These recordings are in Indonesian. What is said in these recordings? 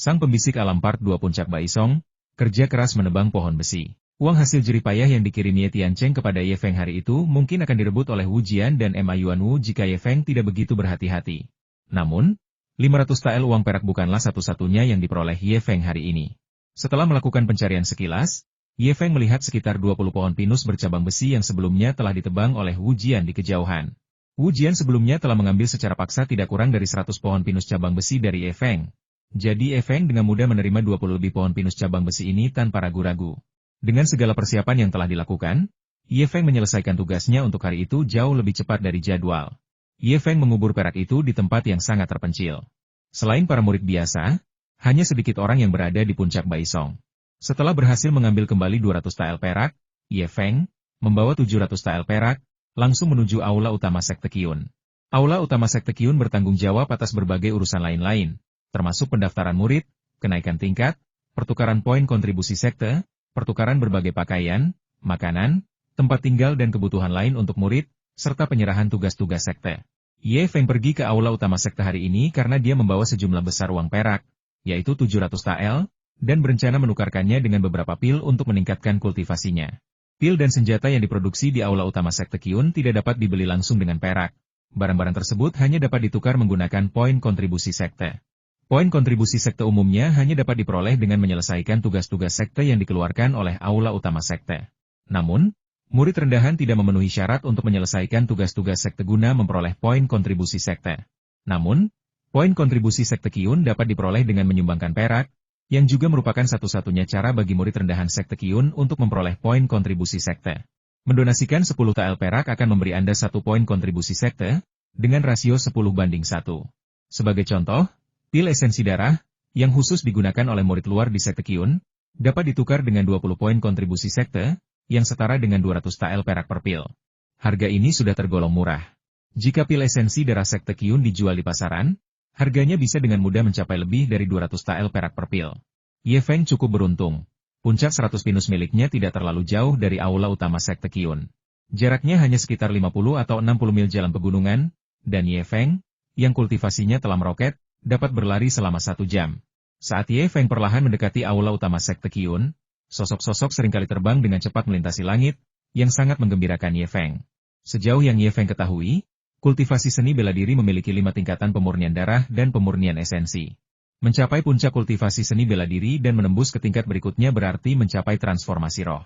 Sang Pembisik Alam Part 2 Puncak Baisong, kerja keras menebang pohon besi. Uang hasil jeripayah yang dikirim Ye Tiancheng kepada Ye Feng hari itu mungkin akan direbut oleh Wu Jian dan Ma Yuanwu jika Ye Feng tidak begitu berhati-hati. Namun, 500 tael uang perak bukanlah satu-satunya yang diperoleh Ye Feng hari ini. Setelah melakukan pencarian sekilas, Ye Feng melihat sekitar 20 pohon pinus bercabang besi yang sebelumnya telah ditebang oleh Wu Jian di kejauhan. Wu Jian sebelumnya telah mengambil secara paksa tidak kurang dari 100 pohon pinus cabang besi dari Ye Feng. Jadi Ye Feng dengan mudah menerima 20 lebih pohon pinus cabang besi ini tanpa ragu-ragu. Dengan segala persiapan yang telah dilakukan, Ye Feng menyelesaikan tugasnya untuk hari itu jauh lebih cepat dari jadwal. Ye Feng mengubur perak itu di tempat yang sangat terpencil. Selain para murid biasa, hanya sedikit orang yang berada di puncak Baisong. Setelah berhasil mengambil kembali 200 tael perak, Ye Feng membawa 700 tael perak, langsung menuju aula utama Sekte Qiyun. Aula utama Sekte Qiyun bertanggung jawab atas berbagai urusan lain-lain, termasuk pendaftaran murid, kenaikan tingkat, pertukaran poin kontribusi sekte, pertukaran berbagai pakaian, makanan, tempat tinggal dan kebutuhan lain untuk murid, serta penyerahan tugas-tugas sekte. Ye Feng pergi ke aula utama sekte hari ini karena dia membawa sejumlah besar uang perak, yaitu 700 tael, dan berencana menukarkannya dengan beberapa pil untuk meningkatkan kultivasinya. Pil dan senjata yang diproduksi di aula utama Sekte Qiyun tidak dapat dibeli langsung dengan perak. Barang-barang tersebut hanya dapat ditukar menggunakan poin kontribusi sekte. Poin kontribusi sekte umumnya hanya dapat diperoleh dengan menyelesaikan tugas-tugas sekte yang dikeluarkan oleh aula utama sekte. Namun, murid rendahan tidak memenuhi syarat untuk menyelesaikan tugas-tugas sekte guna memperoleh poin kontribusi sekte. Namun, poin kontribusi Sekte Qiyun dapat diperoleh dengan menyumbangkan perak, yang juga merupakan satu-satunya cara bagi murid rendahan Sekte Qiyun untuk memperoleh poin kontribusi sekte. Mendonasikan 10 tael perak akan memberi Anda 1 poin kontribusi sekte, dengan rasio 10:1. Sebagai contoh, pil esensi darah, yang khusus digunakan oleh murid luar di Sekte Qiyun, dapat ditukar dengan 20 poin kontribusi sekte, yang setara dengan 200 tael perak per pil. Harga ini sudah tergolong murah. Jika pil esensi darah Sekte Qiyun dijual di pasaran, harganya bisa dengan mudah mencapai lebih dari 200 tael perak per pil. Ye Feng cukup beruntung. Puncak 100 pinus miliknya tidak terlalu jauh dari aula utama Sekte Qiyun. Jaraknya hanya sekitar 50 atau 60 mil jalan pegunungan, dan Ye Feng, yang kultivasinya telah meroket, dapat berlari selama 1 jam. Saat Ye Feng perlahan mendekati aula utama Sekte Qiyun, sosok-sosok seringkali terbang dengan cepat melintasi langit, yang sangat menggembirakan Ye Feng. Sejauh yang Ye Feng ketahui, kultivasi seni bela diri memiliki 5 tingkatan pemurnian darah dan pemurnian esensi. Mencapai puncak kultivasi seni bela diri dan menembus ke tingkat berikutnya berarti mencapai transformasi roh.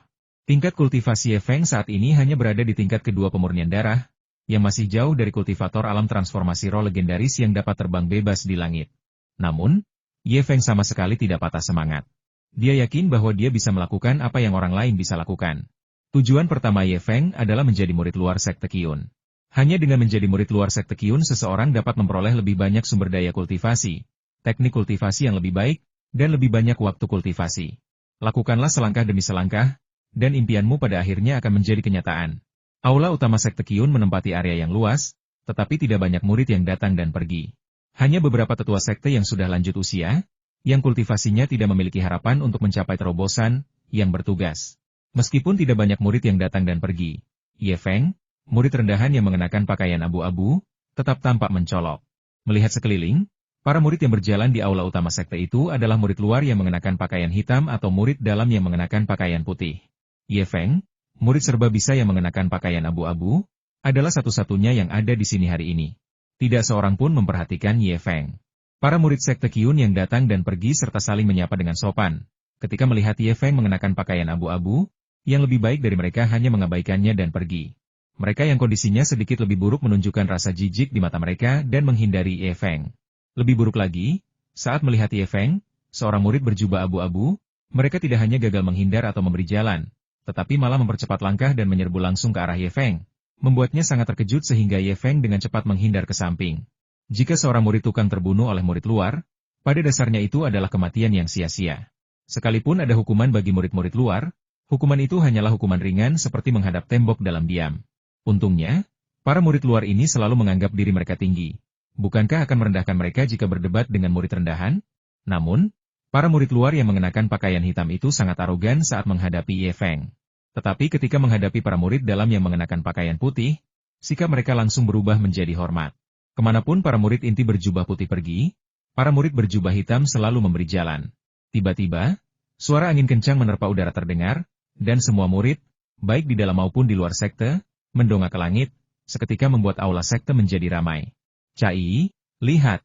Tingkat kultivasi Ye Feng saat ini hanya berada di tingkat kedua pemurnian darah, yang masih jauh dari kultivator alam transformasi roh legendaris yang dapat terbang bebas di langit. Namun, Ye Feng sama sekali tidak patah semangat. Dia yakin bahwa dia bisa melakukan apa yang orang lain bisa lakukan. Tujuan pertama Ye Feng adalah menjadi murid luar Sekte Qiyun. Hanya dengan menjadi murid luar Sekte Qiyun seseorang dapat memperoleh lebih banyak sumber daya kultivasi, teknik kultivasi yang lebih baik, dan lebih banyak waktu kultivasi. Lakukanlah selangkah demi selangkah, dan impianmu pada akhirnya akan menjadi kenyataan. Aula utama Sekte Qiyun menempati area yang luas, tetapi tidak banyak murid yang datang dan pergi. Hanya beberapa tetua sekte yang sudah lanjut usia, yang kultivasinya tidak memiliki harapan untuk mencapai terobosan, yang bertugas. Meskipun tidak banyak murid yang datang dan pergi, Ye Feng, murid rendahan yang mengenakan pakaian abu-abu, tetap tampak mencolok. Melihat sekeliling, para murid yang berjalan di aula utama sekte itu adalah murid luar yang mengenakan pakaian hitam atau murid dalam yang mengenakan pakaian putih. Ye Feng, murid serba bisa yang mengenakan pakaian abu-abu, adalah satu-satunya yang ada di sini hari ini. Tidak seorang pun memperhatikan Ye Feng. Para murid Sekte Qiyun yang datang dan pergi serta saling menyapa dengan sopan. Ketika melihat Ye Feng mengenakan pakaian abu-abu, yang lebih baik dari mereka hanya mengabaikannya dan pergi. Mereka yang kondisinya sedikit lebih buruk menunjukkan rasa jijik di mata mereka dan menghindari Ye Feng. Lebih buruk lagi, saat melihat Ye Feng, seorang murid berjubah abu-abu, mereka tidak hanya gagal menghindar atau memberi jalan, tetapi malah mempercepat langkah dan menyerbu langsung ke arah Ye Feng, membuatnya sangat terkejut sehingga Ye Feng dengan cepat menghindar ke samping. Jika seorang murid tukang terbunuh oleh murid luar, pada dasarnya itu adalah kematian yang sia-sia. Sekalipun ada hukuman bagi murid-murid luar, hukuman itu hanyalah hukuman ringan seperti menghadap tembok dalam diam. Untungnya, para murid luar ini selalu menganggap diri mereka tinggi. Bukankah akan merendahkan mereka jika berdebat dengan murid rendahan? Namun, para murid luar yang mengenakan pakaian hitam itu sangat arogan saat menghadapi Ye Feng. Tetapi ketika menghadapi para murid dalam yang mengenakan pakaian putih, sikap mereka langsung berubah menjadi hormat. Kemanapun para murid inti berjubah putih pergi, Para murid berjubah hitam selalu memberi jalan. Tiba-tiba, suara angin kencang menerpa udara terdengar, dan semua murid, baik di dalam maupun di luar sekte, mendongak ke langit, seketika membuat aula sekte menjadi ramai. Cai, lihat.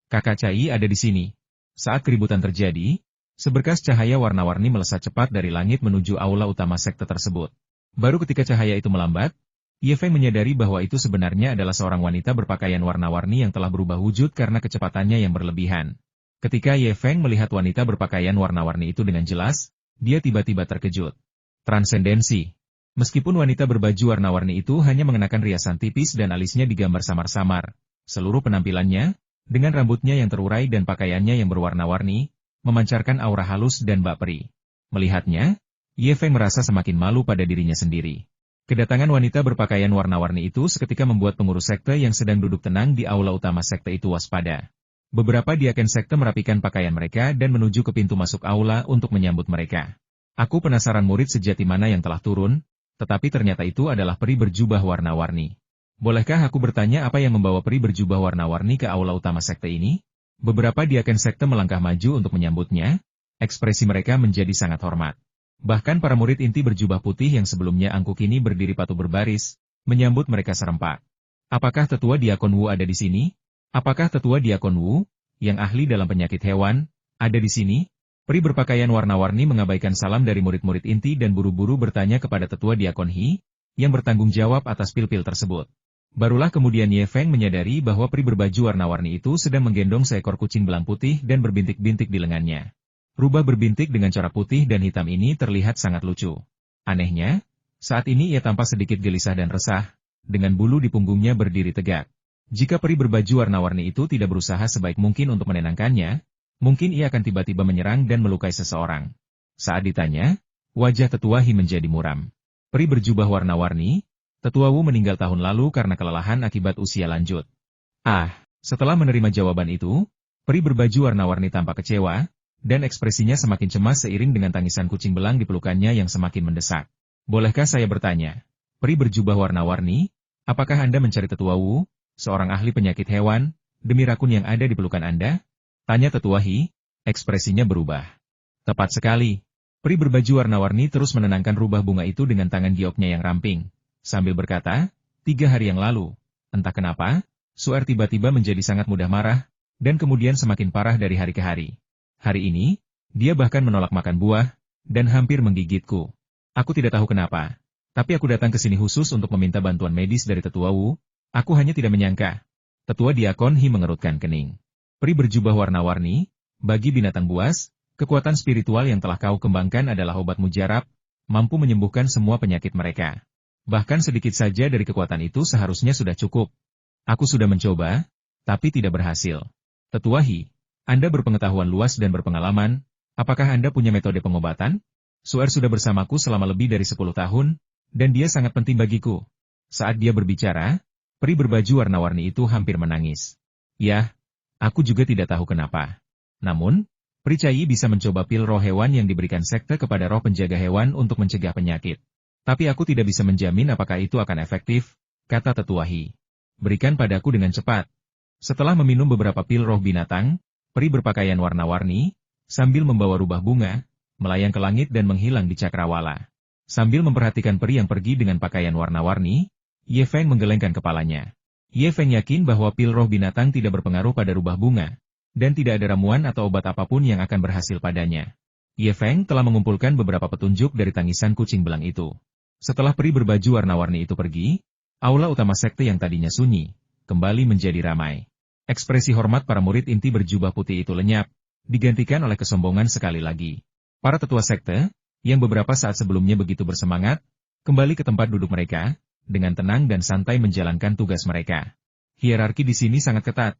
Kakak Cai ada di sini. Saat keributan terjadi, seberkas cahaya warna-warni melesat cepat dari langit menuju aula utama sekte tersebut. Baru ketika cahaya itu melambat, Ye Feng menyadari bahwa itu sebenarnya adalah seorang wanita berpakaian warna-warni yang telah berubah wujud karena kecepatannya yang berlebihan. Ketika Ye Feng melihat wanita berpakaian warna-warni itu dengan jelas, dia tiba-tiba terkejut. Transendensi. Meskipun wanita berbaju warna-warni itu hanya mengenakan riasan tipis dan alisnya digambar samar-samar, seluruh penampilannya, dengan rambutnya yang terurai dan pakaiannya yang berwarna-warni, memancarkan aura halus dan bak peri. Melihatnya, Ye Feng merasa semakin malu pada dirinya sendiri. Kedatangan wanita berpakaian warna-warni itu seketika membuat pengurus sekte yang sedang duduk tenang di aula utama sekte itu waspada. Beberapa diaken sekte merapikan pakaian mereka dan menuju ke pintu masuk aula untuk menyambut mereka. Aku penasaran murid sejati mana yang telah turun, tetapi ternyata itu adalah peri berjubah warna-warni. Bolehkah aku bertanya apa yang membawa peri berjubah warna-warni ke aula utama sekte ini? Beberapa diaken sekte melangkah maju untuk menyambutnya, ekspresi mereka menjadi sangat hormat. Bahkan para murid inti berjubah putih yang sebelumnya angkuh kini berdiri patuh berbaris, menyambut mereka serempak. Apakah tetua Diakon Wu ada di sini? Apakah tetua Diakon Wu, yang ahli dalam penyakit hewan, ada di sini? Peri berpakaian warna-warni mengabaikan salam dari murid-murid inti dan buru-buru bertanya kepada tetua Diakon He, yang bertanggung jawab atas pil-pil tersebut. Barulah kemudian Ye Feng menyadari bahwa peri berbaju warna-warni itu sedang menggendong seekor kucing belang putih dan berbintik-bintik di lengannya. Rubah berbintik dengan corak putih dan hitam ini terlihat sangat lucu. Anehnya, saat ini ia tampak sedikit gelisah dan resah, dengan bulu di punggungnya berdiri tegak. Jika peri berbaju warna-warni itu tidak berusaha sebaik mungkin untuk menenangkannya, mungkin ia akan tiba-tiba menyerang dan melukai seseorang. Saat ditanya, wajah tetua He menjadi muram. Peri berjubah warna-warni, tetua Wu meninggal tahun lalu karena kelelahan akibat usia lanjut. Setelah menerima jawaban itu, peri berbaju warna-warni tampak kecewa, dan ekspresinya semakin cemas seiring dengan tangisan kucing belang di pelukannya yang semakin mendesak. Bolehkah saya bertanya? Peri berjubah warna-warni, apakah Anda mencari tetua Wu, seorang ahli penyakit hewan, demi rakun yang ada di pelukan Anda? Tanya tetua He, ekspresinya berubah. Tepat sekali. Peri berbaju warna-warni terus menenangkan rubah bunga itu dengan tangan gioknya yang ramping, sambil berkata, 3 hari yang lalu, entah kenapa, Suer tiba-tiba menjadi sangat mudah marah, dan kemudian semakin parah dari hari ke hari. Hari ini, dia bahkan menolak makan buah, dan hampir menggigitku. Aku tidak tahu kenapa, tapi aku datang ke sini khusus untuk meminta bantuan medis dari tetua Wu. Aku hanya tidak menyangka. Tetua Diakon He mengerutkan kening. Peri berjubah warna-warni, bagi binatang buas, kekuatan spiritual yang telah kau kembangkan adalah obat mujarab, mampu menyembuhkan semua penyakit mereka. Bahkan sedikit saja dari kekuatan itu seharusnya sudah cukup. Aku sudah mencoba, tapi tidak berhasil. Tetua He, Anda berpengetahuan luas dan berpengalaman, apakah Anda punya metode pengobatan? Suer sudah bersamaku selama lebih dari 10 tahun, dan dia sangat penting bagiku. Saat dia berbicara, peri berbaju warna-warni itu hampir menangis. Yah, aku juga tidak tahu kenapa. Namun, Peri Cai bisa mencoba pil roh hewan yang diberikan sekte kepada roh penjaga hewan untuk mencegah penyakit. Tapi aku tidak bisa menjamin apakah itu akan efektif, kata tetua He. Berikan padaku dengan cepat. Setelah meminum beberapa pil roh binatang, peri berpakaian warna-warni, sambil membawa rubah bunga, melayang ke langit dan menghilang di cakrawala. Sambil memperhatikan peri yang pergi dengan pakaian warna-warni, Ye Feng menggelengkan kepalanya. Ye Feng yakin bahwa pil roh binatang tidak berpengaruh pada rubah bunga, dan tidak ada ramuan atau obat apapun yang akan berhasil padanya. Ye Feng telah mengumpulkan beberapa petunjuk dari tangisan kucing belang itu. Setelah peri berbaju warna-warni itu pergi, aula utama sekte yang tadinya sunyi, kembali menjadi ramai. Ekspresi hormat para murid inti berjubah putih itu lenyap, digantikan oleh kesombongan sekali lagi. Para tetua sekte, yang beberapa saat sebelumnya begitu bersemangat, kembali ke tempat duduk mereka, dengan tenang dan santai menjalankan tugas mereka. Hierarki di sini sangat ketat.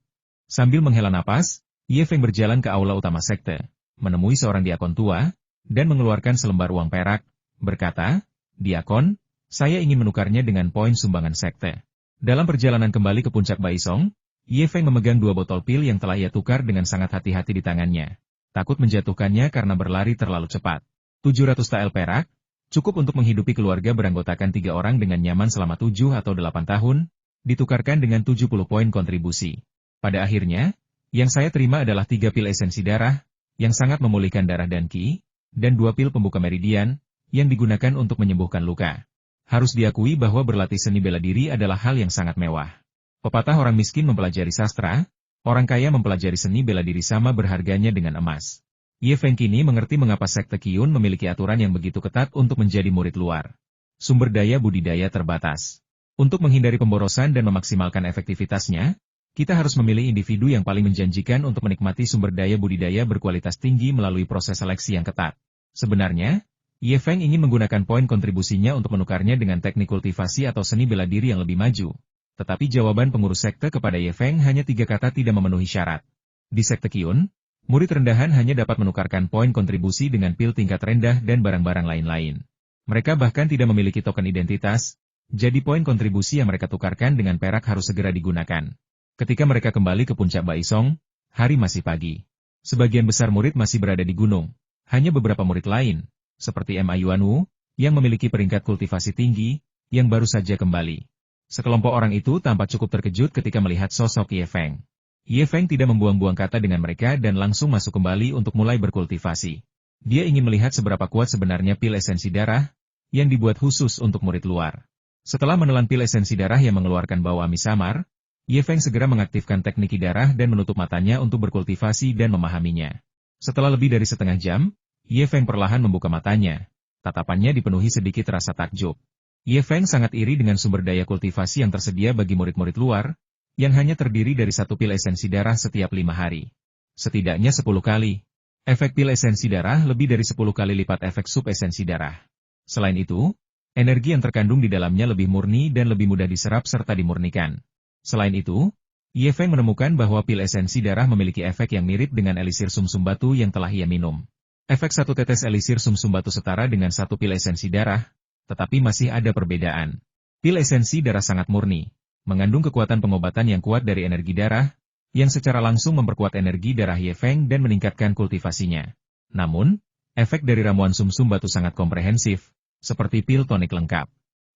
Sambil menghela napas, Ye Feng berjalan ke aula utama sekte, menemui seorang diakon tua, dan mengeluarkan selembar uang perak, berkata, Diakon, saya ingin menukarnya dengan poin sumbangan sekte. Dalam perjalanan kembali ke puncak Baisong, Ye Feng memegang 2 botol pil yang telah ia tukar dengan sangat hati-hati di tangannya. Takut menjatuhkannya karena berlari terlalu cepat. 700 tael perak, cukup untuk menghidupi keluarga beranggotakan 3 orang dengan nyaman selama 7 atau 8 tahun, ditukarkan dengan 70 poin kontribusi. Pada akhirnya, Yang saya terima adalah 3 pil esensi darah, yang sangat memulihkan darah dan ki, dan 2 pil pembuka meridian, yang digunakan untuk menyembuhkan luka. Harus diakui bahwa berlatih seni bela diri adalah hal yang sangat mewah. Pepatah orang miskin mempelajari sastra, orang kaya mempelajari seni bela diri sama berharganya dengan emas. Ye Feng kini mengerti mengapa sekte Qiyun memiliki aturan yang begitu ketat untuk menjadi murid luar. Sumber daya budidaya terbatas. Untuk menghindari pemborosan dan memaksimalkan efektivitasnya, kita harus memilih individu yang paling menjanjikan untuk menikmati sumber daya budidaya berkualitas tinggi melalui proses seleksi yang ketat. Sebenarnya, Ye Feng ingin menggunakan poin kontribusinya untuk menukarnya dengan teknik kultivasi atau seni bela diri yang lebih maju. Tetapi jawaban pengurus sekte kepada Ye Feng hanya 3 kata tidak memenuhi syarat. Di sekte Qiyun, murid rendahan hanya dapat menukarkan poin kontribusi dengan pil tingkat rendah dan barang-barang lain-lain. Mereka bahkan tidak memiliki token identitas, jadi poin kontribusi yang mereka tukarkan dengan perak harus segera digunakan. Ketika mereka kembali ke puncak Baisong, hari masih pagi. Sebagian besar murid masih berada di gunung. Hanya beberapa murid lain, seperti Ma Yuanwu, yang memiliki peringkat kultivasi tinggi, yang baru saja kembali. Sekelompok orang itu tampak cukup terkejut ketika melihat sosok Ye Feng. Ye Feng tidak membuang-buang kata dengan mereka dan langsung masuk kembali untuk mulai berkultivasi. Dia ingin melihat seberapa kuat sebenarnya pil esensi darah, yang dibuat khusus untuk murid luar. Setelah menelan pil esensi darah yang mengeluarkan bau amis samar, Ye Feng segera mengaktifkan teknik darah dan menutup matanya untuk berkultivasi dan memahaminya. Setelah lebih dari setengah jam, Ye Feng perlahan membuka matanya. Tatapannya dipenuhi sedikit rasa takjub. Ye Feng sangat iri dengan sumber daya kultivasi yang tersedia bagi murid-murid luar, yang hanya terdiri dari 1 pil esensi darah setiap 5 hari. Setidaknya 10 kali. Efek pil esensi darah lebih dari 10 kali lipat efek sub esensi darah. Selain itu, energi yang terkandung di dalamnya lebih murni dan lebih mudah diserap serta dimurnikan. Selain itu, Ye Feng menemukan bahwa pil esensi darah memiliki efek yang mirip dengan elisir sumsum batu yang telah ia minum. Efek 1 tetes elisir sumsum batu setara dengan 1 pil esensi darah, tetapi masih ada perbedaan. Pil esensi darah sangat murni, mengandung kekuatan pengobatan yang kuat dari energi darah, yang secara langsung memperkuat energi darah Ye Feng dan meningkatkan kultivasinya. Namun, efek dari ramuan sumsum batu sangat komprehensif, seperti pil tonik lengkap.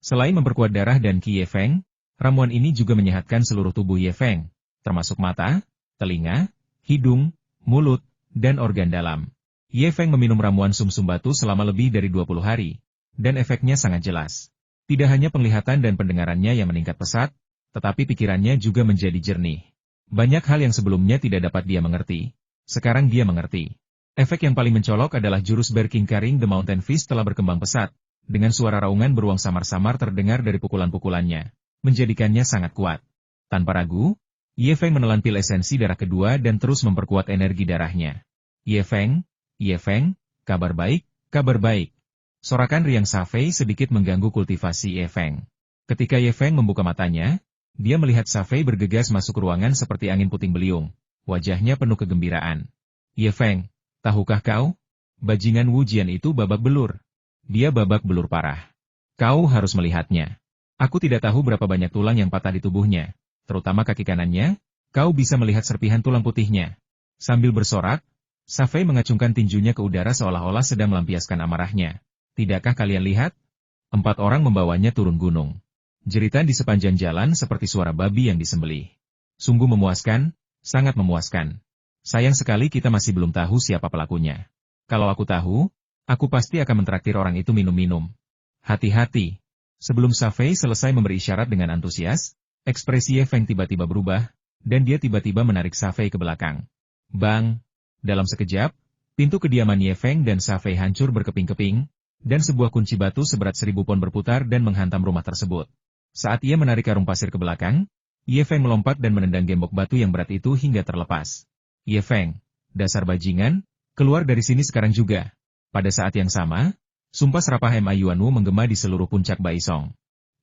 Selain memperkuat darah dan ki Ye Feng, ramuan ini juga menyehatkan seluruh tubuh Ye Feng, termasuk mata, telinga, hidung, mulut, dan organ dalam. Ye Feng meminum ramuan sumsum batu selama lebih dari 20 hari, dan efeknya sangat jelas. Tidak hanya penglihatan dan pendengarannya yang meningkat pesat, tetapi pikirannya juga menjadi jernih. Banyak hal yang sebelumnya tidak dapat dia mengerti, sekarang dia mengerti. Efek yang paling mencolok adalah jurus Berking Karing The Mountain Fist telah berkembang pesat, dengan suara raungan beruang samar-samar terdengar dari pukulan-pukulannya, menjadikannya sangat kuat. Tanpa ragu, Ye Feng menelan pil esensi darah kedua dan terus memperkuat energi darahnya. Ye Feng, kabar baik, kabar baik. Sorakan riang Safei sedikit mengganggu kultivasi Ye Feng. Ketika Ye Feng membuka matanya, dia melihat Safei bergegas masuk ruangan seperti angin puting beliung. Wajahnya penuh kegembiraan. Ye Feng, tahukah kau? Bajingan Wu Jian itu babak belur. Dia babak belur parah. Kau harus melihatnya. Aku tidak tahu berapa banyak tulang yang patah di tubuhnya, terutama kaki kanannya. Kau bisa melihat serpihan tulang putihnya. Sambil bersorak, Safei mengacungkan tinjunya ke udara seolah-olah sedang melampiaskan amarahnya. Tidakkah kalian lihat? 4 orang membawanya turun gunung. Jeritan di sepanjang jalan seperti suara babi yang disembelih. Sungguh memuaskan, sangat memuaskan. Sayang sekali kita masih belum tahu siapa pelakunya. Kalau aku tahu, aku pasti akan mentraktir orang itu minum-minum. Hati-hati. Sebelum Safei selesai memberi isyarat dengan antusias, ekspresi Ye Feng tiba-tiba berubah, dan dia tiba-tiba menarik Safei ke belakang. Bang! Dalam sekejap, pintu kediaman Ye Feng dan Safei hancur berkeping-keping, dan sebuah kunci batu seberat 1000 pon berputar dan menghantam rumah tersebut. Saat ia menarik karung pasir ke belakang, Ye Feng melompat dan menendang gembok batu yang berat itu hingga terlepas. Ye Feng, dasar bajingan, keluar dari sini sekarang juga. Pada saat yang sama, sumpah serapah Ma Yuanwu menggema di seluruh puncak Baisong.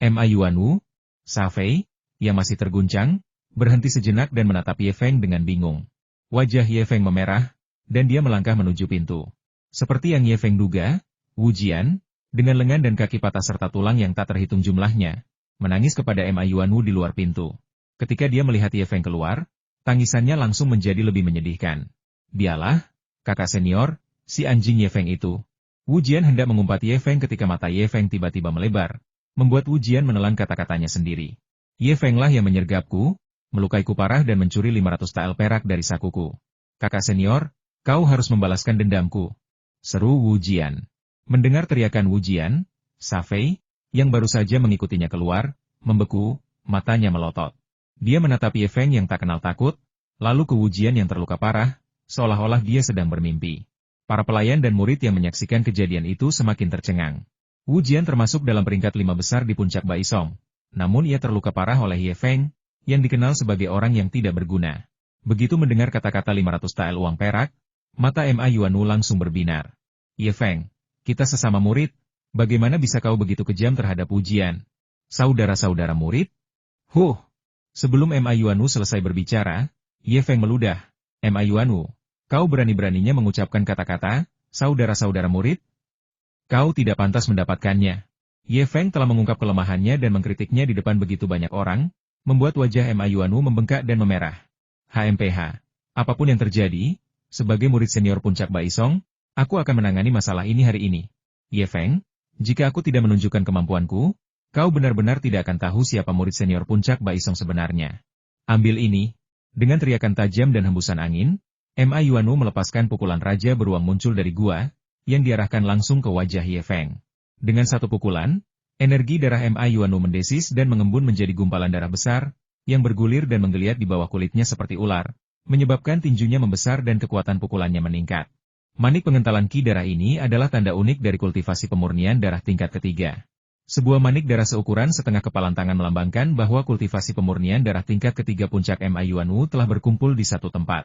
Ma Yuanwu, Safei, yang masih terguncang, berhenti sejenak dan menatap Ye Feng dengan bingung. Wajah Ye Feng memerah, dan dia melangkah menuju pintu. Seperti yang Ye Feng duga, Wu Jian, dengan lengan dan kaki patah serta tulang yang tak terhitung jumlahnya, menangis kepada Ma Yuanwu di luar pintu. Ketika dia melihat Ye Feng keluar, tangisannya langsung menjadi lebih menyedihkan. Dialah, kakak senior, si anjing Ye Feng itu. Wu Jian hendak mengumpat Ye Feng ketika mata Ye Feng tiba-tiba melebar, membuat Wu Jian menelan kata-katanya sendiri. Ye Feng lah yang menyergapku, melukaiku parah dan mencuri 500 tael perak dari sakuku. Kakak senior, kau harus membalaskan dendamku. Seru Wu Jian. Mendengar teriakan Wu Jian, Safei, yang baru saja mengikutinya keluar, membeku, matanya melotot. Dia menatap Ye Feng yang tak kenal takut, lalu ke Wu Jian yang terluka parah, seolah-olah dia sedang bermimpi. Para pelayan dan murid yang menyaksikan kejadian itu semakin tercengang. Wu Jian termasuk dalam peringkat 5 besar di puncak Baisong. Namun ia terluka parah oleh Ye Feng, yang dikenal sebagai orang yang tidak berguna. Begitu mendengar kata-kata 500 tael uang perak, mata Ma Yuanwu langsung berbinar. Ye Feng, kita sesama murid, bagaimana bisa kau begitu kejam terhadap Wu Jian? Saudara-saudara murid? Sebelum Ma Yuanwu selesai berbicara, Ye Feng meludah. Ma Yuanwu, kau berani-beraninya mengucapkan kata-kata, saudara-saudara murid? Kau tidak pantas mendapatkannya. Ye Feng telah mengungkap kelemahannya dan mengkritiknya di depan begitu banyak orang, membuat wajah Ma Yuanwu membengkak dan memerah. HMPH, apapun yang terjadi, sebagai murid senior puncak Baisong, aku akan menangani masalah ini hari ini. Ye Feng, jika aku tidak menunjukkan kemampuanku, kau benar-benar tidak akan tahu siapa murid senior puncak Baisong sebenarnya. Ambil ini. Dengan teriakan tajam dan hembusan angin, Ma Yuanwu melepaskan pukulan raja beruang muncul dari gua, yang diarahkan langsung ke wajah Ye Feng. Dengan satu pukulan, energi darah Ma Yuanwu mendesis dan mengembun menjadi gumpalan darah besar, yang bergulir dan menggeliat di bawah kulitnya seperti ular, menyebabkan tinjunya membesar dan kekuatan pukulannya meningkat. Manik pengentalan ki darah ini adalah tanda unik dari kultivasi pemurnian darah tingkat ketiga. Sebuah manik darah seukuran setengah kepalan tangan melambangkan bahwa kultivasi pemurnian darah tingkat ketiga puncak Ma Yuanwu telah berkumpul di satu tempat.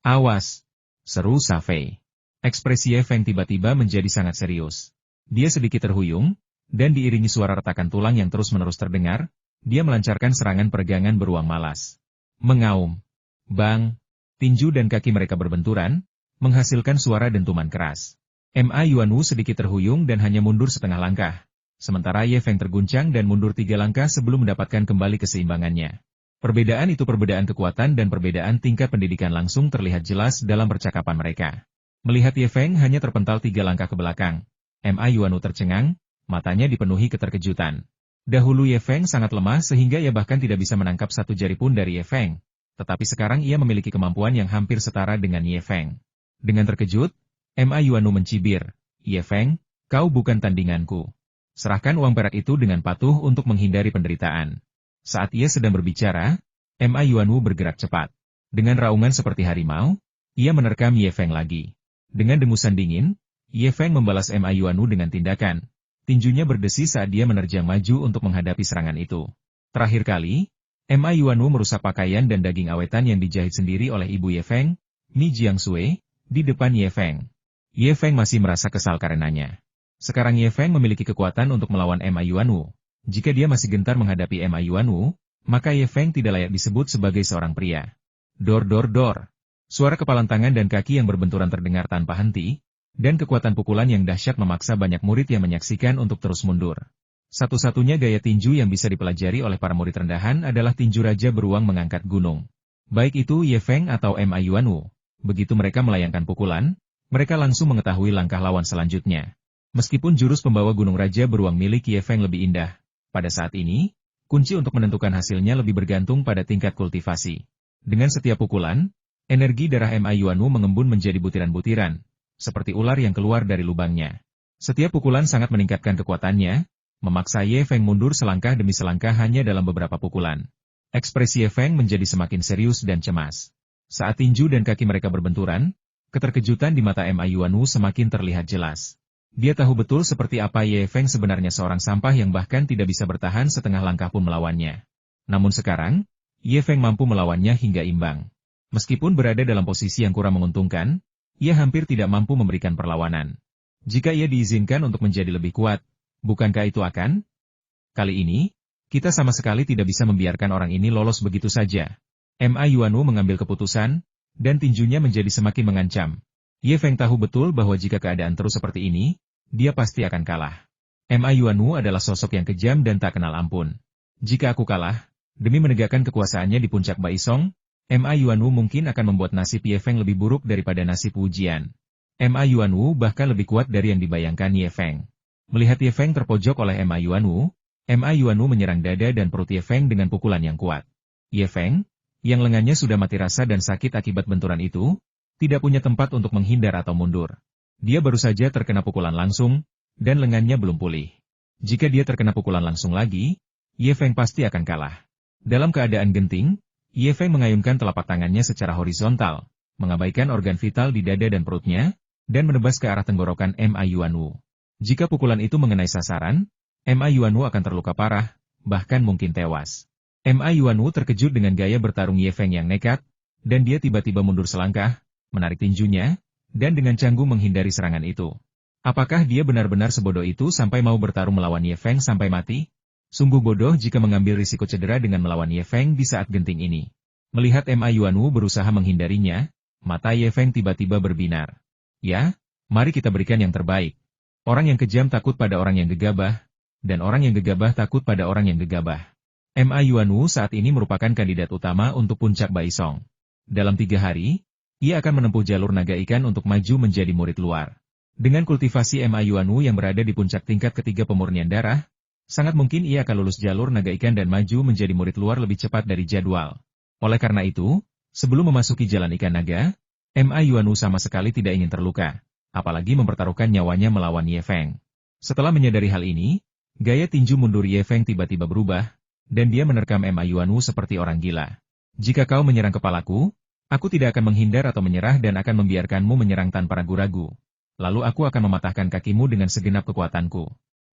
Awas! Seru Safei. Ekspresi Ye Feng tiba-tiba menjadi sangat serius. Dia sedikit terhuyung, dan diiringi suara retakan tulang yang terus-menerus terdengar, dia melancarkan serangan peregangan beruang malas. Mengaum. Bang! Tinju dan kaki mereka berbenturan, menghasilkan suara dentuman keras. Ma Yuanwu sedikit terhuyung dan hanya mundur setengah langkah, sementara Ye Feng terguncang dan mundur 3 langkah sebelum mendapatkan kembali keseimbangannya. Perbedaan itu perbedaan kekuatan dan perbedaan tingkat pendidikan langsung terlihat jelas dalam percakapan mereka. Melihat Ye Feng hanya terpental 3 langkah ke belakang, Ma Yuanwu tercengang, matanya dipenuhi keterkejutan. Dahulu Ye Feng sangat lemah sehingga ia bahkan tidak bisa menangkap satu jari pun dari Ye Feng, tetapi sekarang ia memiliki kemampuan yang hampir setara dengan Ye Feng. Dengan terkejut, Ma Yuanwu mencibir, Ye Feng, kau bukan tandinganku. Serahkan uang perak itu dengan patuh untuk menghindari penderitaan. Saat ia sedang berbicara, Ma Yuanwu bergerak cepat. Dengan raungan seperti harimau, ia menerkam Ye Feng lagi. Dengan dengusan dingin, Ye Feng membalas Ma Yuanwu dengan tindakan. Tinjunya berdesi saat dia menerjang maju untuk menghadapi serangan itu. Terakhir kali, Ma Yuanwu merusak pakaian dan daging awetan yang dijahit sendiri oleh ibu Ye Feng, Mi Jiangsui, di depan Ye Feng. Ye Feng masih merasa kesal karenanya. Sekarang Ye Feng memiliki kekuatan untuk melawan Ma Yuanwu. Jika dia masih gentar menghadapi Ma Yuanwu, maka Ye Feng tidak layak disebut sebagai seorang pria. Dor dor dor. Suara kepalan tangan dan kaki yang berbenturan terdengar tanpa henti, dan kekuatan pukulan yang dahsyat memaksa banyak murid yang menyaksikan untuk terus mundur. Satu-satunya gaya tinju yang bisa dipelajari oleh para murid rendahan adalah tinju raja beruang mengangkat gunung. Baik itu Ye Feng atau Ma Yuanwu. Begitu mereka melayangkan pukulan, mereka langsung mengetahui langkah lawan selanjutnya. Meskipun jurus pembawa gunung raja beruang milik Ye Feng lebih indah, pada saat ini, kunci untuk menentukan hasilnya lebih bergantung pada tingkat kultivasi. Dengan setiap pukulan, energi darah Ma Yuanwu mengembun menjadi butiran-butiran, seperti ular yang keluar dari lubangnya. Setiap pukulan sangat meningkatkan kekuatannya, memaksa Ye Feng mundur selangkah demi selangkah hanya dalam beberapa pukulan. Ekspresi Ye Feng menjadi semakin serius dan cemas. Saat tinju dan kaki mereka berbenturan, keterkejutan di mata Ma Yuanwu semakin terlihat jelas. Dia tahu betul seperti apa Ye Feng sebenarnya seorang sampah yang bahkan tidak bisa bertahan setengah langkah pun melawannya. Namun sekarang, Ye Feng mampu melawannya hingga imbang. Meskipun berada dalam posisi yang kurang menguntungkan, ia hampir tidak mampu memberikan perlawanan. Jika ia diizinkan untuk menjadi lebih kuat, bukankah itu akan? Kali ini, kita sama sekali tidak bisa membiarkan orang ini lolos begitu saja. Ma Yuanwu mengambil keputusan, dan tinjunya menjadi semakin mengancam. Ye Feng tahu betul bahwa jika keadaan terus seperti ini, dia pasti akan kalah. Ma Yuanwu adalah sosok yang kejam dan tak kenal ampun. Jika aku kalah, demi menegakkan kekuasaannya di puncak Baisong, Ma Yuanwu mungkin akan membuat nasib Ye Feng lebih buruk daripada nasib Wu Jian. Ma Yuanwu bahkan lebih kuat dari yang dibayangkan Ye Feng. Melihat Ye Feng terpojok oleh Ma Yuanwu menyerang dada dan perut Ye Feng dengan pukulan yang kuat. Ye Feng, yang lengannya sudah mati rasa dan sakit akibat benturan itu, tidak punya tempat untuk menghindar atau mundur. Dia baru saja terkena pukulan langsung, dan lengannya belum pulih. Jika dia terkena pukulan langsung lagi, Ye Feng pasti akan kalah. Dalam keadaan genting, Ye Feng mengayunkan telapak tangannya secara horizontal, mengabaikan organ vital di dada dan perutnya, dan menebas ke arah tenggorokan Ma Yuanwu. Jika pukulan itu mengenai sasaran, Ma Yuanwu akan terluka parah, bahkan mungkin tewas. Ma Yuanwu terkejut dengan gaya bertarung Ye Feng yang nekat, dan dia tiba-tiba mundur selangkah, menarik tinjunya, dan dengan canggung menghindari serangan itu. Apakah dia benar-benar sebodoh itu sampai mau bertarung melawan Ye Feng sampai mati? Sungguh bodoh jika mengambil risiko cedera dengan melawan Ye Feng di saat genting ini. Melihat Ma Yuanwu berusaha menghindarinya, mata Ye Feng tiba-tiba berbinar. Ya, mari kita berikan yang terbaik. Orang yang kejam takut pada orang yang gegabah, dan orang yang gegabah takut pada orang yang gegabah. Ma Yuanwu saat ini merupakan kandidat utama untuk puncak Baisong. Dalam 3 hari, ia akan menempuh jalur naga ikan untuk maju menjadi murid luar. Dengan kultivasi Ma Yuanwu yang berada di puncak tingkat ketiga pemurnian darah, sangat mungkin ia akan lulus jalur naga ikan dan maju menjadi murid luar lebih cepat dari jadwal. Oleh karena itu, sebelum memasuki jalan ikan naga, Ma Yuanwu sama sekali tidak ingin terluka, apalagi mempertaruhkan nyawanya melawan Ye Feng. Setelah menyadari hal ini, gaya tinju mundur Ye Feng tiba-tiba berubah, dan dia menerkam Ma Yuanwu seperti orang gila. Jika kau menyerang kepalaku, aku tidak akan menghindar atau menyerah dan akan membiarkanmu menyerang tanpa ragu-ragu. Lalu aku akan mematahkan kakimu dengan segenap kekuatanku.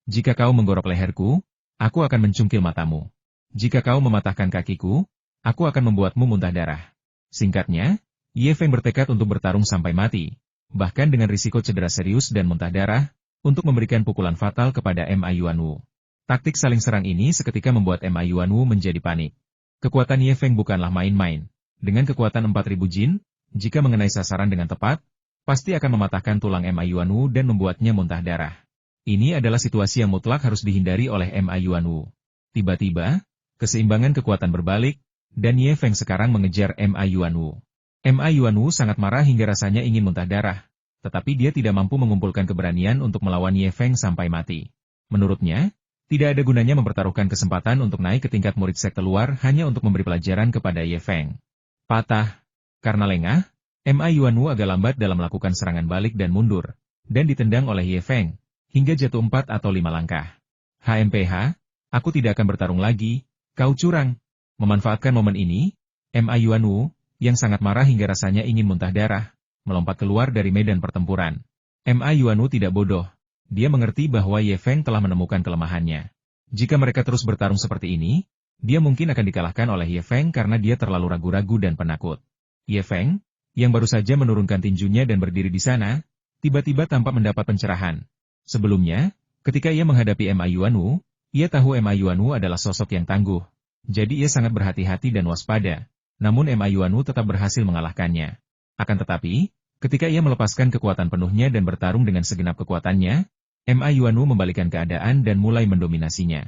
Jika kau menggorok leherku, aku akan mencungkil matamu. Jika kau mematahkan kakiku, aku akan membuatmu muntah darah. Singkatnya, Ye Feng bertekad untuk bertarung sampai mati, bahkan dengan risiko cedera serius dan muntah darah, untuk memberikan pukulan fatal kepada Ma Yuanwu. Taktik saling serang ini seketika membuat Ma Yuanwu menjadi panik. Kekuatan Ye Feng bukanlah main-main. Dengan kekuatan 4000 jin, jika mengenai sasaran dengan tepat, pasti akan mematahkan tulang Ma Yuanwu dan membuatnya muntah darah. Ini adalah situasi yang mutlak harus dihindari oleh Ma Yuanwu. Tiba-tiba, keseimbangan kekuatan berbalik, dan Ye Feng sekarang mengejar Ma Yuanwu. Ma Yuanwu sangat marah hingga rasanya ingin muntah darah, tetapi dia tidak mampu mengumpulkan keberanian untuk melawan Ye Feng sampai mati. Menurutnya, tidak ada gunanya mempertaruhkan kesempatan untuk naik ke tingkat murid sekte luar hanya untuk memberi pelajaran kepada Ye Feng. Patah. Karena lengah, Ma Yuanwu agak lambat dalam melakukan serangan balik dan mundur, dan ditendang oleh Ye Feng, hingga jatuh 4 atau 5 langkah. HMPH, aku tidak akan bertarung lagi, kau curang. Memanfaatkan momen ini, Ma Yuanwu, yang sangat marah hingga rasanya ingin muntah darah, melompat keluar dari medan pertempuran. Ma Yuanwu tidak bodoh, dia mengerti bahwa Ye Feng telah menemukan kelemahannya. Jika mereka terus bertarung seperti ini, dia mungkin akan dikalahkan oleh Ye Feng karena dia terlalu ragu-ragu dan penakut. Ye Feng, yang baru saja menurunkan tinjunya dan berdiri di sana, tiba-tiba tampak mendapat pencerahan. Sebelumnya, ketika ia menghadapi Ma Yuanwu, ia tahu Ma Yuanwu adalah sosok yang tangguh. Jadi ia sangat berhati-hati dan waspada. Namun Ma Yuanwu tetap berhasil mengalahkannya. Akan tetapi, ketika ia melepaskan kekuatan penuhnya dan bertarung dengan segenap kekuatannya, Ma Yuanwu membalikan keadaan dan mulai mendominasinya.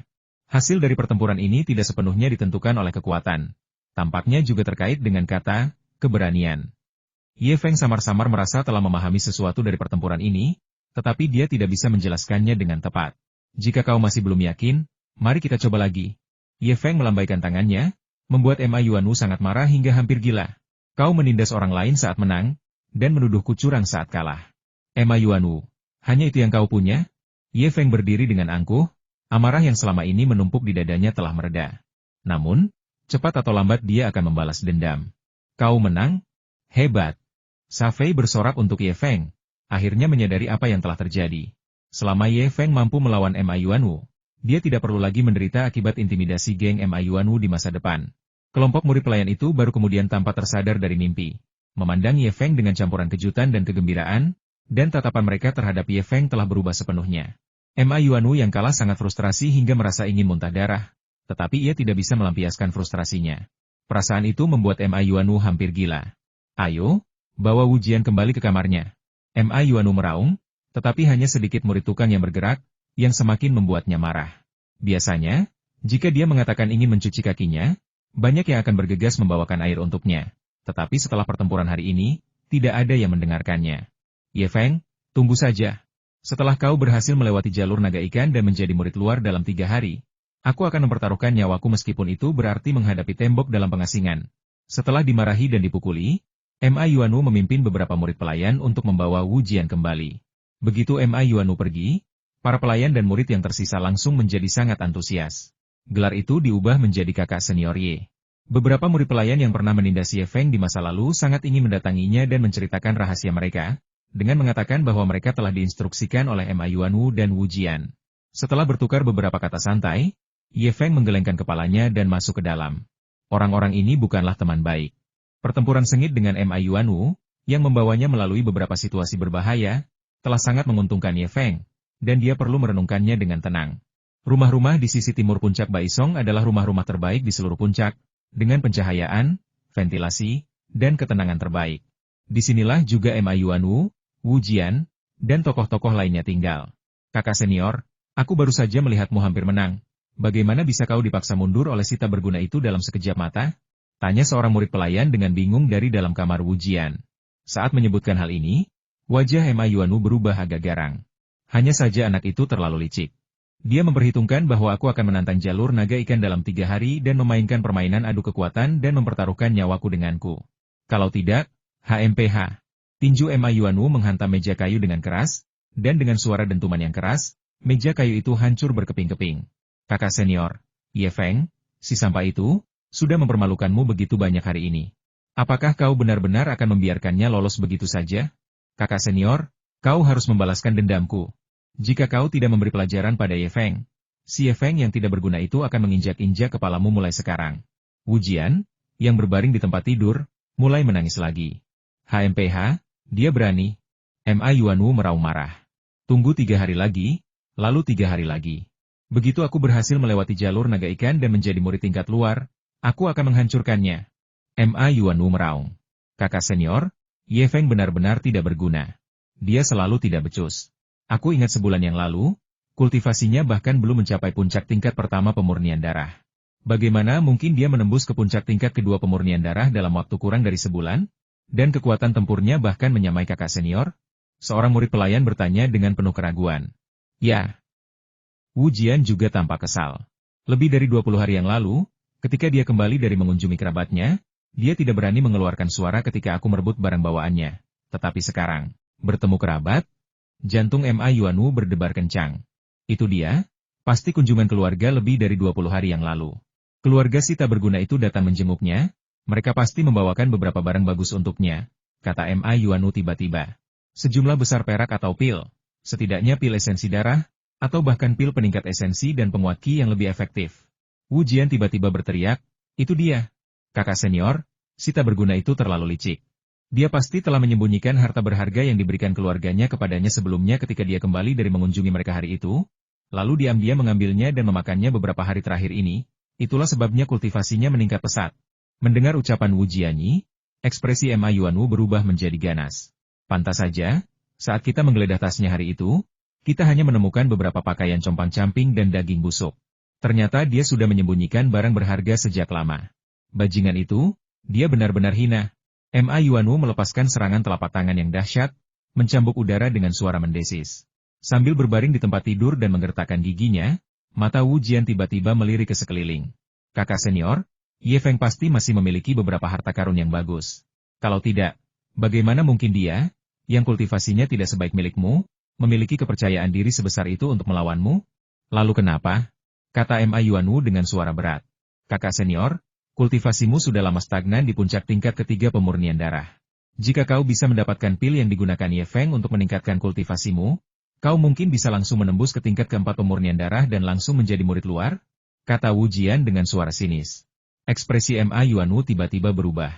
Hasil dari pertempuran ini tidak sepenuhnya ditentukan oleh kekuatan. Tampaknya juga terkait dengan kata, keberanian. Ye Feng samar-samar merasa telah memahami sesuatu dari pertempuran ini, tetapi dia tidak bisa menjelaskannya dengan tepat. Jika kau masih belum yakin, mari kita coba lagi. Ye Feng melambaikan tangannya, membuat Ma Yuanwu sangat marah hingga hampir gila. Kau menindas orang lain saat menang, dan menuduhku curang saat kalah. Ma Yuanwu, hanya itu yang kau punya? Ye Feng berdiri dengan angkuh, amarah yang selama ini menumpuk di dadanya telah mereda. Namun, cepat atau lambat dia akan membalas dendam. Kau menang? Hebat. Safei bersorak untuk Ye Feng, akhirnya menyadari apa yang telah terjadi. Selama Ye Feng mampu melawan Ma Yuanwu, dia tidak perlu lagi menderita akibat intimidasi geng Ma Yuanwu di masa depan. Kelompok murid pelayan itu baru kemudian tampak tersadar dari mimpi, memandang Ye Feng dengan campuran kejutan dan kegembiraan, dan tatapan mereka terhadap Ye Feng telah berubah sepenuhnya. Ma Yuanwu yang kalah sangat frustrasi hingga merasa ingin muntah darah, tetapi ia tidak bisa melampiaskan frustrasinya. Perasaan itu membuat Ma Yuanwu hampir gila. Ayo, bawa Wu Jian kembali ke kamarnya. Ma Yuanwu meraung, tetapi hanya sedikit murid tukang yang bergerak, yang semakin membuatnya marah. Biasanya, jika dia mengatakan ingin mencuci kakinya, banyak yang akan bergegas membawakan air untuknya. Tetapi setelah pertempuran hari ini, tidak ada yang mendengarkannya. Ye Feng, tunggu saja. Setelah kau berhasil melewati jalur naga ikan dan menjadi murid luar dalam 3 hari, aku akan mempertaruhkan nyawaku meskipun itu berarti menghadapi tembok dalam pengasingan. Setelah dimarahi dan dipukuli, Ma Yuanu memimpin beberapa murid pelayan untuk membawa Wu Jian kembali. Begitu Ma Yuanu pergi, para pelayan dan murid yang tersisa langsung menjadi sangat antusias. Gelar itu diubah menjadi kakak senior Ye. Beberapa murid pelayan yang pernah menindas Ye Feng di masa lalu sangat ingin mendatanginya dan menceritakan rahasia mereka, dengan mengatakan bahwa mereka telah diinstruksikan oleh Ma Yuanu dan Wu Jian. Setelah bertukar beberapa kata santai, Ye Feng menggelengkan kepalanya dan masuk ke dalam. Orang-orang ini bukanlah teman baik. Pertempuran sengit dengan Ma Yuanu, yang membawanya melalui beberapa situasi berbahaya, telah sangat menguntungkan Ye Feng, dan dia perlu merenungkannya dengan tenang. Rumah-rumah di sisi timur puncak Baisong adalah rumah-rumah terbaik di seluruh puncak, dengan pencahayaan, ventilasi, dan ketenangan terbaik. Disinilah juga Ma Yuanu, Wu Jian, dan tokoh-tokoh lainnya tinggal. Kakak senior, aku baru saja melihatmu hampir menang. Bagaimana bisa kau dipaksa mundur oleh si tak berguna itu dalam sekejap mata? Tanya seorang murid pelayan dengan bingung dari dalam kamar Wu Jian. Saat menyebutkan hal ini, wajah Ma Yuanu berubah agak garang. Hanya saja anak itu terlalu licik. Dia memperhitungkan bahwa aku akan menantang jalur naga ikan dalam 3 hari dan memainkan permainan adu kekuatan dan mempertaruhkan nyawaku denganku. Kalau tidak, HMPH. Tinju Ma Yuanu menghantam meja kayu dengan keras, dan dengan suara dentuman yang keras, meja kayu itu hancur berkeping-keping. Kakak senior, Ye Feng, si sampah itu, sudah mempermalukanmu begitu banyak hari ini. Apakah kau benar-benar akan membiarkannya lolos begitu saja? Kakak senior, kau harus membalaskan dendamku. Jika kau tidak memberi pelajaran pada Ye Feng, si Ye Feng yang tidak berguna itu akan menginjak-injak kepalamu mulai sekarang. Wu Jian, yang berbaring di tempat tidur, mulai menangis lagi. HMPH, dia berani. Ma Yuanu meraung marah. Tunggu 3 hari lagi, lalu 3 hari lagi. Begitu aku berhasil melewati jalur naga ikan dan menjadi murid tingkat luar, aku akan menghancurkannya. Ma Yuanu meraung. Kakak senior, Ye Feng benar-benar tidak berguna. Dia selalu tidak becus. Aku ingat sebulan yang lalu, kultivasinya bahkan belum mencapai puncak tingkat pertama pemurnian darah. Bagaimana mungkin dia menembus ke puncak tingkat kedua pemurnian darah dalam waktu kurang dari sebulan? Dan kekuatan tempurnya bahkan menyamai kakak senior? Seorang murid pelayan bertanya dengan penuh keraguan. Ya. Wu Jian juga tampak kesal. Lebih dari 20 hari yang lalu, ketika dia kembali dari mengunjungi kerabatnya, dia tidak berani mengeluarkan suara ketika aku merebut barang bawaannya. Tetapi sekarang, bertemu kerabat, jantung Ma Yuanu berdebar kencang. Itu dia, pasti kunjungan keluarga lebih dari 20 hari yang lalu. Keluarga si tak berguna itu datang menjenguknya, mereka pasti membawakan beberapa barang bagus untuknya, kata Ma Yuanu tiba-tiba. Sejumlah besar perak atau pil, setidaknya pil esensi darah, atau bahkan pil peningkat esensi dan penguat ki yang lebih efektif. Wu Jian tiba-tiba berteriak, itu dia. Kakak senior, si tak berguna itu terlalu licik. Dia pasti telah menyembunyikan harta berharga yang diberikan keluarganya kepadanya sebelumnya ketika dia kembali dari mengunjungi mereka hari itu, lalu diam-diam mengambilnya dan memakannya beberapa hari terakhir ini, itulah sebabnya kultivasinya meningkat pesat. Mendengar ucapan Wu Jianyi, ekspresi Ma Yuanu berubah menjadi ganas. Pantas saja, saat kita menggeledah tasnya hari itu, kita hanya menemukan beberapa pakaian compang-camping dan daging busuk. Ternyata dia sudah menyembunyikan barang berharga sejak lama. Bajingan itu, dia benar-benar hina. Ma Yuanu melepaskan serangan telapak tangan yang dahsyat, mencambuk udara dengan suara mendesis. Sambil berbaring di tempat tidur dan menggertakkan giginya, mata Wu Jian tiba-tiba melirik ke sekeliling. Kakak senior, Ye Feng pasti masih memiliki beberapa harta karun yang bagus. Kalau tidak, bagaimana mungkin dia, yang kultivasinya tidak sebaik milikmu, memiliki kepercayaan diri sebesar itu untuk melawanmu? Lalu kenapa? Kata Ma Yuanu dengan suara berat. Kakak senior, kultivasimu sudah lama stagnan di puncak tingkat ketiga pemurnian darah. Jika kau bisa mendapatkan pil yang digunakan Ye Feng untuk meningkatkan kultivasimu, kau mungkin bisa langsung menembus ke tingkat keempat pemurnian darah dan langsung menjadi murid luar? Kata Wu Jian dengan suara sinis. Ekspresi Ma Yuanu tiba-tiba berubah.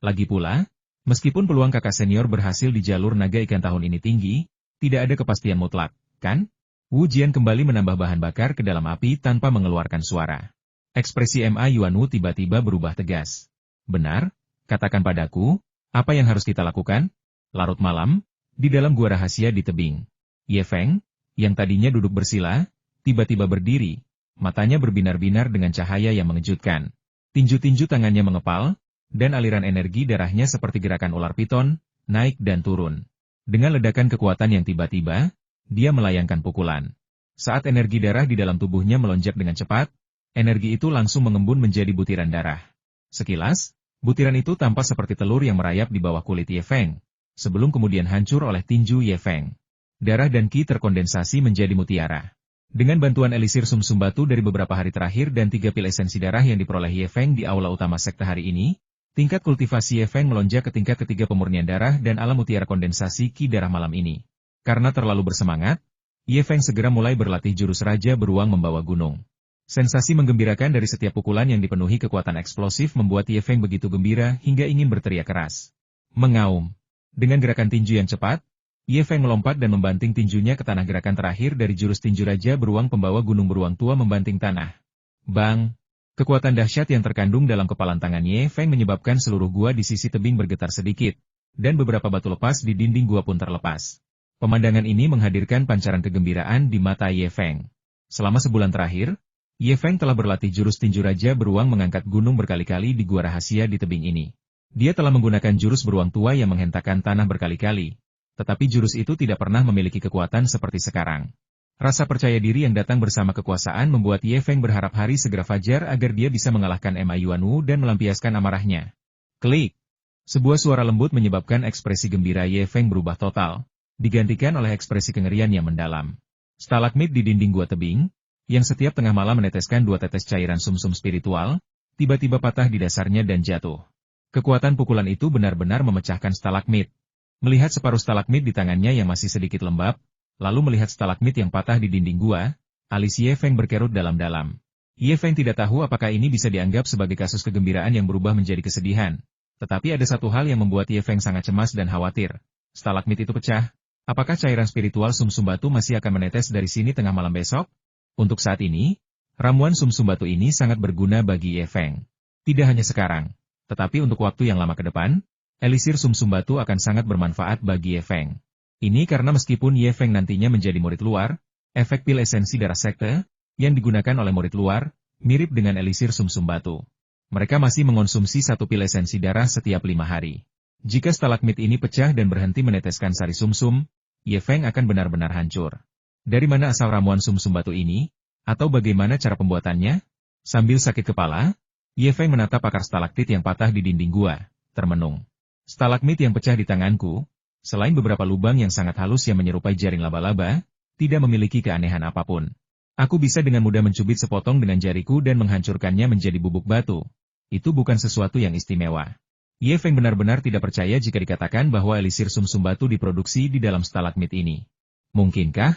Lagi pula, meskipun peluang kakak senior berhasil di jalur naga ikan tahun ini tinggi, tidak ada kepastian mutlak, kan? Wu Jian kembali menambah bahan bakar ke dalam api tanpa mengeluarkan suara. Ekspresi Ma Yuanu tiba-tiba berubah tegas. Benar, katakan padaku, apa yang harus kita lakukan? Larut malam, di dalam gua rahasia di tebing. Ye Feng, yang tadinya duduk bersila, tiba-tiba berdiri, matanya berbinar-binar dengan cahaya yang mengejutkan. Tinju-tinju tangannya mengepal, dan aliran energi darahnya seperti gerakan ular piton, naik dan turun. Dengan ledakan kekuatan yang tiba-tiba, dia melayangkan pukulan. Saat energi darah di dalam tubuhnya melonjak dengan cepat, energi itu langsung mengembun menjadi butiran darah. Sekilas, Butiran itu tampak seperti telur yang merayap di bawah kulit Ye Feng, sebelum kemudian hancur oleh tinju Ye Feng. Darah dan qi terkondensasi menjadi mutiara. Dengan bantuan elisir sumsum batu dari beberapa hari terakhir dan 3 pil esensi darah yang diperoleh Ye Feng di aula utama sekte hari ini, tingkat kultivasi Ye Feng melonjak ke tingkat ketiga pemurnian darah dan alam mutiara kondensasi qi darah malam ini. Karena terlalu bersemangat, Ye Feng segera mulai berlatih jurus Raja Beruang Membawa Gunung. Sensasi menggembirakan dari setiap pukulan yang dipenuhi kekuatan eksplosif membuat Ye Feng begitu gembira hingga ingin berteriak keras. Mengaum. Dengan gerakan tinju yang cepat, Ye Feng melompat dan membanting tinjunya ke tanah. Gerakan terakhir dari jurus tinju Raja Beruang Pembawa Gunung Beruang Tua membanting tanah. Bang! Kekuatan dahsyat yang terkandung dalam kepalan tangan Ye Feng menyebabkan seluruh gua di sisi tebing bergetar sedikit, dan beberapa batu lepas di dinding gua pun terlepas. Pemandangan ini menghadirkan pancaran kegembiraan di mata Ye Feng. Selama sebulan terakhir, Ye Feng telah berlatih jurus tinju Raja Beruang mengangkat gunung berkali-kali di gua rahasia di tebing ini. Dia telah menggunakan jurus beruang tua yang menghentakkan tanah berkali-kali, tetapi jurus itu tidak pernah memiliki kekuatan seperti sekarang. Rasa percaya diri yang datang bersama kekuasaan membuat Ye Feng berharap hari segera fajar agar dia bisa mengalahkan Ma Yuanwu dan melampiaskan amarahnya. Klik! Sebuah suara lembut menyebabkan ekspresi gembira Ye Feng berubah total, digantikan oleh ekspresi kengerian yang mendalam. Stalagmit di dinding gua tebing, yang setiap tengah malam meneteskan 2 tetes cairan sumsum spiritual, tiba-tiba patah di dasarnya dan jatuh. Kekuatan pukulan itu benar-benar memecahkan stalagmit. Melihat separuh stalagmit di tangannya yang masih sedikit lembab, lalu melihat stalagmit yang patah di dinding gua, alis Ye Feng berkerut dalam-dalam. Ye Feng tidak tahu apakah ini bisa dianggap sebagai kasus kegembiraan yang berubah menjadi kesedihan. Tetapi ada satu hal yang membuat Ye Feng sangat cemas dan khawatir. Stalagmit itu pecah. Apakah cairan spiritual sumsum batu masih akan menetes dari sini tengah malam besok? Untuk saat ini, ramuan sumsum batu ini sangat berguna bagi Ye Feng. Tidak hanya sekarang, tetapi untuk waktu yang lama ke depan, elisir sumsum batu akan sangat bermanfaat bagi Ye Feng. Ini karena meskipun Ye Feng nantinya menjadi murid luar, efek pil esensi darah sekte, yang digunakan oleh murid luar, mirip dengan elisir sumsum batu. Mereka masih mengonsumsi 1 pil esensi darah setiap 5 hari. Jika stalagmit ini pecah dan berhenti meneteskan sari sumsum, Ye Feng akan benar-benar hancur. Dari mana asal ramuan sumsum batu ini? Atau bagaimana cara pembuatannya? Sambil sakit kepala, Ye Feng menatap akar stalaktit yang patah di dinding gua, termenung. Stalagmit yang pecah di tanganku, selain beberapa lubang yang sangat halus yang menyerupai jaring laba-laba, tidak memiliki keanehan apapun. Aku bisa dengan mudah mencubit sepotong dengan jariku dan menghancurkannya menjadi bubuk batu. Itu bukan sesuatu yang istimewa. Ye Feng benar-benar tidak percaya jika dikatakan bahwa elisir sumsum batu diproduksi di dalam stalagmit ini. Mungkinkah?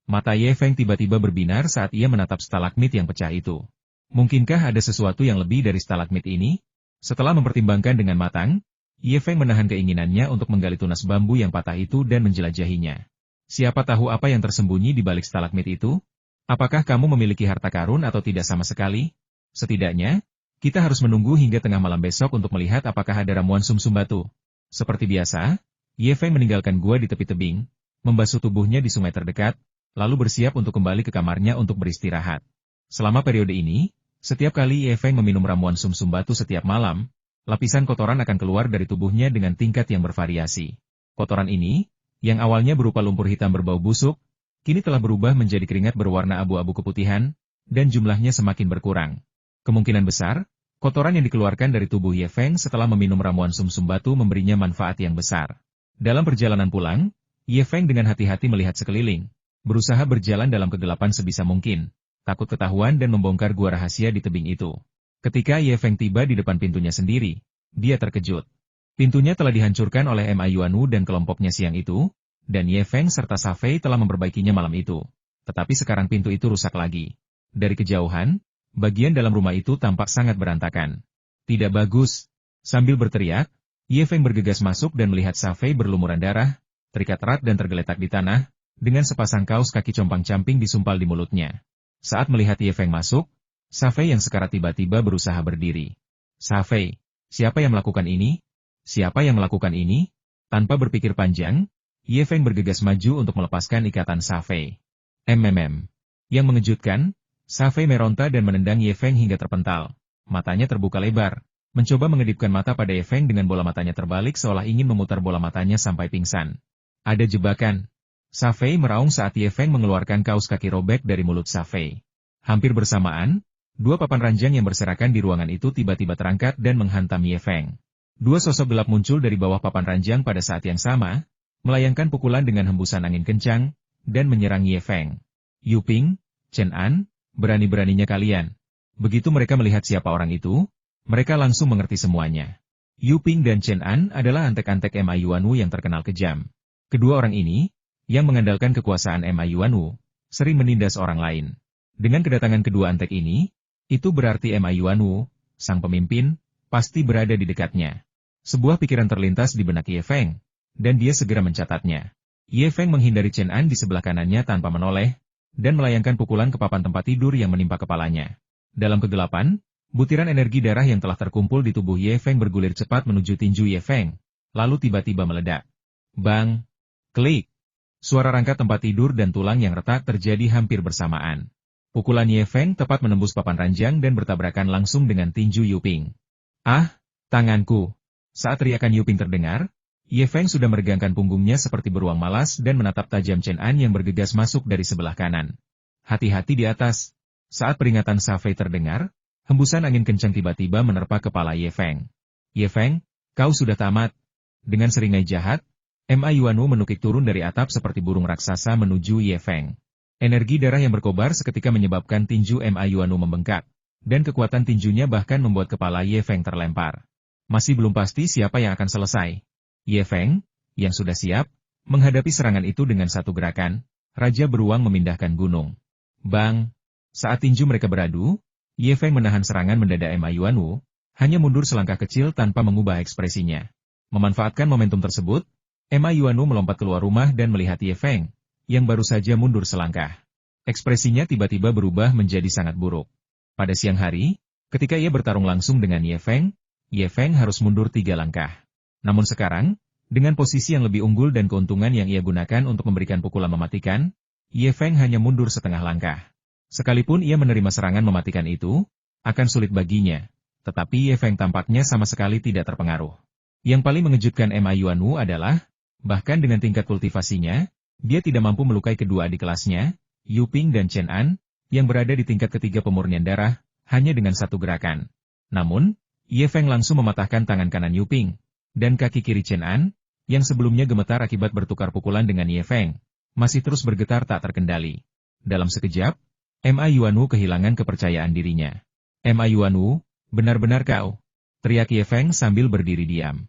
Mata Ye Feng tiba-tiba berbinar saat ia menatap stalagmit yang pecah itu. Mungkinkah ada sesuatu yang lebih dari stalagmit ini? Setelah mempertimbangkan dengan matang, Ye Feng menahan keinginannya untuk menggali tunas bambu yang patah itu dan menjelajahinya. Siapa tahu apa yang tersembunyi di balik stalagmit itu? Apakah kamu memiliki harta karun atau tidak sama sekali? Setidaknya, kita harus menunggu hingga tengah malam besok untuk melihat apakah ada ramuan sumsum batu. Seperti biasa, Ye Feng meninggalkan gua di tepi tebing, membasuh tubuhnya di sungai terdekat, lalu bersiap untuk kembali ke kamarnya untuk beristirahat. Selama periode ini, setiap kali Ye Feng meminum ramuan sumsum batu setiap malam, lapisan kotoran akan keluar dari tubuhnya dengan tingkat yang bervariasi. Kotoran ini, yang awalnya berupa lumpur hitam berbau busuk, kini telah berubah menjadi keringat berwarna abu-abu keputihan, dan jumlahnya semakin berkurang. Kemungkinan besar, kotoran yang dikeluarkan dari tubuh Ye Feng setelah meminum ramuan sumsum batu memberinya manfaat yang besar. Dalam perjalanan pulang, Ye Feng dengan hati-hati melihat sekeliling, berusaha berjalan dalam kegelapan sebisa mungkin, takut ketahuan dan membongkar gua rahasia di tebing itu. Ketika Ye Feng tiba di depan pintunya sendiri, dia terkejut. Pintunya telah dihancurkan oleh Ma Yuanwu dan kelompoknya siang itu, dan Ye Feng serta Safei telah memperbaikinya malam itu. Tetapi sekarang pintu itu rusak lagi. Dari kejauhan, bagian dalam rumah itu tampak sangat berantakan. Tidak bagus. Sambil berteriak, Ye Feng bergegas masuk dan melihat Safei berlumuran darah, terikat erat dan tergeletak di tanah, dengan sepasang kaos kaki compang-camping disumpal di mulutnya. Saat melihat Ye Feng masuk, Safei yang sekarat tiba-tiba berusaha berdiri. Safei, siapa yang melakukan ini? Siapa yang melakukan ini? Tanpa berpikir panjang, Ye Feng bergegas maju untuk melepaskan ikatan Safei. Yang mengejutkan, Safei meronta dan menendang Ye Feng hingga terpental. Matanya terbuka lebar, mencoba mengedipkan mata pada Ye Feng dengan bola matanya terbalik seolah ingin memutar bola matanya sampai pingsan. Ada jebakan. Safei meraung saat Ye Feng mengeluarkan kaos kaki robek dari mulut Safei. Hampir bersamaan, Dua papan ranjang yang berserakan di ruangan itu tiba-tiba terangkat dan menghantam Ye Feng. Dua sosok gelap muncul dari bawah papan ranjang pada saat yang sama, melayangkan pukulan dengan hembusan angin kencang, dan menyerang Ye Feng. Yu Ping, Chen An, berani-beraninya kalian. Begitu mereka melihat siapa orang itu, mereka langsung mengerti semuanya. Yu Ping dan Chen An adalah antek-antek Ma Yuanwu yang terkenal kejam. Kedua orang ini, yang mengandalkan kekuasaan Ma Yuanwu, sering menindas orang lain. Dengan kedatangan kedua antek ini, itu berarti Ma Yuanwu, sang pemimpin, pasti berada di dekatnya. Sebuah pikiran terlintas di benak Ye Feng, dan dia segera mencatatnya. Ye Feng menghindari Chen An di sebelah kanannya tanpa menoleh, dan melayangkan pukulan ke papan tempat tidur yang menimpa kepalanya. Dalam kegelapan, butiran energi darah yang telah terkumpul di tubuh Ye Feng bergulir cepat menuju tinju Ye Feng, lalu tiba-tiba meledak. Bang! Klik! Suara rangka tempat tidur dan tulang yang retak terjadi hampir bersamaan. Pukulan Ye Feng tepat menembus papan ranjang dan bertabrakan langsung dengan tinju Yu Ping. Ah! Tanganku! Saat teriakan Yu Ping terdengar, Ye Feng sudah meregangkan punggungnya seperti beruang malas dan menatap tajam Chen An yang bergegas masuk dari sebelah kanan. Hati-hati di atas! Saat peringatan Safei terdengar, hembusan angin kencang tiba-tiba menerpa kepala Ye Feng. Ye Feng, kau sudah tamat. Dengan seringai jahat, Ma Yuanwu menukik turun dari atap seperti burung raksasa menuju Ye Feng. Energi darah yang berkobar seketika menyebabkan tinju Ma Yuanwu membengkak, dan kekuatan tinjunya bahkan membuat kepala Ye Feng terlempar. Masih belum pasti siapa yang akan selesai. Ye Feng, yang sudah siap, menghadapi serangan itu dengan satu gerakan, Raja Beruang memindahkan gunung. Bang! Saat tinju mereka beradu, Ye Feng menahan serangan mendadak Ma Yuanwu, hanya mundur selangkah kecil tanpa mengubah ekspresinya. Memanfaatkan momentum tersebut, Ma Yuanwu melompat keluar rumah dan melihat Ye Feng, yang baru saja mundur selangkah. Ekspresinya tiba-tiba berubah menjadi sangat buruk. Pada siang hari, ketika ia bertarung langsung dengan Ye Feng harus mundur 3 langkah. Namun sekarang, dengan posisi yang lebih unggul dan keuntungan yang ia gunakan untuk memberikan pukulan mematikan, Ye Feng hanya mundur setengah langkah. Sekalipun ia menerima serangan mematikan itu, akan sulit baginya, tetapi Ye Feng tampaknya sama sekali tidak terpengaruh. Yang paling mengejutkan Ma Yuanwu adalah, bahkan dengan tingkat kultivasinya, dia tidak mampu melukai kedua adik kelasnya, Yu Ping dan Chen An, yang berada di tingkat ketiga pemurnian darah, hanya dengan satu gerakan. Namun, Ye Feng langsung mematahkan tangan kanan Yu Ping, dan kaki kiri Chen An, yang sebelumnya gemetar akibat bertukar pukulan dengan Ye Feng, masih terus bergetar tak terkendali. Dalam sekejap, Ma Yuanwu kehilangan kepercayaan dirinya. Ma Yuanwu, benar-benar kau! Teriak Ye Feng sambil berdiri diam.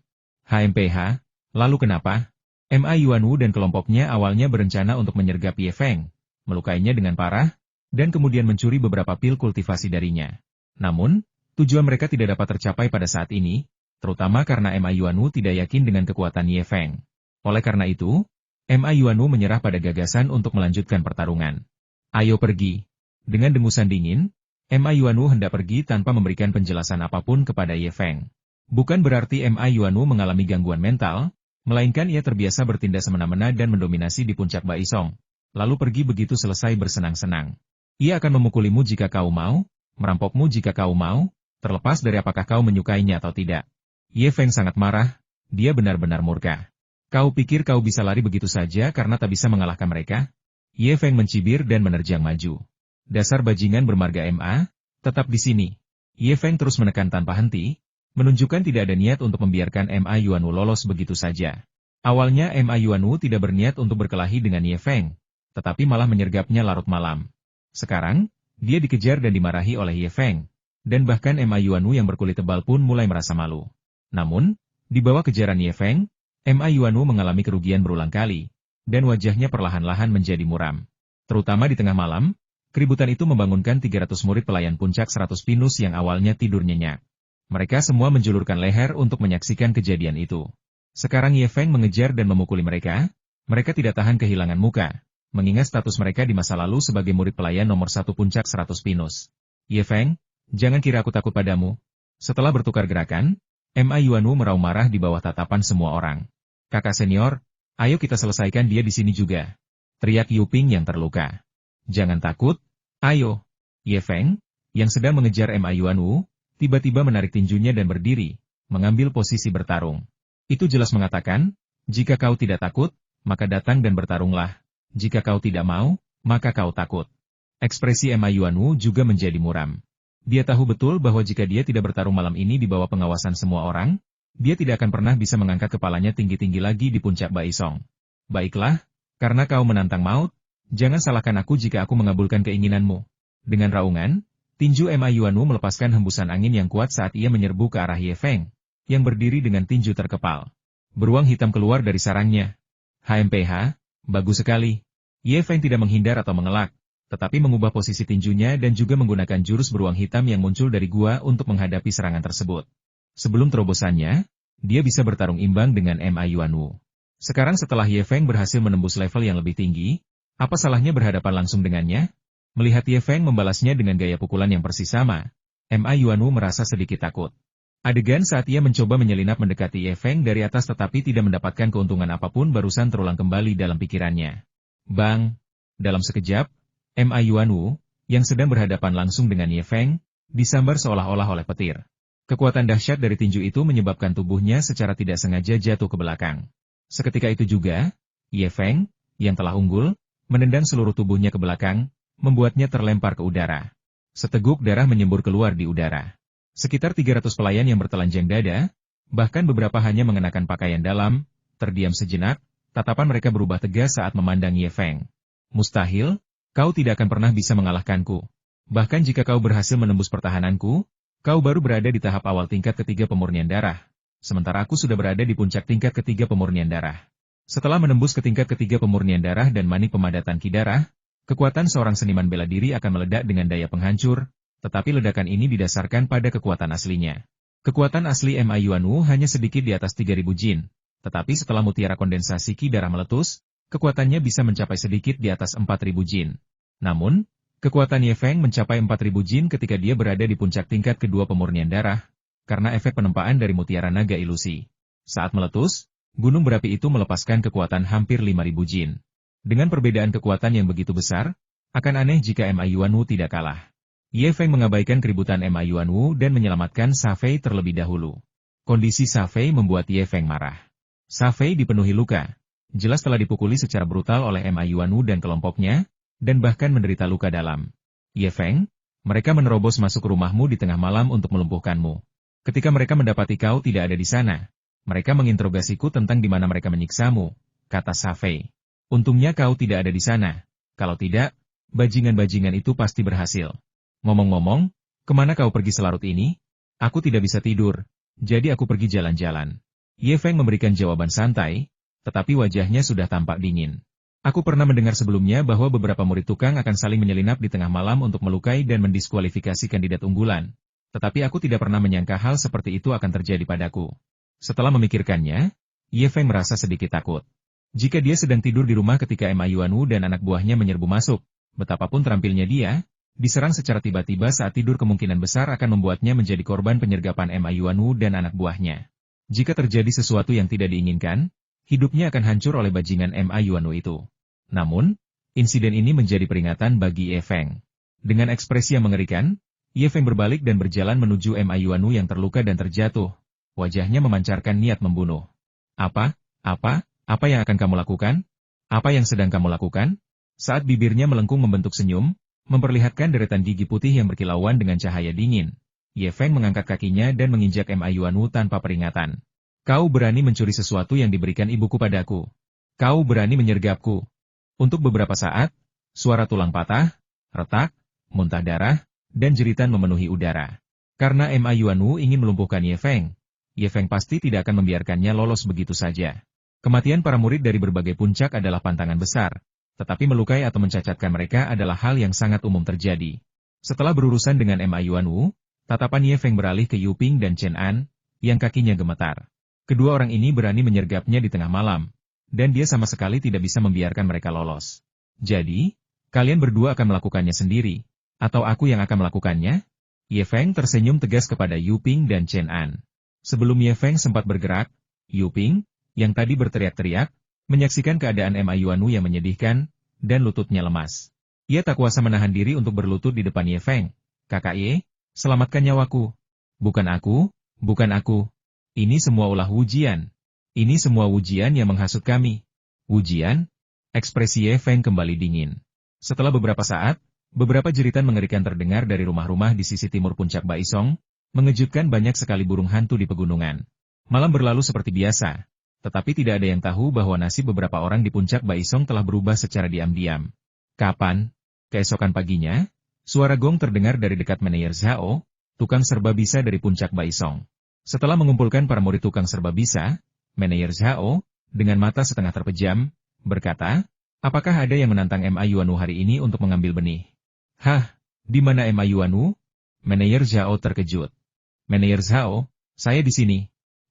HMPH, lalu kenapa? Ma Yuanwu dan kelompoknya awalnya berencana untuk menyergap Ye Feng, melukainya dengan parah, dan kemudian mencuri beberapa pil kultivasi darinya. Namun, tujuan mereka tidak dapat tercapai pada saat ini, terutama karena Ma Yuanwu tidak yakin dengan kekuatan Ye Feng. Oleh karena itu, Ma Yuanwu menyerah pada gagasan untuk melanjutkan pertarungan. Ayo pergi. Dengan dengusan dingin, Ma Yuanwu hendak pergi tanpa memberikan penjelasan apapun kepada Ye Feng. Bukan berarti Ma Yuanwu mengalami gangguan mental, melainkan ia terbiasa bertindak semena-mena dan mendominasi di puncak Baisong, lalu pergi begitu selesai bersenang-senang. Ia akan memukulimu jika kau mau, merampokmu jika kau mau, terlepas dari apakah kau menyukainya atau tidak. Ye Feng sangat marah, dia benar-benar murka. Kau pikir kau bisa lari begitu saja karena tak bisa mengalahkan mereka? Ye Feng mencibir dan menerjang maju. Dasar bajingan bermarga Ma, tetap di sini. Ye Feng terus menekan tanpa henti, menunjukkan tidak ada niat untuk membiarkan Ma Yuanwu lolos begitu saja. Awalnya Ma Yuanwu tidak berniat untuk berkelahi dengan Ye Feng, tetapi malah menyergapnya larut malam. Sekarang, dia dikejar dan dimarahi oleh Ye Feng, dan bahkan Ma Yuanwu yang berkulit tebal pun mulai merasa malu. Namun, di bawah kejaran Ye Feng, Ma Yuanwu mengalami kerugian berulang kali, dan wajahnya perlahan-lahan menjadi muram. Terutama di tengah malam, keributan itu membangunkan 300 murid pelayan puncak 100 pinus yang awalnya tidur nyenyak. Mereka semua menjulurkan leher untuk menyaksikan kejadian itu. Sekarang Ye Feng mengejar dan memukuli mereka tidak tahan kehilangan muka, mengingat status mereka di masa lalu sebagai murid pelayan nomor 1 puncak 100 pinus. Ye Feng, jangan kira aku takut padamu. Setelah bertukar gerakan, Ma Yuanwu meraung marah di bawah tatapan semua orang. Kakak senior, ayo kita selesaikan dia di sini juga. Teriak Yu Ping yang terluka. Jangan takut, ayo. Ye Feng, yang sedang mengejar Ma Yuanwu, tiba-tiba menarik tinjunya dan berdiri, mengambil posisi bertarung. Itu jelas mengatakan, jika kau tidak takut, maka datang dan bertarunglah. Jika kau tidak mau, maka kau takut. Ekspresi Ma Yuanwu juga menjadi muram. Dia tahu betul bahwa jika dia tidak bertarung malam ini di bawah pengawasan semua orang, dia tidak akan pernah bisa mengangkat kepalanya tinggi-tinggi lagi di puncak Baisong. Baiklah, karena kau menantang maut, jangan salahkan aku jika aku mengabulkan keinginanmu. Dengan raungan, tinju Ma Yuanwu melepaskan hembusan angin yang kuat saat ia menyerbu ke arah Ye Feng, yang berdiri dengan tinju terkepal. Beruang hitam keluar dari sarangnya. HMPH, bagus sekali. Ye Feng tidak menghindar atau mengelak, tetapi mengubah posisi tinjunya dan juga menggunakan jurus beruang hitam yang muncul dari gua untuk menghadapi serangan tersebut. Sebelum terobosannya, dia bisa bertarung imbang dengan Ma Yuanwu. Sekarang setelah Ye Feng berhasil menembus level yang lebih tinggi, apa salahnya berhadapan langsung dengannya? Melihat Ye Feng membalasnya dengan gaya pukulan yang persis sama, Ma Yuanwu merasa sedikit takut. Adegan saat ia mencoba menyelinap mendekati Ye Feng dari atas tetapi tidak mendapatkan keuntungan apapun barusan terulang kembali dalam pikirannya. Bang! Dalam sekejap, Ma Yuanwu, yang sedang berhadapan langsung dengan Ye Feng, disambar seolah-olah oleh petir. Kekuatan dahsyat dari tinju itu menyebabkan tubuhnya secara tidak sengaja jatuh ke belakang. Seketika itu juga, Ye Feng, yang telah unggul, menendang seluruh tubuhnya ke belakang, membuatnya terlempar ke udara. Seteguk darah menyembur keluar di udara. Sekitar 300 pelayan yang bertelanjang dada, bahkan beberapa hanya mengenakan pakaian dalam, terdiam sejenak, tatapan mereka berubah tegas saat memandang Ye Feng. Mustahil, kau tidak akan pernah bisa mengalahkanku. Bahkan jika kau berhasil menembus pertahananku, kau baru berada di tahap awal tingkat ketiga pemurnian darah. Sementara aku sudah berada di puncak tingkat ketiga pemurnian darah. Setelah menembus ke tingkat ketiga pemurnian darah dan manik pemadatan ki darah, kekuatan seorang seniman bela diri akan meledak dengan daya penghancur, tetapi ledakan ini didasarkan pada kekuatan aslinya. Kekuatan asli Ma Yuanwu hanya sedikit di atas 3000 jin, tetapi setelah mutiara kondensasi ki darah meletus, kekuatannya bisa mencapai sedikit di atas 4000 jin. Namun, kekuatan Ye Feng mencapai 4000 jin ketika dia berada di puncak tingkat kedua pemurnian darah, karena efek penempaan dari mutiara naga ilusi. Saat meletus, gunung berapi itu melepaskan kekuatan hampir 5000 jin. Dengan perbedaan kekuatan yang begitu besar, akan aneh jika Ma Yuanwu tidak kalah. Ye Feng mengabaikan keributan Ma Yuanwu dan menyelamatkan Sa Fei terlebih dahulu. Kondisi Sa Fei membuat Ye Feng marah. Sa Fei dipenuhi luka. Jelas telah dipukuli secara brutal oleh Ma Yuanwu dan kelompoknya, dan bahkan menderita luka dalam. Ye Feng, mereka menerobos masuk rumahmu di tengah malam untuk melumpuhkanmu. Ketika mereka mendapati kau tidak ada di sana, mereka menginterogasiku tentang di mana mereka menyiksamu, kata Sa Fei. Untungnya kau tidak ada di sana. Kalau tidak, bajingan-bajingan itu pasti berhasil. Ngomong-ngomong, kemana kau pergi selarut ini? Aku tidak bisa tidur, jadi aku pergi jalan-jalan. Ye Feng memberikan jawaban santai, tetapi wajahnya sudah tampak dingin. Aku pernah mendengar sebelumnya bahwa beberapa murid tukang akan saling menyelinap di tengah malam untuk melukai dan mendiskualifikasi kandidat unggulan. Tetapi aku tidak pernah menyangka hal seperti itu akan terjadi padaku. Setelah memikirkannya, Ye Feng merasa sedikit takut. Jika dia sedang tidur di rumah ketika Ma Yuanwu dan anak buahnya menyerbu masuk, betapapun terampilnya dia, diserang secara tiba-tiba saat tidur kemungkinan besar akan membuatnya menjadi korban penyergapan Ma Yuanwu dan anak buahnya. Jika terjadi sesuatu yang tidak diinginkan, hidupnya akan hancur oleh bajingan Ma Yuanwu itu. Namun, insiden ini menjadi peringatan bagi Ye Feng. Dengan ekspresi yang mengerikan, Ye Feng berbalik dan berjalan menuju Ma Yuanwu yang terluka dan terjatuh. Wajahnya memancarkan niat membunuh. Apa yang akan kamu lakukan? Apa yang sedang kamu lakukan? Saat bibirnya melengkung membentuk senyum, memperlihatkan deretan gigi putih yang berkilauan dengan cahaya dingin, Ye Feng mengangkat kakinya dan menginjak Ma Yuanwu tanpa peringatan. Kau berani mencuri sesuatu yang diberikan ibuku padaku. Kau berani menyergapku. Untuk beberapa saat, suara tulang patah, retak, muntah darah, dan jeritan memenuhi udara. Karena Ma Yuanwu ingin melumpuhkan Ye Feng pasti tidak akan membiarkannya lolos begitu saja. Kematian para murid dari berbagai puncak adalah pantangan besar, tetapi melukai atau mencacatkan mereka adalah hal yang sangat umum terjadi. Setelah berurusan dengan Ma Yuanwu, tatapan Ye Feng beralih ke Yu Ping dan Chen An, yang kakinya gemetar. Kedua orang ini berani menyergapnya di tengah malam, dan dia sama sekali tidak bisa membiarkan mereka lolos. Jadi, kalian berdua akan melakukannya sendiri, atau aku yang akan melakukannya? Ye Feng tersenyum tegas kepada Yu Ping dan Chen An. Sebelum Ye Feng sempat bergerak, Yu Ping, yang tadi berteriak-teriak, menyaksikan keadaan Ma Yuanwu yang menyedihkan, dan lututnya lemas. Ia tak kuasa menahan diri untuk berlutut di depan Ye Feng. Kakak Ye, selamatkan nyawaku. Bukan aku. Ini semua ulah Wujian. Ini semua Wujian yang menghasut kami. Wujian? Ekspresi Ye Feng kembali dingin. Setelah beberapa saat, Beberapa jeritan mengerikan terdengar dari rumah-rumah di sisi timur puncak Baisong, mengejutkan banyak sekali burung hantu di pegunungan. Malam berlalu seperti biasa, tetapi tidak ada yang tahu bahwa nasib beberapa orang di puncak Baisong telah berubah secara diam-diam. Kapan? Keesokan paginya, suara gong terdengar dari dekat Meneyer Zhao, tukang serba bisa dari puncak Baisong. Setelah mengumpulkan para murid tukang serba bisa, Meneyer Zhao, dengan mata setengah terpejam, berkata, apakah ada yang menantang Ma Yuanu hari ini untuk mengambil benih? Hah, di mana Ma Yuanu? Meneyer Zhao terkejut. Meneyer Zhao, saya di sini.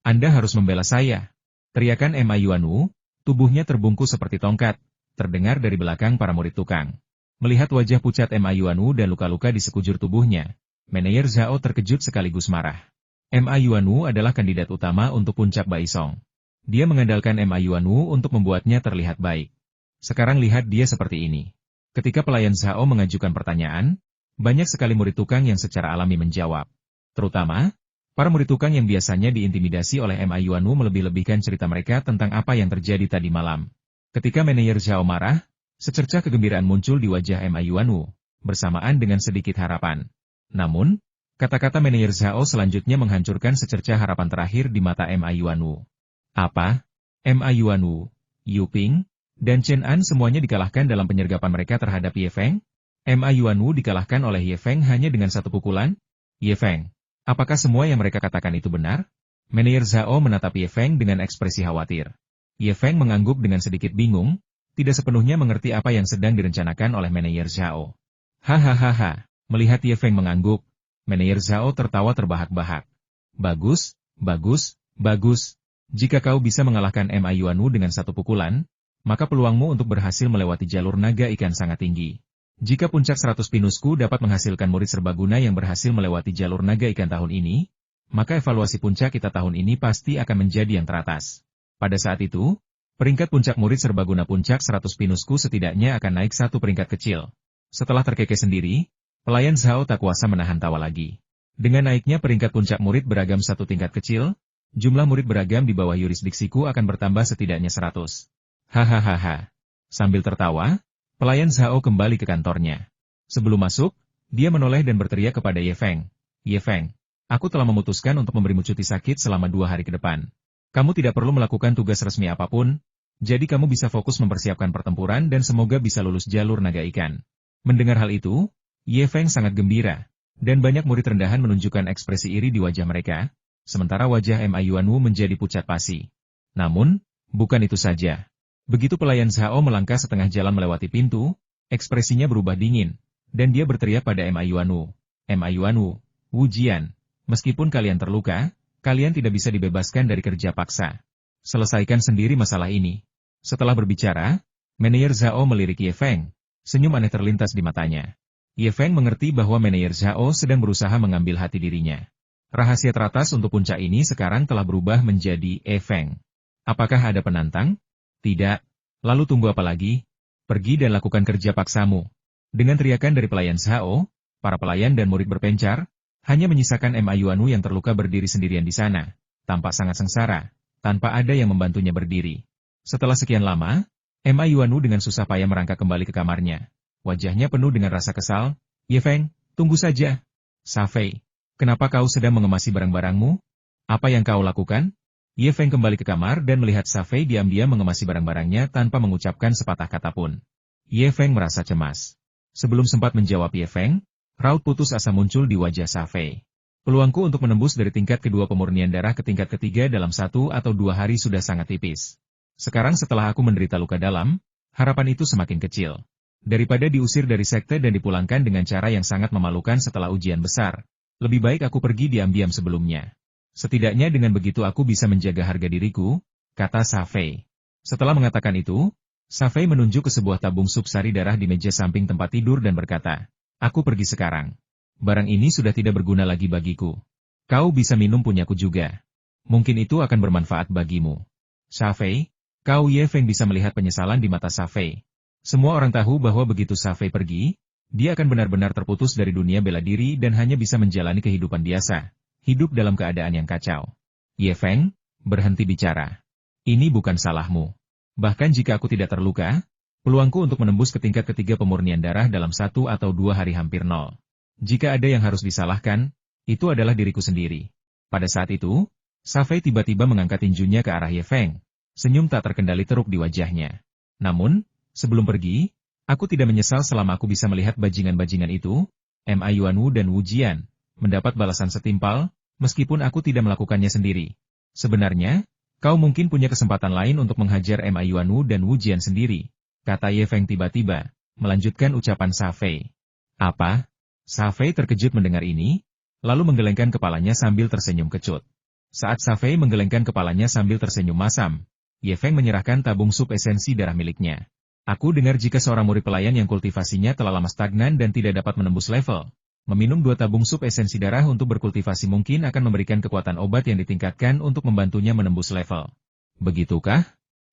Anda harus membela saya. Teriakan Ma Yuanu, tubuhnya terbungkus seperti tongkat, terdengar dari belakang para murid tukang. Melihat wajah pucat Ma Yuanu dan luka-luka di sekujur tubuhnya, Meneyer Zhao terkejut sekaligus marah. Ma Yuanu adalah kandidat utama untuk puncak Baisong. Dia mengandalkan Ma Yuanu untuk membuatnya terlihat baik. Sekarang lihat dia seperti ini. Ketika pelayan Zhao mengajukan pertanyaan, banyak sekali murid tukang yang secara alami menjawab. Terutama, para murid tukang yang biasanya diintimidasi oleh Ma Yuanu melebih-lebihkan cerita mereka tentang apa yang terjadi tadi malam. Ketika Meneyer Zhao marah, secercah kegembiraan muncul di wajah Ma Yuanu, bersamaan dengan sedikit harapan. Namun, kata-kata Meneyer Zhao selanjutnya menghancurkan secercah harapan terakhir di mata Ma Yuanu. Apa? Ma Yuanu, Yu Ping, dan Chen An semuanya dikalahkan dalam penyergapan mereka terhadap Ye Feng? Ma Yuanu dikalahkan oleh Ye Feng hanya dengan satu pukulan? Ye Feng, apakah semua yang mereka katakan itu benar? Meneyer Zhao menatap Ye Feng dengan ekspresi khawatir. Ye Feng mengangguk dengan sedikit bingung, tidak sepenuhnya mengerti apa yang sedang direncanakan oleh Meneyer Zhao. Hahaha, melihat Ye Feng mengangguk, Meneyer Zhao tertawa terbahak-bahak. Bagus, bagus, bagus. Jika kau bisa mengalahkan Ma Yuanu dengan satu pukulan, maka peluangmu untuk berhasil melewati jalur naga ikan sangat tinggi. Jika puncak 100 pinusku dapat menghasilkan murid serbaguna yang berhasil melewati jalur naga ikan tahun ini, maka evaluasi puncak kita tahun ini pasti akan menjadi yang teratas. Pada saat itu, peringkat puncak murid serbaguna puncak 100 pinusku setidaknya akan naik satu peringkat kecil. Setelah terkekeh sendiri, pelayan Zhao tak kuasa menahan tawa lagi. Dengan naiknya peringkat puncak murid beragam satu tingkat kecil, jumlah murid beragam di bawah yurisdiksiku akan bertambah setidaknya 100. Hahaha. Sambil tertawa, pelayan Zhao kembali ke kantornya. Sebelum masuk, dia menoleh dan berteriak kepada Ye Feng. Ye Feng, aku telah memutuskan untuk memberimu cuti sakit selama 2 hari ke depan. Kamu tidak perlu melakukan tugas resmi apapun, jadi kamu bisa fokus mempersiapkan pertempuran dan semoga bisa lulus jalur naga ikan. Mendengar hal itu, Ye Feng sangat gembira, dan banyak murid rendahan menunjukkan ekspresi iri di wajah mereka, sementara wajah Ma Yuanu menjadi pucat pasi. Namun, bukan itu saja. Begitu pelayan Zhao melangkah setengah jalan melewati pintu, ekspresinya berubah dingin, dan dia berteriak pada Ma Yuanu. Ma Yuanu, Wu Jian, meskipun kalian terluka, kalian tidak bisa dibebaskan dari kerja paksa. Selesaikan sendiri masalah ini. Setelah berbicara, Meneyer Zhao melirik Ye Feng. Senyum aneh terlintas di matanya. Ye Feng mengerti bahwa Meneyer Zhao sedang berusaha mengambil hati dirinya. Rahasia teratas untuk puncak ini sekarang telah berubah menjadi Ye Feng. Apakah ada penantang? Tidak. Lalu tunggu apa lagi? Pergi dan lakukan kerja paksamu. Dengan teriakan dari pelayan Zhao, para pelayan dan murid berpencar, hanya menyisakan Ma Yuanu yang terluka berdiri sendirian di sana, tampak sangat sengsara, tanpa ada yang membantunya berdiri. Setelah sekian lama, Ma Yuanu dengan susah payah merangkak kembali ke kamarnya. Wajahnya penuh dengan rasa kesal. Ye Feng, tunggu saja. Safei, kenapa kau sedang mengemasi barang-barangmu? Apa yang kau lakukan? Ye Feng kembali ke kamar dan melihat Safei diam-diam mengemasi barang-barangnya tanpa mengucapkan sepatah kata pun. Ye Feng merasa cemas. Sebelum sempat menjawab Ye Feng, raut putus asa muncul di wajah Safei. Peluangku untuk menembus dari tingkat kedua pemurnian darah ke tingkat ketiga dalam 1 atau 2 hari sudah sangat tipis. Sekarang setelah aku menderita luka dalam, harapan itu semakin kecil. Daripada diusir dari sekte dan dipulangkan dengan cara yang sangat memalukan setelah ujian besar, lebih baik aku pergi diam-diam sebelumnya. Setidaknya dengan begitu aku bisa menjaga harga diriku, kata Safei. Setelah mengatakan itu, Safei menunjuk ke sebuah tabung sup sari darah di meja samping tempat tidur dan berkata, aku pergi sekarang. Barang ini sudah tidak berguna lagi bagiku. Kau bisa minum punyaku juga. Mungkin itu akan bermanfaat bagimu. Safei, kau Ye Feng bisa melihat penyesalan di mata Safei. Semua orang tahu bahwa begitu Safei pergi, dia akan benar-benar terputus dari dunia bela diri dan hanya bisa menjalani kehidupan biasa. Hidup dalam keadaan yang kacau. Ye Feng, berhenti bicara. Ini bukan salahmu. Bahkan jika aku tidak terluka, Peluangku untuk menembus ke tingkat ketiga pemurnian darah dalam 1 atau 2 hari hampir nol. Jika ada yang harus disalahkan, itu adalah diriku sendiri. Pada saat itu, Safei tiba-tiba mengangkat tinjunya ke arah Ye Feng. Senyum tak terkendali teruk di wajahnya. Namun, sebelum pergi, aku tidak menyesal selama aku bisa melihat bajingan-bajingan itu, Ma Yuanwu dan Wu Jian, mendapat balasan setimpal, meskipun aku tidak melakukannya sendiri. Sebenarnya, kau mungkin punya kesempatan lain untuk menghajar Ma Yuanwu dan Wu Jian sendiri, kata Ye Feng tiba-tiba, melanjutkan ucapan Safei. Apa? Safei terkejut mendengar ini, lalu menggelengkan kepalanya sambil tersenyum kecut. Saat Safei menggelengkan kepalanya sambil tersenyum masam, Ye Feng menyerahkan tabung sup esensi darah miliknya. Aku dengar jika seorang murid pelayan yang kultivasinya telah lama stagnan dan tidak dapat menembus level, meminum 2 tabung sup esensi darah untuk berkultivasi mungkin akan memberikan kekuatan obat yang ditingkatkan untuk membantunya menembus level. Begitukah?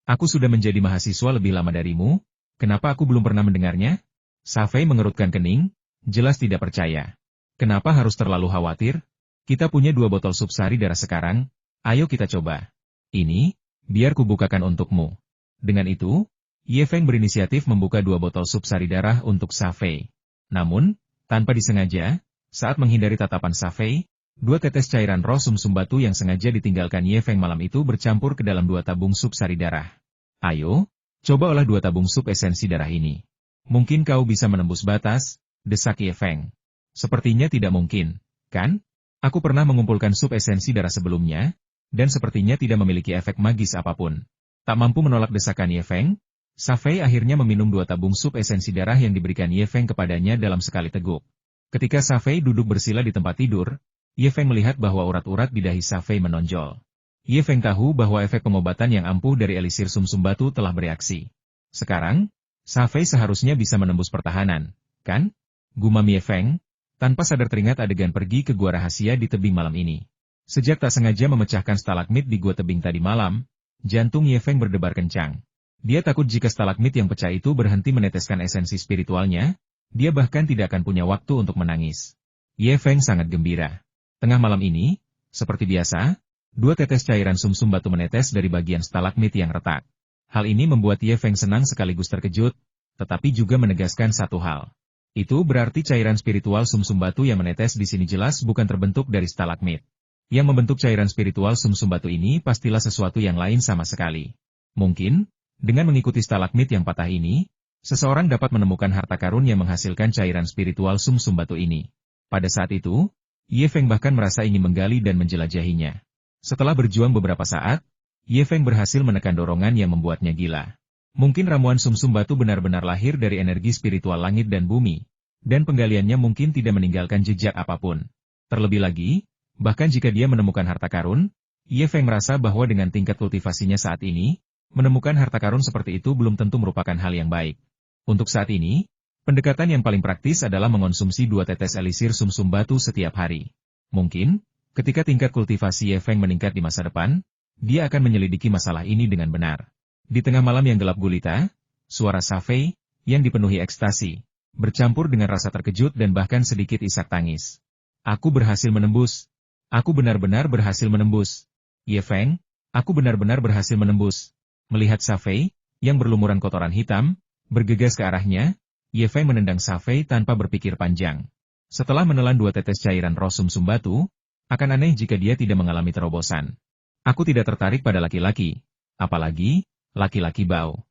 Aku sudah menjadi mahasiswa lebih lama darimu, kenapa aku belum pernah mendengarnya? Safei mengerutkan kening, jelas tidak percaya. Kenapa harus terlalu khawatir? Kita punya 2 botol sup sari darah sekarang, ayo kita coba. Ini, biar kubukakan untukmu. Dengan itu, Ye Feng berinisiatif membuka 2 botol sup sari darah untuk Safei. Namun, tanpa disengaja, saat menghindari tatapan Safei, 2 tetes cairan roh sumsum batu yang sengaja ditinggalkan Ye Feng malam itu bercampur ke dalam 2 tabung sup sari darah. Ayo, coba olah 2 tabung sup esensi darah ini. Mungkin kau bisa menembus batas, desak Ye Feng. Sepertinya tidak mungkin, kan? Aku pernah mengumpulkan sup esensi darah sebelumnya, dan sepertinya tidak memiliki efek magis apapun. Tak mampu menolak desakan Ye Feng, Safei akhirnya meminum 2 tabung sup esensi darah yang diberikan Ye Feng kepadanya dalam sekali teguk. Ketika Safei duduk bersila di tempat tidur, Ye Feng melihat bahwa urat-urat di dahi Safei menonjol. Ye Feng tahu bahwa efek pengobatan yang ampuh dari elisir sumsum batu telah bereaksi. Sekarang, Safei seharusnya bisa menembus pertahanan, kan? Gumam Ye Feng, tanpa sadar teringat adegan pergi ke gua rahasia di tebing malam ini. Sejak tak sengaja memecahkan stalagmit di gua tebing tadi malam, jantung Ye Feng berdebar kencang. Dia takut jika stalagmit yang pecah itu berhenti meneteskan esensi spiritualnya, dia bahkan tidak akan punya waktu untuk menangis. Ye Feng sangat gembira. Tengah malam ini, seperti biasa, 2 tetes cairan sumsum batu menetes dari bagian stalagmit yang retak. Hal ini membuat Ye Feng senang sekaligus terkejut, tetapi juga menegaskan satu hal. Itu berarti cairan spiritual sumsum batu yang menetes di sini jelas bukan terbentuk dari stalagmit. Yang membentuk cairan spiritual sumsum batu ini pastilah sesuatu yang lain sama sekali. Mungkin, dengan mengikuti stalagmit yang patah ini, seseorang dapat menemukan harta karun yang menghasilkan cairan spiritual sumsum batu ini. Pada saat itu, Ye Feng bahkan merasa ingin menggali dan menjelajahinya. Setelah berjuang beberapa saat, Ye Feng berhasil menekan dorongan yang membuatnya gila. Mungkin ramuan sumsum batu benar-benar lahir dari energi spiritual langit dan bumi, dan penggaliannya mungkin tidak meninggalkan jejak apapun. Terlebih lagi, bahkan jika dia menemukan harta karun, Ye Feng merasa bahwa dengan tingkat kultivasinya saat ini, menemukan harta karun seperti itu belum tentu merupakan hal yang baik. Untuk saat ini, pendekatan yang paling praktis adalah mengonsumsi 2 tetes elisir sumsum batu setiap hari. Mungkin, ketika tingkat kultivasi Ye Feng meningkat di masa depan, dia akan menyelidiki masalah ini dengan benar. Di tengah malam yang gelap gulita, suara Safei, yang dipenuhi ekstasi, bercampur dengan rasa terkejut dan bahkan sedikit isak tangis. Aku berhasil menembus. Aku benar-benar berhasil menembus. Ye Feng, aku benar-benar berhasil menembus. Melihat Safei, yang berlumuran kotoran hitam, bergegas ke arahnya, Ye Feng menendang Safei tanpa berpikir panjang. Setelah menelan 2 tetes cairan roh sumsum batu, akan aneh jika dia tidak mengalami terobosan. Aku tidak tertarik pada laki-laki, apalagi laki-laki bau,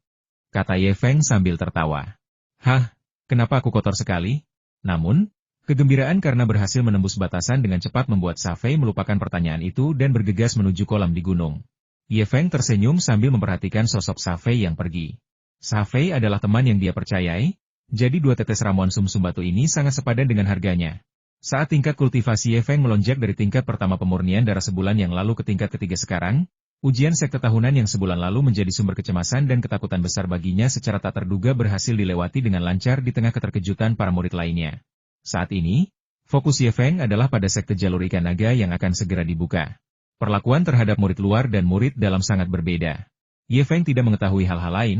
kata Ye Feng sambil tertawa. Hah, kenapa aku kotor sekali? Namun, kegembiraan karena berhasil menembus batasan dengan cepat membuat Safei melupakan pertanyaan itu dan bergegas menuju kolam di gunung. Ye Feng tersenyum sambil memperhatikan sosok Safei yang pergi. Safei adalah teman yang dia percayai, jadi 2 tetes ramuan sumsum batu ini sangat sepadan dengan harganya. Saat tingkat kultivasi Ye Feng melonjak dari tingkat pertama pemurnian darah sebulan yang lalu ke tingkat ketiga sekarang, ujian sekte tahunan yang sebulan lalu menjadi sumber kecemasan dan ketakutan besar baginya secara tak terduga berhasil dilewati dengan lancar di tengah keterkejutan para murid lainnya. Saat ini, fokus Ye Feng adalah pada sekte jalur ikan naga yang akan segera dibuka. Perlakuan terhadap murid luar dan murid dalam sangat berbeda. Ye Feng tidak mengetahui hal-hal lain,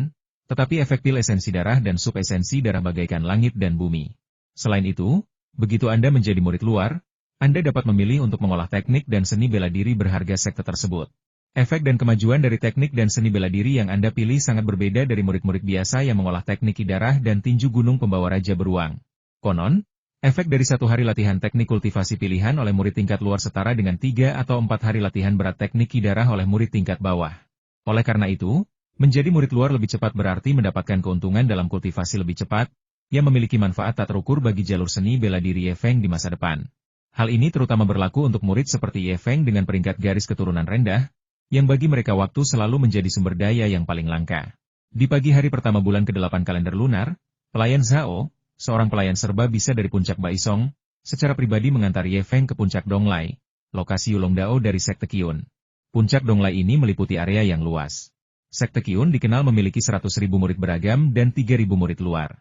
tetapi efek pil esensi darah dan sub esensi darah bagaikan langit dan bumi. Selain itu, begitu Anda menjadi murid luar, Anda dapat memilih untuk mengolah teknik dan seni bela diri berharga sekte tersebut. Efek dan kemajuan dari teknik dan seni bela diri yang Anda pilih sangat berbeda dari murid-murid biasa yang mengolah teknik kidarah dan tinju gunung pembawa raja beruang. Konon, efek dari 1 hari latihan teknik kultivasi pilihan oleh murid tingkat luar setara dengan 3 atau 4 hari latihan berat teknik kidarah oleh murid tingkat bawah. Oleh karena itu, menjadi murid luar lebih cepat berarti mendapatkan keuntungan dalam kultivasi lebih cepat, yang memiliki manfaat tak terukur bagi jalur seni bela diri Ye Feng di masa depan. Hal ini terutama berlaku untuk murid seperti Ye Feng dengan peringkat garis keturunan rendah, yang bagi mereka waktu selalu menjadi sumber daya yang paling langka. Di pagi hari pertama bulan ke-8 kalender lunar, pelayan Zhao, seorang pelayan serba bisa dari puncak Baisong, secara pribadi mengantar Ye Feng ke puncak Donglai, lokasi Yulongdao dari sekte Qiyun. Puncak Donglai ini meliputi area yang luas. Sekte Qiyun dikenal memiliki 100.000 murid beragam dan 3.000 murid luar.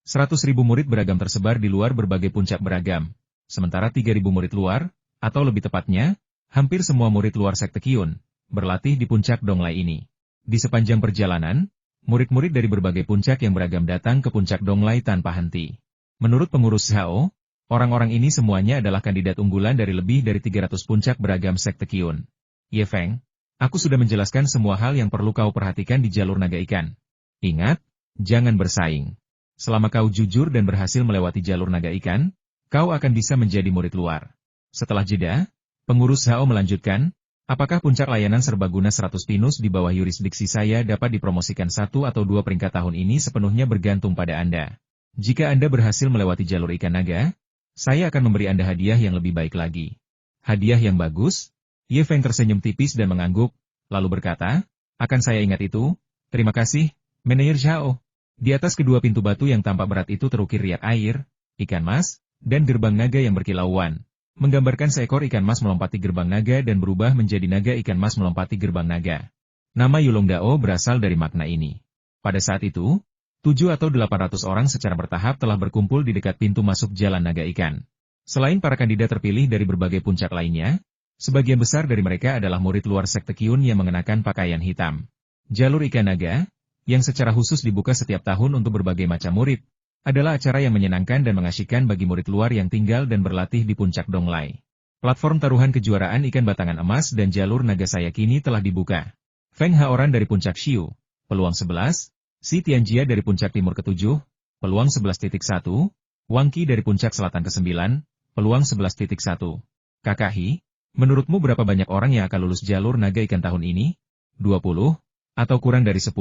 100.000 murid beragam tersebar di luar berbagai puncak beragam, sementara 3.000 murid luar, atau lebih tepatnya, hampir semua murid luar sekte Qiyun, berlatih di puncak Donglai ini. Di sepanjang perjalanan, murid-murid dari berbagai puncak yang beragam datang ke puncak Donglai tanpa henti. Menurut pengurus Zhao, orang-orang ini semuanya adalah kandidat unggulan dari lebih dari 300 puncak beragam sekte Qiyun. Ye Feng, aku sudah menjelaskan semua hal yang perlu kau perhatikan di jalur naga ikan. Ingat, jangan bersaing. Selama kau jujur dan berhasil melewati jalur naga ikan, kau akan bisa menjadi murid luar. Setelah jeda, pengurus Zhao melanjutkan, apakah puncak layanan serbaguna 100 pinus di bawah yurisdiksi saya dapat dipromosikan 1 atau 2 peringkat tahun ini sepenuhnya bergantung pada Anda. Jika Anda berhasil melewati jalur ikan naga, saya akan memberi Anda hadiah yang lebih baik lagi. Hadiah yang bagus? Ye Feng tersenyum tipis dan mengangguk, lalu berkata, akan saya ingat itu, terima kasih, Manajer Zhao. Di atas kedua pintu batu yang tampak berat itu terukir riak air, ikan mas, dan gerbang naga yang berkilauan. Menggambarkan seekor ikan mas melompati gerbang naga dan berubah menjadi naga ikan mas melompati gerbang naga. Nama Yulongdao berasal dari makna ini. Pada saat itu, 7 atau 800 orang secara bertahap telah berkumpul di dekat pintu masuk jalan naga ikan. Selain para kandidat terpilih dari berbagai puncak lainnya, sebagian besar dari mereka adalah murid luar sekte Qiyun yang mengenakan pakaian hitam. Jalur ikan naga, yang secara khusus dibuka setiap tahun untuk berbagai macam murid, adalah acara yang menyenangkan dan mengasyikkan bagi murid luar yang tinggal dan berlatih di puncak Donglai. Platform taruhan kejuaraan ikan batangan emas dan jalur naga saya kini telah dibuka. Feng Haoran dari puncak Xiu, peluang 11, Si Tianjia dari puncak timur ke-7, peluang 11.1, Wang Qi dari puncak selatan ke-9, peluang 11.1. Kakak Hi, menurutmu berapa banyak orang yang akan lulus jalur naga ikan tahun ini? 20? Atau kurang dari 10?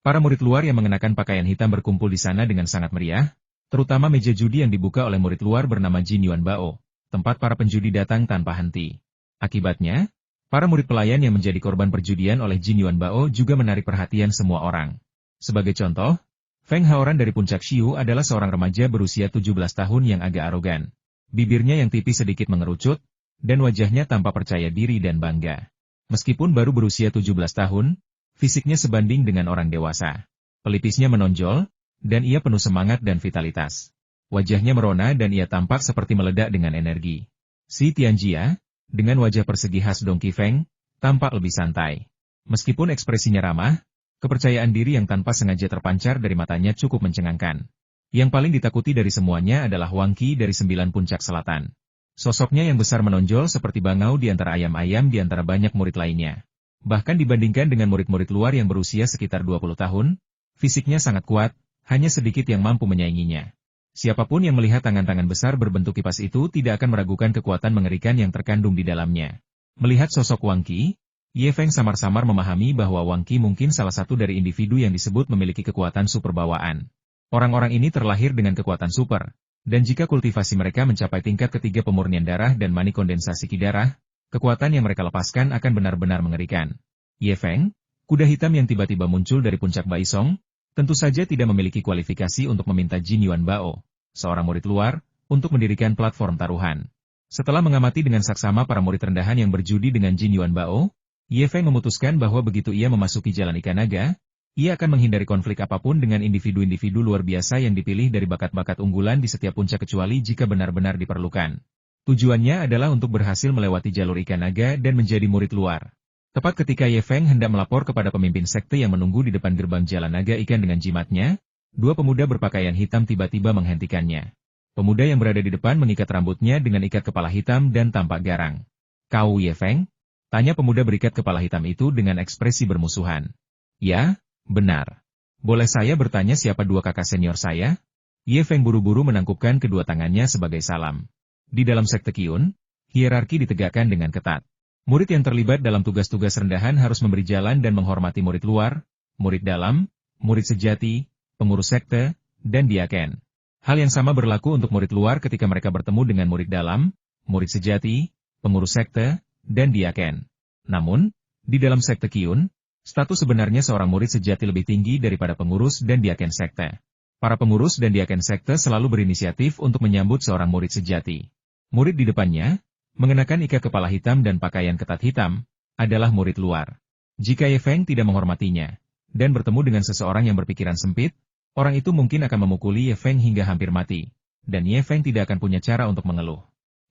Para murid luar yang mengenakan pakaian hitam berkumpul di sana dengan sangat meriah, terutama meja judi yang dibuka oleh murid luar bernama Jin Yuan Bao, tempat para penjudi datang tanpa henti. Akibatnya, para murid pelayan yang menjadi korban perjudian oleh Jin Yuan Bao juga menarik perhatian semua orang. Sebagai contoh, Feng Haoran dari puncak Xiu adalah seorang remaja berusia 17 tahun yang agak arogan. Bibirnya yang tipis sedikit mengerucut, dan wajahnya tanpa percaya diri dan bangga. Meskipun baru berusia 17 tahun, fisiknya sebanding dengan orang dewasa. Pelipisnya menonjol, dan ia penuh semangat dan vitalitas. Wajahnya merona dan ia tampak seperti meledak dengan energi. Si Tianjia, dengan wajah persegi khas Dong Qifeng, tampak lebih santai. Meskipun ekspresinya ramah, kepercayaan diri yang tanpa sengaja terpancar dari matanya cukup mencengangkan. Yang paling ditakuti dari semuanya adalah Wang Qi dari 9 puncak selatan. Sosoknya yang besar menonjol seperti bangau di antara ayam-ayam di antara banyak murid lainnya. Bahkan dibandingkan dengan murid-murid luar yang berusia sekitar 20 tahun, fisiknya sangat kuat, hanya sedikit yang mampu menyainginya. Siapapun yang melihat tangan-tangan besar berbentuk kipas itu tidak akan meragukan kekuatan mengerikan yang terkandung di dalamnya. Melihat sosok Wang Qi, Ye Feng samar-samar memahami bahwa Wang Qi mungkin salah satu dari individu yang disebut memiliki kekuatan super bawaan. Orang-orang ini terlahir dengan kekuatan super, dan jika kultivasi mereka mencapai tingkat ketiga pemurnian darah dan mani kondensasi ki darah, kekuatan yang mereka lepaskan akan benar-benar mengerikan. Ye Feng, kuda hitam yang tiba-tiba muncul dari puncak Baisong, tentu saja tidak memiliki kualifikasi untuk meminta Jin Yuan Bao, seorang murid luar, untuk mendirikan platform taruhan. Setelah mengamati dengan saksama para murid rendahan yang berjudi dengan Jin Yuan Bao, Ye Feng memutuskan bahwa begitu ia memasuki jalan ikan naga, ia akan menghindari konflik apapun dengan individu-individu luar biasa yang dipilih dari bakat-bakat unggulan di setiap puncak kecuali jika benar-benar diperlukan. Tujuannya adalah untuk berhasil melewati jalur ikan naga dan menjadi murid luar. Tepat ketika Ye Feng hendak melapor kepada pemimpin sekte yang menunggu di depan gerbang jalan naga ikan dengan jimatnya, 2 pemuda berpakaian hitam tiba-tiba menghentikannya. Pemuda yang berada di depan mengikat rambutnya dengan ikat kepala hitam dan tampak garang. Kau Ye Feng? Tanya pemuda berikat kepala hitam itu dengan ekspresi bermusuhan. Ya, benar. Boleh saya bertanya siapa dua kakak senior saya? Ye Feng buru-buru menangkupkan kedua tangannya sebagai salam. Di dalam sekte Qiyun, hierarki ditegakkan dengan ketat. Murid yang terlibat dalam tugas-tugas rendahan harus memberi jalan dan menghormati murid luar, murid dalam, murid sejati, pengurus sekte, dan diaken. Hal yang sama berlaku untuk murid luar ketika mereka bertemu dengan murid dalam, murid sejati, pengurus sekte, dan diaken. Namun, di dalam sekte Qiyun, status sebenarnya seorang murid sejati lebih tinggi daripada pengurus dan diaken sekte. Para pengurus dan diaken sekte selalu berinisiatif untuk menyambut seorang murid sejati. Murid di depannya, mengenakan ikat kepala hitam dan pakaian ketat hitam, adalah murid luar. Jika Ye Feng tidak menghormatinya, dan bertemu dengan seseorang yang berpikiran sempit, orang itu mungkin akan memukuli Ye Feng hingga hampir mati, dan Ye Feng tidak akan punya cara untuk mengeluh.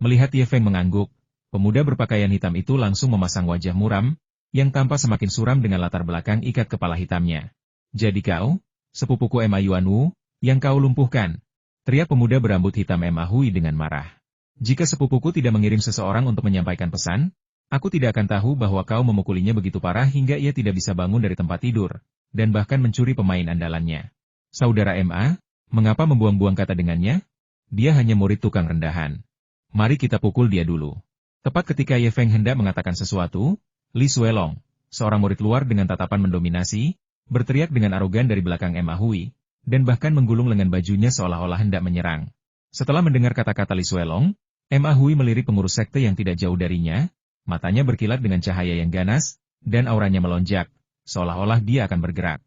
Melihat Ye Feng mengangguk, pemuda berpakaian hitam itu langsung memasang wajah muram, yang tampak semakin suram dengan latar belakang ikat kepala hitamnya. Jadi kau, sepupuku Ma Yuanwu, yang kau lumpuhkan. Teriak pemuda berambut hitam Ma Hui dengan marah. Jika sepupuku tidak mengirim seseorang untuk menyampaikan pesan, aku tidak akan tahu bahwa kau memukulinya begitu parah hingga ia tidak bisa bangun dari tempat tidur, dan bahkan mencuri pemain andalannya. Saudara Ma, mengapa membuang-buang kata dengannya? Dia hanya murid tukang rendahan. Mari kita pukul dia dulu. Tepat ketika Ye Feng hendak mengatakan sesuatu, Li Suelong, seorang murid luar dengan tatapan mendominasi, berteriak dengan arogan dari belakang Ma Hui, dan bahkan menggulung lengan bajunya seolah-olah hendak menyerang. Setelah mendengar kata-kata Li Suelong, Ma Hui melirik pengurus sekte yang tidak jauh darinya, matanya berkilat dengan cahaya yang ganas, dan auranya melonjak, seolah-olah dia akan bergerak.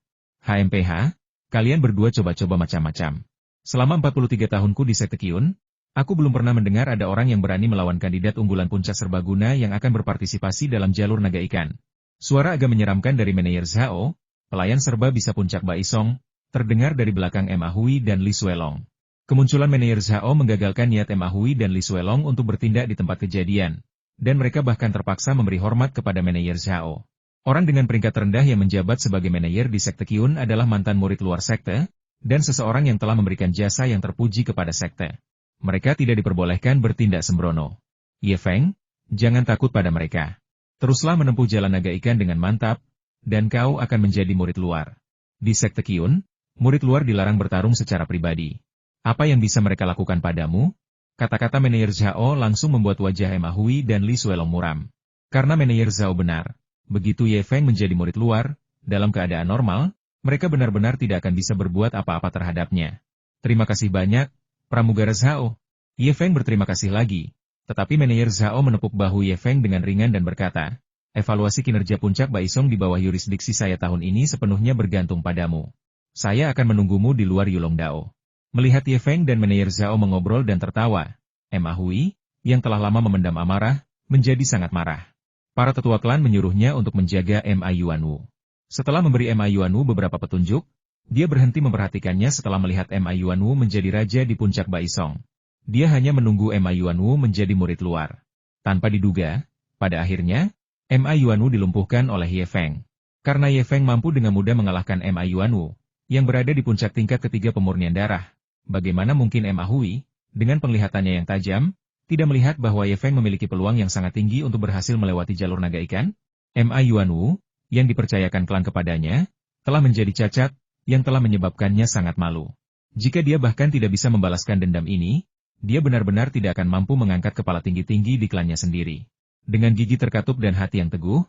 HMPH, kalian berdua coba-coba macam-macam. Selama 43 tahunku di sekte Qiyun, aku belum pernah mendengar ada orang yang berani melawan kandidat unggulan puncak serbaguna yang akan berpartisipasi dalam jalur naga ikan. Suara agak menyeramkan dari manajer Zhao, pelayan serba bisa puncak Baisong, terdengar dari belakang Ma Hui dan Li Suelong. Kemunculan manajer Zhao menggagalkan niat Ma Hui dan Li Suelong untuk bertindak di tempat kejadian, dan mereka bahkan terpaksa memberi hormat kepada manajer Zhao. Orang dengan peringkat rendah yang menjabat sebagai manajer di sekte Qiyun adalah mantan murid luar sekte, dan seseorang yang telah memberikan jasa yang terpuji kepada sekte. Mereka tidak diperbolehkan bertindak sembrono. Ye Feng, jangan takut pada mereka. Teruslah menempuh jalan naga ikan dengan mantap, dan kau akan menjadi murid luar. Di sekte Qiyun, murid luar dilarang bertarung secara pribadi. Apa yang bisa mereka lakukan padamu? Kata-kata manajer Zhao langsung membuat wajah Ma Hui dan Li Suelong muram. Karena manajer Zhao benar, begitu Ye Feng menjadi murid luar, dalam keadaan normal, mereka benar-benar tidak akan bisa berbuat apa-apa terhadapnya. Terima kasih banyak, Pramugara Zhao. Ye Feng berterima kasih lagi, tetapi manajer Zhao menepuk bahu Ye Feng dengan ringan dan berkata, evaluasi kinerja puncak Baisong di bawah yurisdiksi saya tahun ini sepenuhnya bergantung padamu. Saya akan menunggumu di luar Yulong Dao. Melihat Ye Feng dan manajer Zhao mengobrol dan tertawa, Ma Hui, yang telah lama memendam amarah, menjadi sangat marah. Para tetua klan menyuruhnya untuk menjaga Ma Yuanwu. Setelah memberi Ma Yuanwu beberapa petunjuk, dia berhenti memperhatikannya setelah melihat Ma Yuanwu menjadi raja di puncak Baisong. Dia hanya menunggu Ma Yuanwu menjadi murid luar. Tanpa diduga, pada akhirnya, Ma Yuanwu dilumpuhkan oleh Ye Feng. Karena Ye Feng mampu dengan mudah mengalahkan Ma Yuanwu, yang berada di puncak tingkat ketiga pemurnian darah, bagaimana mungkin Ma Hui, dengan penglihatannya yang tajam, tidak melihat bahwa Ye Feng memiliki peluang yang sangat tinggi untuk berhasil melewati jalur naga ikan? Ma Yuanwu, yang dipercayakan klan kepadanya, telah menjadi cacat, yang telah menyebabkannya sangat malu. Jika dia bahkan tidak bisa membalaskan dendam ini, dia benar-benar tidak akan mampu mengangkat kepala tinggi-tinggi di klannya sendiri. Dengan gigi terkatup dan hati yang teguh,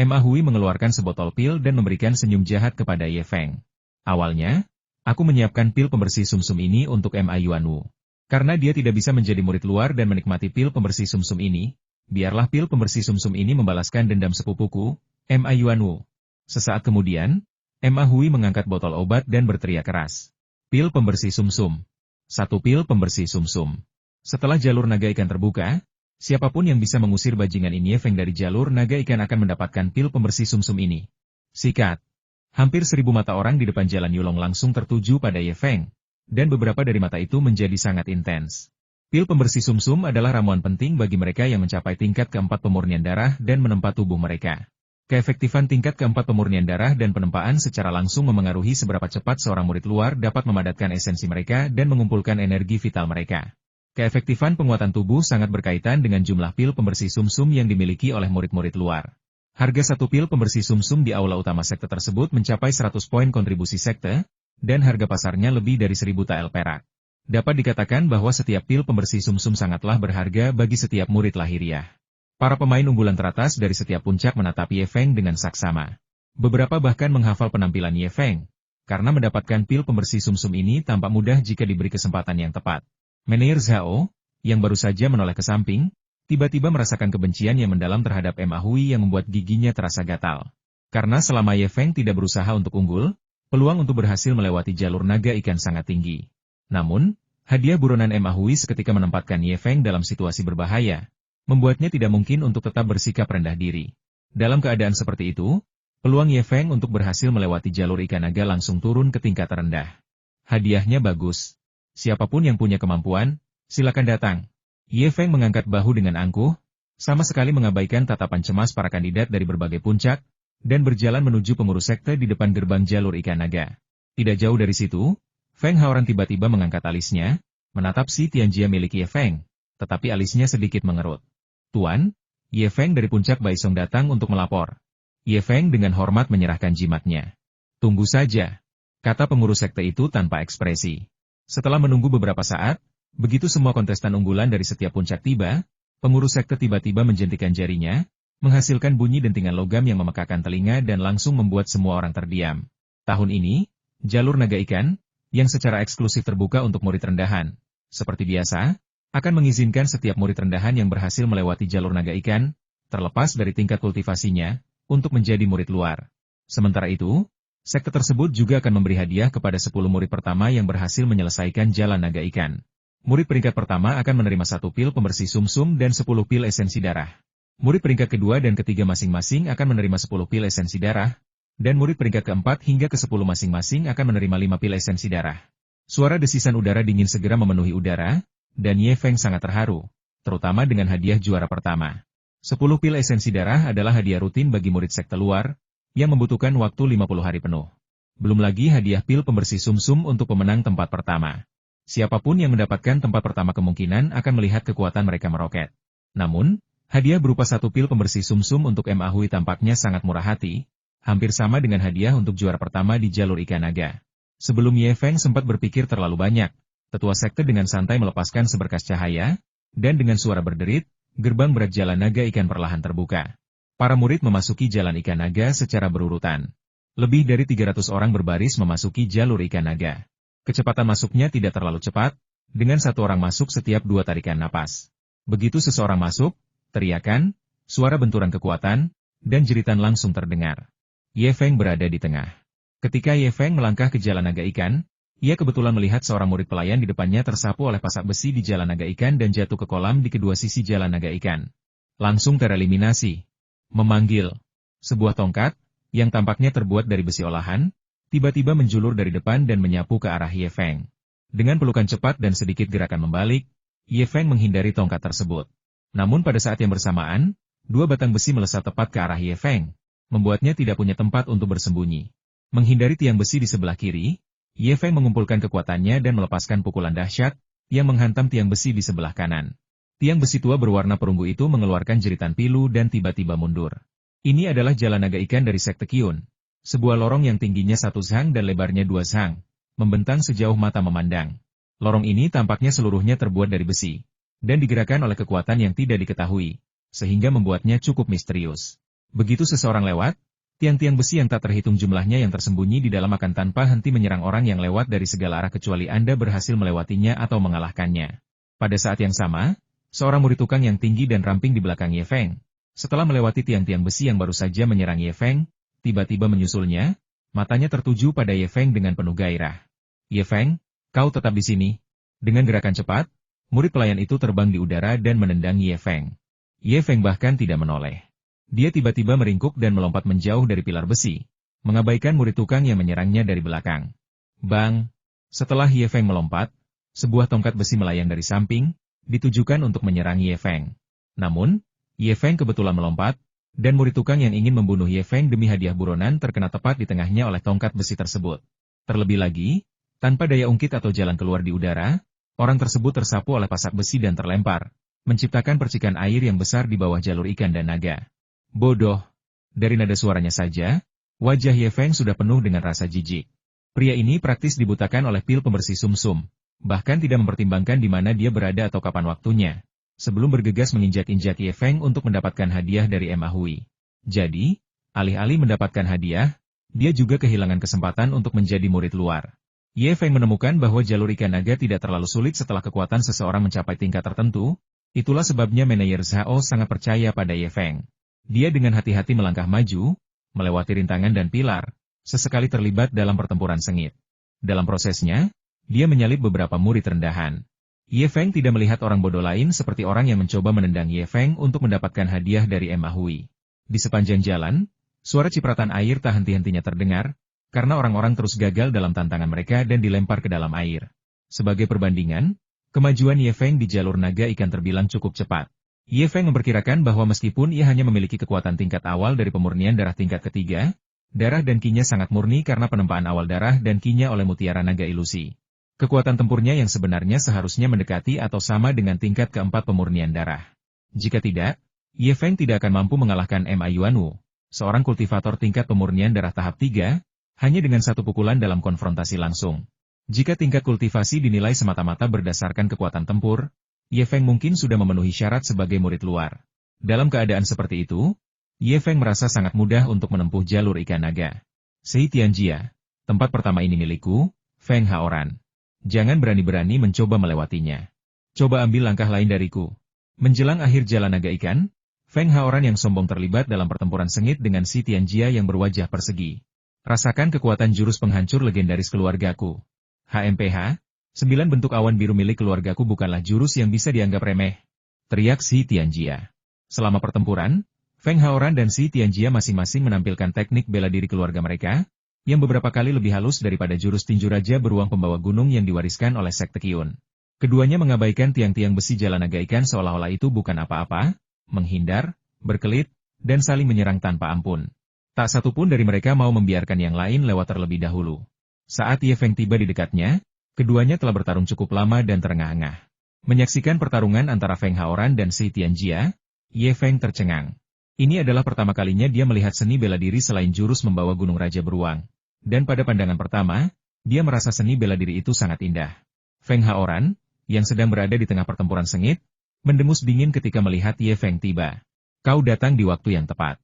Ma Hui mengeluarkan sebotol pil dan memberikan senyum jahat kepada Ye Feng. Awalnya, aku menyiapkan pil pembersih sumsum ini untuk Ma Yuanwu. Karena dia tidak bisa menjadi murid luar dan menikmati pil pembersih sumsum ini, biarlah pil pembersih sumsum ini membalaskan dendam sepupuku, Ma Yuanwu. Sesaat kemudian, Ma Hui mengangkat botol obat dan berteriak keras. Pil pembersih sumsum. Satu pil pembersih sumsum. Setelah jalur naga ikan terbuka, siapapun yang bisa mengusir bajingan Ye Feng dari jalur naga ikan akan mendapatkan pil pembersih sumsum ini. Sikat. Hampir 1000 mata orang di depan jalan Yulong langsung tertuju pada Ye Feng, dan beberapa dari mata itu menjadi sangat intens. Pil pembersih sumsum adalah ramuan penting bagi mereka yang mencapai tingkat keempat pemurnian darah dan menempa tubuh mereka. Keefektifan tingkat keempat pemurnian darah dan penempaan secara langsung memengaruhi seberapa cepat seorang murid luar dapat memadatkan esensi mereka dan mengumpulkan energi vital mereka. Keefektifan penguatan tubuh sangat berkaitan dengan jumlah pil pembersih sumsum yang dimiliki oleh murid-murid luar. Harga satu pil pembersih sumsum di aula utama sekte tersebut mencapai 100 poin kontribusi sekte, dan harga pasarnya lebih dari 1000 tael perak. Dapat dikatakan bahwa setiap pil pembersih sumsum sangatlah berharga bagi setiap murid lahiriah. Para pemain unggulan teratas dari setiap puncak menatap Ye Feng dengan saksama. Beberapa bahkan menghafal penampilan Ye Feng, karena mendapatkan pil pembersih sumsum ini tampak mudah jika diberi kesempatan yang tepat. Meneer Zhao, yang baru saja menoleh ke samping, tiba-tiba merasakan kebencian yang mendalam terhadap Ma Hui yang membuat giginya terasa gatal. Karena selama Ye Feng tidak berusaha untuk unggul, peluang untuk berhasil melewati jalur naga ikan sangat tinggi. Namun, hadiah buronan Ma Hui seketika menempatkan Ye Feng dalam situasi berbahaya, membuatnya tidak mungkin untuk tetap bersikap rendah diri. Dalam keadaan seperti itu, peluang Ye Feng untuk berhasil melewati jalur ikan naga langsung turun ke tingkat terendah. Hadiahnya bagus. Siapapun yang punya kemampuan, silakan datang. Ye Feng mengangkat bahu dengan angkuh, sama sekali mengabaikan tatapan cemas para kandidat dari berbagai puncak, dan berjalan menuju pengurus sekte di depan gerbang jalur ikan naga. Tidak jauh dari situ, Feng Haoran tiba-tiba mengangkat alisnya, menatap si Tianjia milik Ye Feng, tetapi alisnya sedikit mengerut. Tuan, Ye Feng dari puncak Baisong datang untuk melapor. Ye Feng dengan hormat menyerahkan jimatnya. Tunggu saja, kata pengurus sekte itu tanpa ekspresi. Setelah menunggu beberapa saat, begitu semua kontestan unggulan dari setiap puncak tiba, pengurus sekte tiba-tiba menjentikan jarinya, menghasilkan bunyi dentingan logam yang memekakan telinga dan langsung membuat semua orang terdiam. Tahun ini, jalur naga ikan, yang secara eksklusif terbuka untuk murid rendahan, seperti biasa, akan mengizinkan setiap murid rendahan yang berhasil melewati jalur naga ikan, terlepas dari tingkat kultivasinya, untuk menjadi murid luar. Sementara itu, sekte tersebut juga akan memberi hadiah kepada 10 murid pertama yang berhasil menyelesaikan jalan naga ikan. Murid peringkat pertama akan menerima 1 pil pembersih sumsum dan 10 pil esensi darah. Murid peringkat kedua dan ketiga masing-masing akan menerima 10 pil esensi darah, dan murid peringkat keempat hingga ke-10 masing-masing akan menerima 5 pil esensi darah. Suara desisan udara dingin segera memenuhi udara, dan Ye Feng sangat terharu, terutama dengan hadiah juara pertama. 10 pil esensi darah adalah hadiah rutin bagi murid sekte luar, yang membutuhkan waktu 50 hari penuh. Belum lagi hadiah pil pembersih sumsum untuk pemenang tempat pertama. Siapapun yang mendapatkan tempat pertama kemungkinan akan melihat kekuatan mereka meroket. Namun, hadiah berupa 1 pil pembersih sumsum untuk Ma Hui tampaknya sangat murah hati, hampir sama dengan hadiah untuk juara pertama di jalur ikan naga. Sebelum Ye Feng sempat berpikir terlalu banyak, tetua sekte dengan santai melepaskan seberkas cahaya, dan dengan suara berderit, gerbang berat jalan naga ikan perlahan terbuka. Para murid memasuki jalan ikan naga secara berurutan. Lebih dari 300 orang berbaris memasuki jalur ikan naga. Kecepatan masuknya tidak terlalu cepat, dengan 1 orang masuk setiap 2 tarikan napas. Begitu seseorang masuk, teriakan, suara benturan kekuatan, dan jeritan langsung terdengar. Ye Feng berada di tengah. Ketika Ye Feng melangkah ke jalan naga ikan, ia kebetulan melihat seorang murid pelayan di depannya tersapu oleh pasak besi di jalan naga ikan dan jatuh ke kolam di kedua sisi jalan naga ikan. Langsung tereliminasi. Memanggil. Sebuah tongkat, yang tampaknya terbuat dari besi olahan, tiba-tiba menjulur dari depan dan menyapu ke arah Ye Feng. Dengan pelukan cepat dan sedikit gerakan membalik, Ye Feng menghindari tongkat tersebut. Namun pada saat yang bersamaan, 2 batang besi melesat tepat ke arah Ye Feng, membuatnya tidak punya tempat untuk bersembunyi. Menghindari tiang besi di sebelah kiri, Ye Feng mengumpulkan kekuatannya dan melepaskan pukulan dahsyat, yang menghantam tiang besi di sebelah kanan. Tiang besi tua berwarna perunggu itu mengeluarkan jeritan pilu dan tiba-tiba mundur. Ini adalah jalan naga ikan dari sekte Qiyun. Sebuah lorong yang tingginya 1 zhang dan lebarnya 2 zhang, membentang sejauh mata memandang. Lorong ini tampaknya seluruhnya terbuat dari besi, dan digerakkan oleh kekuatan yang tidak diketahui, sehingga membuatnya cukup misterius. Begitu seseorang lewat, tiang-tiang besi yang tak terhitung jumlahnya yang tersembunyi di dalam akan tanpa henti menyerang orang yang lewat dari segala arah kecuali Anda berhasil melewatinya atau mengalahkannya. Pada saat yang sama, seorang murid tukang yang tinggi dan ramping di belakang Ye Feng, setelah melewati tiang-tiang besi yang baru saja menyerang Ye Feng, tiba-tiba menyusulnya, matanya tertuju pada Ye Feng dengan penuh gairah. Ye Feng, kau tetap di sini. Dengan gerakan cepat, murid pelayan itu terbang di udara dan menendang Ye Feng. Ye Feng bahkan tidak menoleh. Dia tiba-tiba meringkuk dan melompat menjauh dari pilar besi, mengabaikan murid tukang yang menyerangnya dari belakang. Bang! Setelah Ye Feng melompat, sebuah tongkat besi melayang dari samping, ditujukan untuk menyerang Ye Feng. Namun, Ye Feng kebetulan melompat, dan murid tukang yang ingin membunuh Ye Feng demi hadiah buronan terkena tepat di tengahnya oleh tongkat besi tersebut. Terlebih lagi, tanpa daya ungkit atau jalan keluar di udara, Orang tersebut tersapu oleh pasak besi dan terlempar, menciptakan percikan air yang besar di bawah jalur ikan dan naga. Bodoh. Dari nada suaranya saja, wajah Ye Feng sudah penuh dengan rasa jijik. Pria ini praktis dibutakan oleh pil pembersih sumsum, bahkan tidak mempertimbangkan di mana dia berada atau kapan waktunya, sebelum bergegas menginjak-injak Ye Feng untuk mendapatkan hadiah dari Ma Hui. Jadi, alih-alih mendapatkan hadiah, dia juga kehilangan kesempatan untuk menjadi murid luar. Ye Feng menemukan bahwa jalur ikan naga tidak terlalu sulit setelah kekuatan seseorang mencapai tingkat tertentu, itulah sebabnya manajer Zhao sangat percaya pada Ye Feng. Dia dengan hati-hati melangkah maju, melewati rintangan dan pilar, sesekali terlibat dalam pertempuran sengit. Dalam prosesnya, dia menyalip beberapa murid rendahan. Ye Feng tidak melihat orang bodoh lain seperti orang yang mencoba menendang Ye Feng untuk mendapatkan hadiah dari Ma Hui. Di sepanjang jalan, suara cipratan air tak henti-hentinya terdengar, karena orang-orang terus gagal dalam tantangan mereka dan dilempar ke dalam air. Sebagai perbandingan, kemajuan Ye Feng di jalur naga ikan terbilang cukup cepat. Ye Feng memperkirakan bahwa meskipun ia hanya memiliki kekuatan tingkat awal dari pemurnian darah tingkat ketiga, darah dan ki-nya sangat murni karena penempaan awal darah dan ki-nya oleh mutiara naga ilusi. Kekuatan tempurnya yang sebenarnya seharusnya mendekati atau sama dengan tingkat keempat pemurnian darah. Jika tidak, Ye Feng tidak akan mampu mengalahkan Ma Yuanwu, seorang kultivator tingkat pemurnian darah tahap 3, hanya dengan satu pukulan dalam konfrontasi langsung. Jika tingkat kultivasi dinilai semata-mata berdasarkan kekuatan tempur, Ye Feng mungkin sudah memenuhi syarat sebagai murid luar. Dalam keadaan seperti itu, Ye Feng merasa sangat mudah untuk menempuh jalur ikan naga. Sei Tianjia, tempat pertama ini milikku, Feng Haoran. Jangan berani-berani mencoba melewatinya. Coba ambil langkah lain dariku. Menjelang akhir jalan naga ikan, Feng Haoran yang sombong terlibat dalam pertempuran sengit dengan Si Tianjia yang berwajah persegi. Rasakan kekuatan jurus penghancur legendaris keluargaku. HMPH, 9 bentuk awan biru milik keluargaku bukanlah jurus yang bisa dianggap remeh. Teriak Si Tianjia. Selama pertempuran, Feng Haoran dan Si Tianjia masing-masing menampilkan teknik bela diri keluarga mereka, yang beberapa kali lebih halus daripada jurus tinju raja beruang pembawa gunung yang diwariskan oleh sekte Qiyun. Keduanya mengabaikan tiang-tiang besi jalan naga ikan seolah-olah itu bukan apa-apa, menghindar, berkelit, dan saling menyerang tanpa ampun. Tak satu pun dari mereka mau membiarkan yang lain lewat terlebih dahulu. Saat Ye Feng tiba di dekatnya, keduanya telah bertarung cukup lama dan terengah-engah. Menyaksikan pertarungan antara Feng Haoran dan Si Tianjia, Ye Feng tercengang. Ini adalah pertama kalinya dia melihat seni bela diri selain jurus membawa gunung raja beruang. Dan pada pandangan pertama, dia merasa seni bela diri itu sangat indah. Feng Haoran, yang sedang berada di tengah pertempuran sengit, mendengus dingin ketika melihat Ye Feng tiba. Kau datang di waktu yang tepat.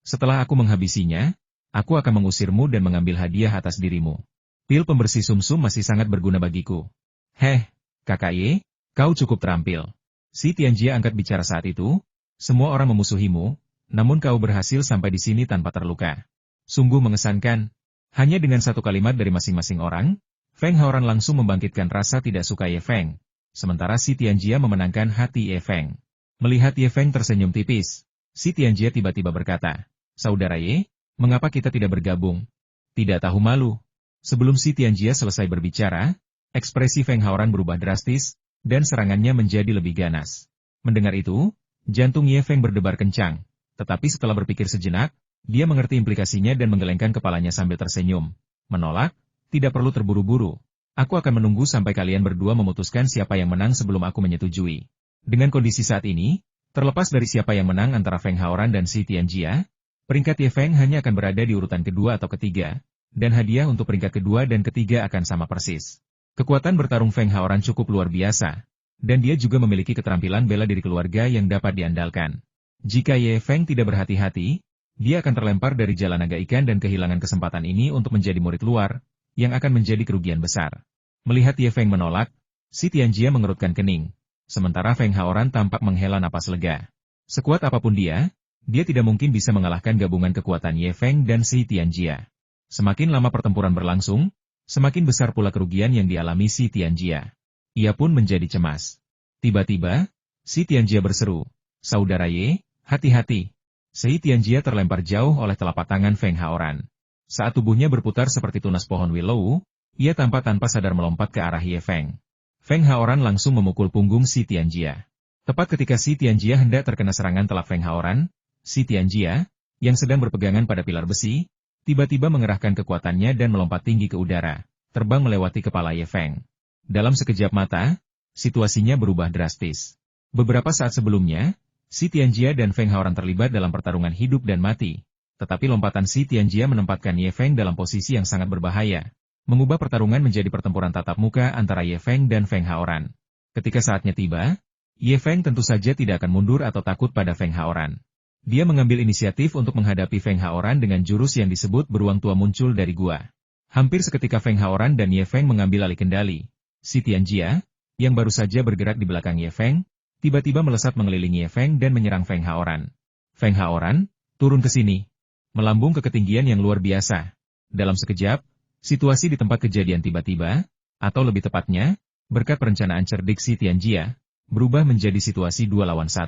Setelah aku menghabisinya, aku akan mengusirmu dan mengambil hadiah atas dirimu. Pil pembersih sumsum masih sangat berguna bagiku. Heh, kakak Ye, kau cukup terampil. Si Tianjia angkat bicara saat itu, semua orang memusuhimu, namun kau berhasil sampai di sini tanpa terluka. Sungguh mengesankan. Hanya dengan satu kalimat dari masing-masing orang, Feng Haoran langsung membangkitkan rasa tidak suka Ye Feng, sementara Si Tianjia memenangkan hati Ye Feng. Melihat Ye Feng tersenyum tipis, Si Tianjia tiba-tiba berkata, Saudara Ye, mengapa kita tidak bergabung? Tidak tahu malu. Sebelum Si Tianjia selesai berbicara, ekspresi Feng Haoran berubah drastis, dan serangannya menjadi lebih ganas. Mendengar itu, jantung Ye Feng berdebar kencang, tetapi setelah berpikir sejenak, dia mengerti implikasinya dan menggelengkan kepalanya sambil tersenyum. Menolak, tidak perlu terburu-buru. Aku akan menunggu sampai kalian berdua memutuskan siapa yang menang sebelum aku menyetujui. Dengan kondisi saat ini, terlepas dari siapa yang menang antara Feng Haoran dan Si Tianjia, peringkat Ye Feng hanya akan berada di urutan kedua atau ketiga, dan hadiah untuk peringkat kedua dan ketiga akan sama persis. Kekuatan bertarung Feng Haoran cukup luar biasa, dan dia juga memiliki keterampilan bela diri keluarga yang dapat diandalkan. Jika Ye Feng tidak berhati-hati, dia akan terlempar dari jalan naga ikan dan kehilangan kesempatan ini untuk menjadi murid luar, yang akan menjadi kerugian besar. Melihat Ye Feng menolak, Si Tianjia mengerutkan kening, sementara Feng Haoran tampak menghela napas lega. Sekuat apapun dia tidak mungkin bisa mengalahkan gabungan kekuatan Ye Feng dan Si Tianjia. Semakin lama pertempuran berlangsung, semakin besar pula kerugian yang dialami Si Tianjia. Ia pun menjadi cemas. Tiba-tiba, Si Tianjia berseru, Saudara Ye, hati-hati. Si Tianjia terlempar jauh oleh telapak tangan Feng Haoran. Saat tubuhnya berputar seperti tunas pohon willow, ia tanpa sadar melompat ke arah Ye Feng. Feng Haoran langsung memukul punggung Si Tianjia. Tepat ketika Si Tianjia hendak terkena serangan telak Feng Haoran, Si Tianjia, yang sedang berpegangan pada pilar besi, tiba-tiba mengerahkan kekuatannya dan melompat tinggi ke udara, terbang melewati kepala Ye Feng. Dalam sekejap mata, situasinya berubah drastis. Beberapa saat sebelumnya, Si Tianjia dan Feng Haoran terlibat dalam pertarungan hidup dan mati. Tetapi lompatan Si Tianjia menempatkan Ye Feng dalam posisi yang sangat berbahaya, mengubah pertarungan menjadi pertempuran tatap muka antara Ye Feng dan Feng Haoran. Ketika saatnya tiba, Ye Feng tentu saja tidak akan mundur atau takut pada Feng Haoran. Dia mengambil inisiatif untuk menghadapi Feng Haoran dengan jurus yang disebut beruang tua muncul dari gua. Hampir seketika Feng Haoran dan Ye Feng mengambil alih kendali. Si Tianjia, yang baru saja bergerak di belakang Ye Feng, tiba-tiba melesat mengelilingi Ye Feng dan menyerang Feng Haoran. Feng Haoran, turun ke sini. Melambung ke ketinggian yang luar biasa. Dalam sekejap, situasi di tempat kejadian tiba-tiba, atau lebih tepatnya, berkat perencanaan cerdik Si Tianjia, berubah menjadi situasi 2 lawan 1.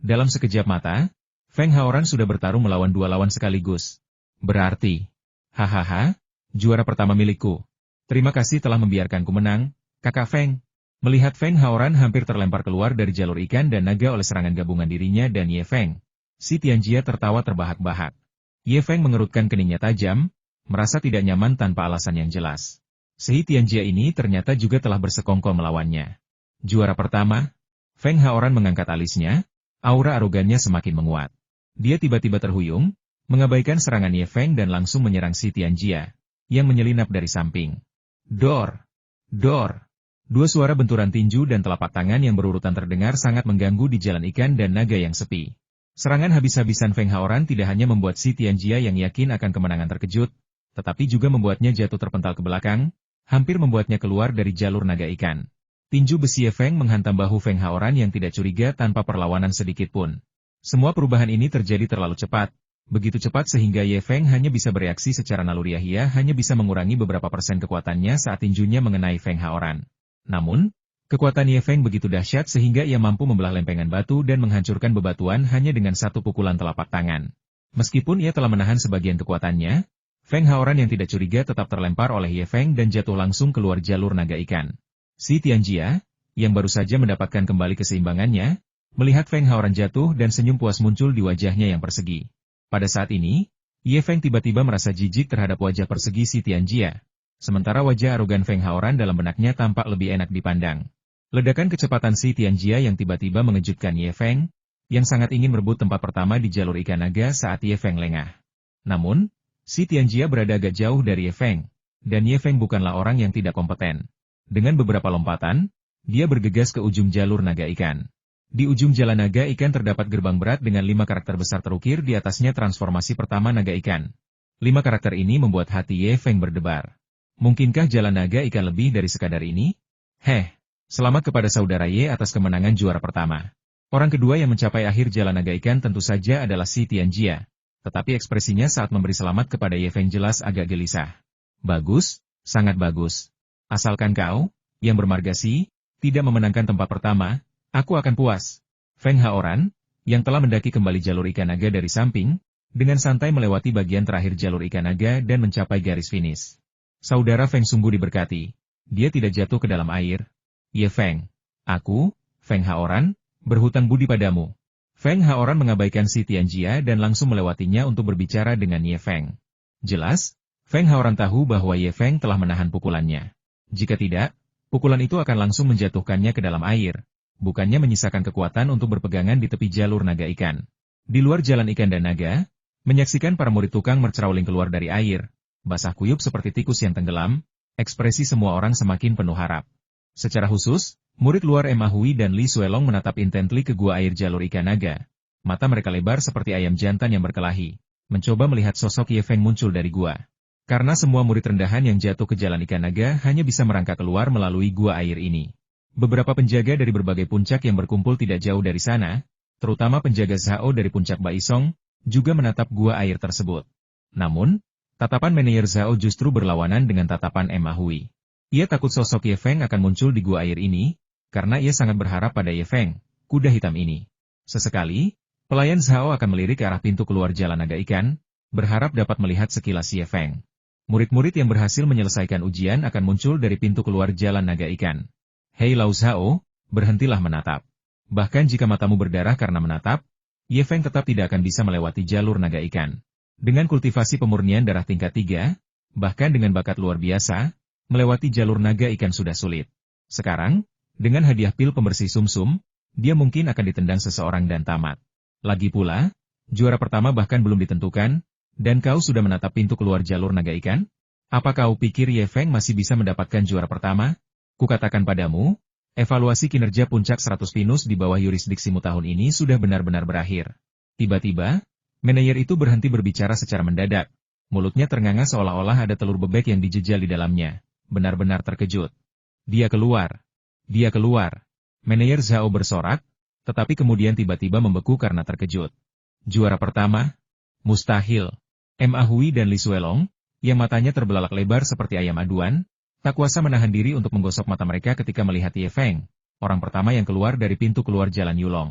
Dalam sekejap mata, Feng Haoran sudah bertarung melawan 2 lawan sekaligus. Berarti, hahaha, juara pertama milikku. Terima kasih telah membiarkanku menang, Kakak Feng. Melihat Feng Haoran hampir terlempar keluar dari jalur ikan dan naga oleh serangan gabungan dirinya dan Ye Feng, Si Tianjia tertawa terbahak-bahak. Ye Feng mengerutkan keningnya tajam, merasa tidak nyaman tanpa alasan yang jelas. Si Tianjia ini ternyata juga telah bersekongkol melawannya. Juara pertama, Feng Haoran mengangkat alisnya, aura arogannya semakin menguat. Dia tiba-tiba terhuyung, mengabaikan serangan Ye Feng dan langsung menyerang Si Tianjia, yang menyelinap dari samping. Dor! Dor! 2 suara benturan tinju dan telapak tangan yang berurutan terdengar sangat mengganggu di jalan ikan dan naga yang sepi. Serangan habis-habisan Feng Haoran tidak hanya membuat Si Tianjia yang yakin akan kemenangan terkejut, tetapi juga membuatnya jatuh terpental ke belakang, hampir membuatnya keluar dari jalur naga ikan. Tinju besi Ye Feng menghantam bahu Feng Haoran yang tidak curiga tanpa perlawanan sedikit pun. Semua perubahan ini terjadi terlalu cepat, begitu cepat sehingga Ye Feng hanya bisa bereaksi secara naluriah. Ia hanya bisa mengurangi beberapa persen kekuatannya saat tinjunya mengenai Feng Haoran. Namun, kekuatan Ye Feng begitu dahsyat sehingga ia mampu membelah lempengan batu dan menghancurkan bebatuan hanya dengan satu pukulan telapak tangan. Meskipun ia telah menahan sebagian kekuatannya, Feng Haoran yang tidak curiga tetap terlempar oleh Ye Feng dan jatuh langsung keluar jalur naga ikan. Si Tianjia, yang baru saja mendapatkan kembali keseimbangannya, melihat Feng Haoran jatuh dan senyum puas muncul di wajahnya yang persegi. Pada saat ini, Ye Feng tiba-tiba merasa jijik terhadap wajah persegi Si Tianjia. Sementara wajah arogan Feng Haoran dalam benaknya tampak lebih enak dipandang. Ledakan kecepatan Si Tianjia yang tiba-tiba mengejutkan Ye Feng, yang sangat ingin merebut tempat pertama di jalur ikan naga saat Ye Feng lengah. Namun, Si Tianjia berada agak jauh dari Ye Feng, dan Ye Feng bukanlah orang yang tidak kompeten. Dengan beberapa lompatan, dia bergegas ke ujung jalur naga ikan. Di ujung jalan naga ikan terdapat gerbang berat dengan 5 karakter besar terukir di atasnya transformasi pertama naga ikan. 5 karakter ini membuat hati Ye Feng berdebar. Mungkinkah jalan naga ikan lebih dari sekadar ini? Selamat kepada saudara Ye atas kemenangan juara pertama. Orang kedua yang mencapai akhir jalan naga ikan tentu saja adalah Si Tianjia. Tetapi ekspresinya saat memberi selamat kepada Ye Feng jelas agak gelisah. Bagus, sangat bagus. Asalkan kau, yang bermargasi, tidak memenangkan tempat pertama, aku akan puas. Feng Haoran, yang telah mendaki kembali jalur ikan naga dari samping, dengan santai melewati bagian terakhir jalur ikan naga dan mencapai garis finish. Saudara Feng sungguh diberkati. Dia tidak jatuh ke dalam air. Ye Feng, aku, Feng Haoran, berhutang budi padamu. Feng Haoran mengabaikan Si Tianjia dan langsung melewatinya untuk berbicara dengan Ye Feng. Jelas, Feng Haoran tahu bahwa Ye Feng telah menahan pukulannya. Jika tidak, pukulan itu akan langsung menjatuhkannya ke dalam air, bukannya menyisakan kekuatan untuk berpegangan di tepi jalur naga ikan. Di luar jalan ikan dan naga, menyaksikan para murid tukang mercrauling keluar dari air, basah kuyup seperti tikus yang tenggelam, ekspresi semua orang semakin penuh harap. Secara khusus, murid luar Emma Hui dan Li Suelong menatap intently ke gua air jalur ikan naga. Mata mereka lebar seperti ayam jantan yang berkelahi, mencoba melihat sosok Ye Feng muncul dari gua. Karena semua murid rendahan yang jatuh ke jalan ikan naga hanya bisa merangkak keluar melalui gua air ini. Beberapa penjaga dari berbagai puncak yang berkumpul tidak jauh dari sana, terutama penjaga Zhao dari puncak Baisong, juga menatap gua air tersebut. Namun, tatapan manajer Zhao justru berlawanan dengan tatapan Emma Hui. Ia takut sosok Ye Feng akan muncul di gua air ini, karena ia sangat berharap pada Ye Feng, kuda hitam ini. Sesekali, pelayan Zhao akan melirik ke arah pintu keluar jalan naga ikan, berharap dapat melihat sekilas Ye Feng. Murid-murid yang berhasil menyelesaikan ujian akan muncul dari pintu keluar jalan naga ikan. Hei Lau Zhao, berhentilah menatap. Bahkan jika matamu berdarah karena menatap, Ye Feng tetap tidak akan bisa melewati jalur naga ikan. Dengan kultivasi pemurnian darah tingkat 3, bahkan dengan bakat luar biasa, melewati jalur naga ikan sudah sulit. Sekarang, Dengan hadiah pil pembersih sumsum, dia mungkin akan ditendang seseorang dan tamat. Lagi pula, juara pertama bahkan belum ditentukan, dan kau sudah menatap pintu keluar jalur naga ikan? Apa kau pikir Ye Feng masih bisa mendapatkan juara pertama? Kukatakan padamu, evaluasi kinerja puncak 100 pinus di bawah yurisdiksimu tahun ini sudah benar-benar berakhir. Tiba-tiba, manajer itu berhenti berbicara secara mendadak. Mulutnya ternganga seolah-olah ada telur bebek yang dijejal di dalamnya. Benar-benar terkejut. Dia keluar. Dia keluar. Manajer Zhao bersorak, tetapi kemudian tiba-tiba membeku karena terkejut. Juara pertama? Mustahil. Ma Hui dan Li Suelong, yang matanya terbelalak lebar seperti ayam aduan, tak kuasa menahan diri untuk menggosok mata mereka ketika melihat Ye Feng, orang pertama yang keluar dari pintu keluar jalan Yulong.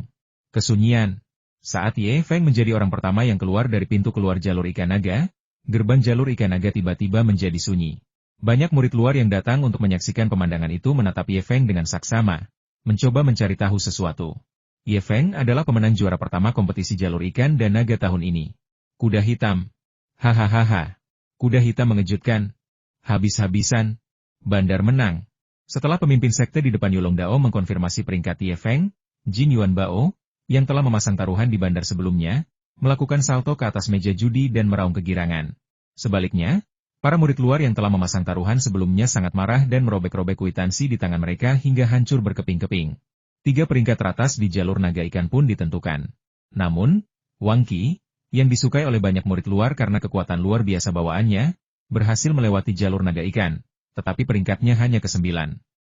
Kesunyian. Saat Ye Feng menjadi orang pertama yang keluar dari pintu keluar jalur ikan naga, gerbang jalur ikan naga tiba-tiba menjadi sunyi. Banyak murid luar yang datang untuk menyaksikan pemandangan itu menatap Ye Feng dengan saksama, mencoba mencari tahu sesuatu. Ye Feng adalah pemenang juara pertama kompetisi jalur ikan dan naga tahun ini. Kuda hitam. Hahaha. Kuda hitam mengejutkan. Habis-habisan. Bandar menang. Setelah pemimpin sekte di depan Yulong Dao mengkonfirmasi peringkat Ye Feng, Jin Yuan Bao, yang telah memasang taruhan di bandar sebelumnya, melakukan salto ke atas meja judi dan meraung kegirangan. Sebaliknya, para murid luar yang telah memasang taruhan sebelumnya sangat marah dan merobek-robek kwitansi di tangan mereka hingga hancur berkeping-keping. 3 peringkat teratas di jalur naga ikan pun ditentukan. Namun, Wang Qi, yang disukai oleh banyak murid luar karena kekuatan luar biasa bawaannya, berhasil melewati jalur naga ikan, tetapi peringkatnya hanya ke-9.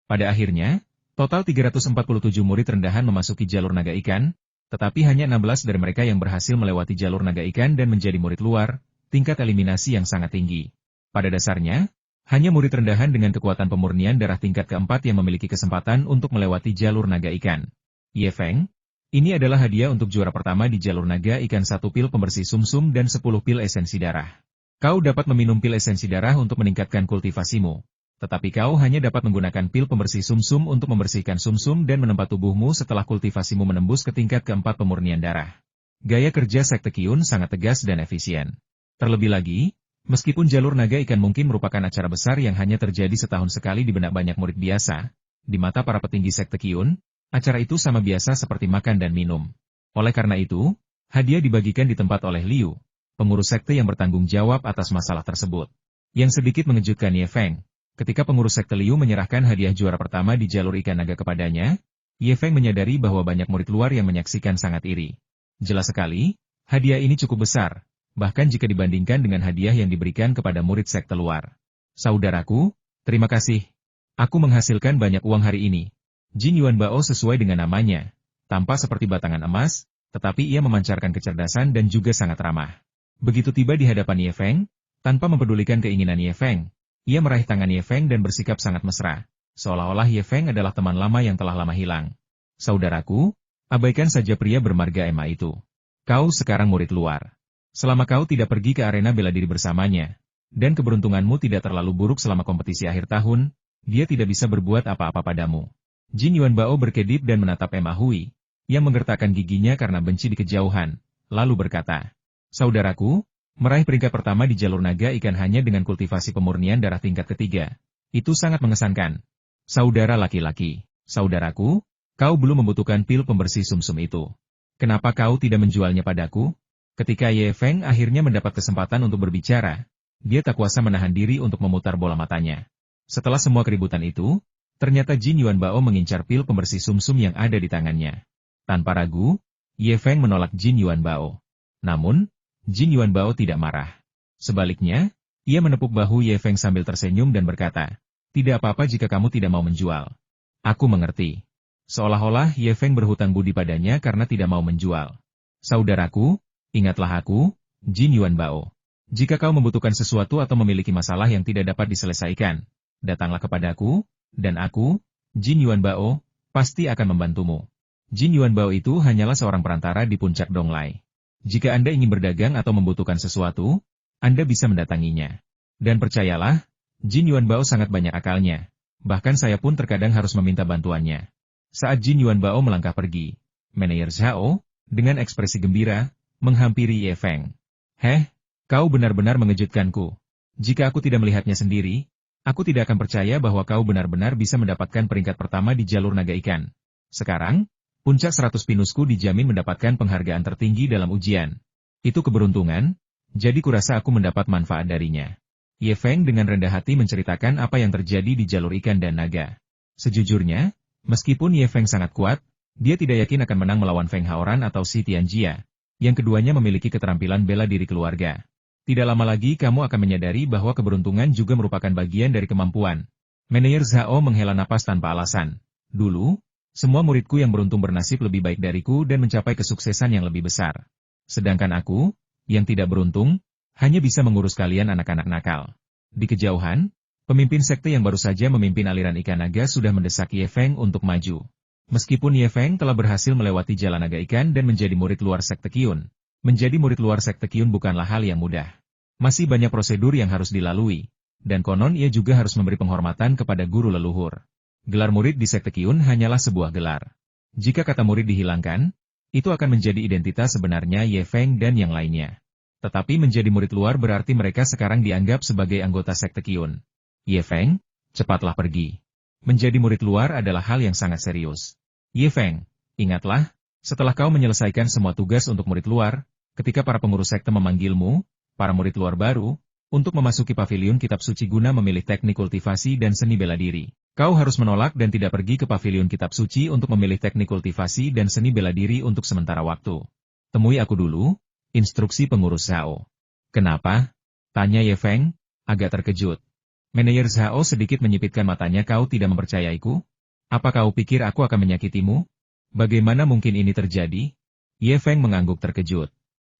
Pada akhirnya, total 347 murid rendahan memasuki jalur naga ikan, tetapi hanya 16 dari mereka yang berhasil melewati jalur naga ikan dan menjadi murid luar, tingkat eliminasi yang sangat tinggi. Pada dasarnya, hanya murid rendahan dengan kekuatan pemurnian darah tingkat keempat yang memiliki kesempatan untuk melewati jalur naga ikan. Ye Feng, ini adalah hadiah untuk juara pertama di jalur naga ikan 1 pil pembersih sumsum dan 10 pil esensi darah. Kau dapat meminum pil esensi darah untuk meningkatkan kultivasimu, tetapi kau hanya dapat menggunakan pil pembersih sumsum untuk membersihkan sumsum dan menempa tubuhmu setelah kultivasimu menembus ke tingkat keempat pemurnian darah. Gaya kerja Sekte Qiyun sangat tegas dan efisien. Terlebih lagi, meskipun jalur naga ikan mungkin merupakan acara besar yang hanya terjadi setahun sekali di benak banyak murid biasa, di mata para petinggi Sekte Qiyun, acara itu sama biasa seperti makan dan minum. Oleh karena itu, hadiah dibagikan di tempat oleh Liu, pengurus sekte yang bertanggung jawab atas masalah tersebut. Yang sedikit mengejutkan Ye Feng, ketika pengurus sekte Liu menyerahkan hadiah juara pertama di jalur ikan naga kepadanya, Ye Feng menyadari bahwa banyak murid luar yang menyaksikan sangat iri. Jelas sekali, hadiah ini cukup besar, bahkan jika dibandingkan dengan hadiah yang diberikan kepada murid sekte luar. Saudaraku, terima kasih. Aku menghasilkan banyak uang hari ini. Jin Yuan Bao sesuai dengan namanya, tampak seperti batangan emas, tetapi ia memancarkan kecerdasan dan juga sangat ramah. Begitu tiba di hadapan Ye Feng, tanpa mempedulikan keinginan Ye Feng, ia meraih tangan Ye Feng dan bersikap sangat mesra, seolah-olah Ye Feng adalah teman lama yang telah lama hilang. Saudaraku, abaikan saja pria bermarga Emma itu. Kau sekarang murid luar. Selama kau tidak pergi ke arena bela diri bersamanya, dan keberuntunganmu tidak terlalu buruk selama kompetisi akhir tahun, dia tidak bisa berbuat apa-apa padamu. Jin Yuan Bao berkedip dan menatap Ma Hui, yang menggertakkan giginya karena benci di kejauhan, lalu berkata, Saudaraku, meraih peringkat pertama di jalur naga ikan hanya dengan kultivasi pemurnian darah tingkat ketiga. Itu sangat mengesankan. Saudara laki-laki, saudaraku, kau belum membutuhkan pil pembersih sumsum itu. Kenapa kau tidak menjualnya padaku? Ketika Ye Feng akhirnya mendapat kesempatan untuk berbicara, dia tak kuasa menahan diri untuk memutar bola matanya. Setelah semua keributan itu, ternyata Jin Yuan Bao mengincar pil pembersih sumsum yang ada di tangannya. Tanpa ragu, Ye Feng menolak Jin Yuan Bao. Namun, Jin Yuan Bao tidak marah. Sebaliknya, ia menepuk bahu Ye Feng sambil tersenyum dan berkata, tidak apa-apa jika kamu tidak mau menjual. Aku mengerti. Seolah-olah Ye Feng berhutang budi padanya karena tidak mau menjual. Saudaraku, ingatlah aku, Jin Yuan Bao. Jika kau membutuhkan sesuatu atau memiliki masalah yang tidak dapat diselesaikan, datanglah kepadaku, dan aku, Jin Yuan Bao, pasti akan membantumu. Jin Yuan Bao itu hanyalah seorang perantara di puncak Donglai. Jika Anda ingin berdagang atau membutuhkan sesuatu, Anda bisa mendatanginya. Dan percayalah, Jin Yuan Bao sangat banyak akalnya. Bahkan saya pun terkadang harus meminta bantuannya. Saat Jin Yuan Bao melangkah pergi, manajer Zhao, dengan ekspresi gembira, menghampiri Ye Feng. Heh, kau benar-benar mengejutkanku. Jika aku tidak melihatnya sendiri, Aku tidak akan percaya bahwa kau benar-benar bisa mendapatkan peringkat pertama di jalur naga ikan. Sekarang, puncak 100 pinusku dijamin mendapatkan penghargaan tertinggi dalam ujian. Itu keberuntungan, jadi kurasa aku mendapat manfaat darinya. Ye Feng dengan rendah hati menceritakan apa yang terjadi di jalur ikan dan naga. Sejujurnya, meskipun Ye Feng sangat kuat, dia tidak yakin akan menang melawan Feng Haoran atau Si Tianjia, yang keduanya memiliki keterampilan bela diri keluarga. Tidak lama lagi kamu akan menyadari bahwa keberuntungan juga merupakan bagian dari kemampuan. Manajer Zhao menghela napas tanpa alasan. Dulu, semua muridku yang beruntung bernasib lebih baik dariku dan mencapai kesuksesan yang lebih besar. Sedangkan aku, yang tidak beruntung, hanya bisa mengurus kalian anak-anak nakal. Di kejauhan, pemimpin sekte yang baru saja memimpin aliran ikan naga sudah mendesak Ye Feng untuk maju. Meskipun Ye Feng telah berhasil melewati jalan naga ikan dan menjadi murid luar sekte Qiyun, menjadi murid luar sekte Qiyun bukanlah hal yang mudah. Masih banyak prosedur yang harus dilalui, dan konon ia juga harus memberi penghormatan kepada guru leluhur. Gelar murid di sekte Qiyun hanyalah sebuah gelar. Jika kata murid dihilangkan, itu akan menjadi identitas sebenarnya Ye Feng dan yang lainnya. Tetapi menjadi murid luar berarti mereka sekarang dianggap sebagai anggota sekte Qiyun. Ye Feng, cepatlah pergi. Menjadi murid luar adalah hal yang sangat serius. Ye Feng, ingatlah, setelah kau menyelesaikan semua tugas untuk murid luar, ketika para pengurus sekte memanggilmu, para murid luar baru, untuk memasuki pavilion kitab suci guna memilih teknik kultivasi dan seni bela diri. Kau harus menolak dan tidak pergi ke pavilion kitab suci untuk memilih teknik kultivasi dan seni bela diri untuk sementara waktu. Temui aku dulu, instruksi pengurus Zhao. Kenapa? Tanya Ye Feng, agak terkejut. Manajer Zhao sedikit menyipitkan matanya. Kau tidak mempercayaiku? Apa kau pikir aku akan menyakitimu? Bagaimana mungkin ini terjadi? Ye Feng mengangguk terkejut.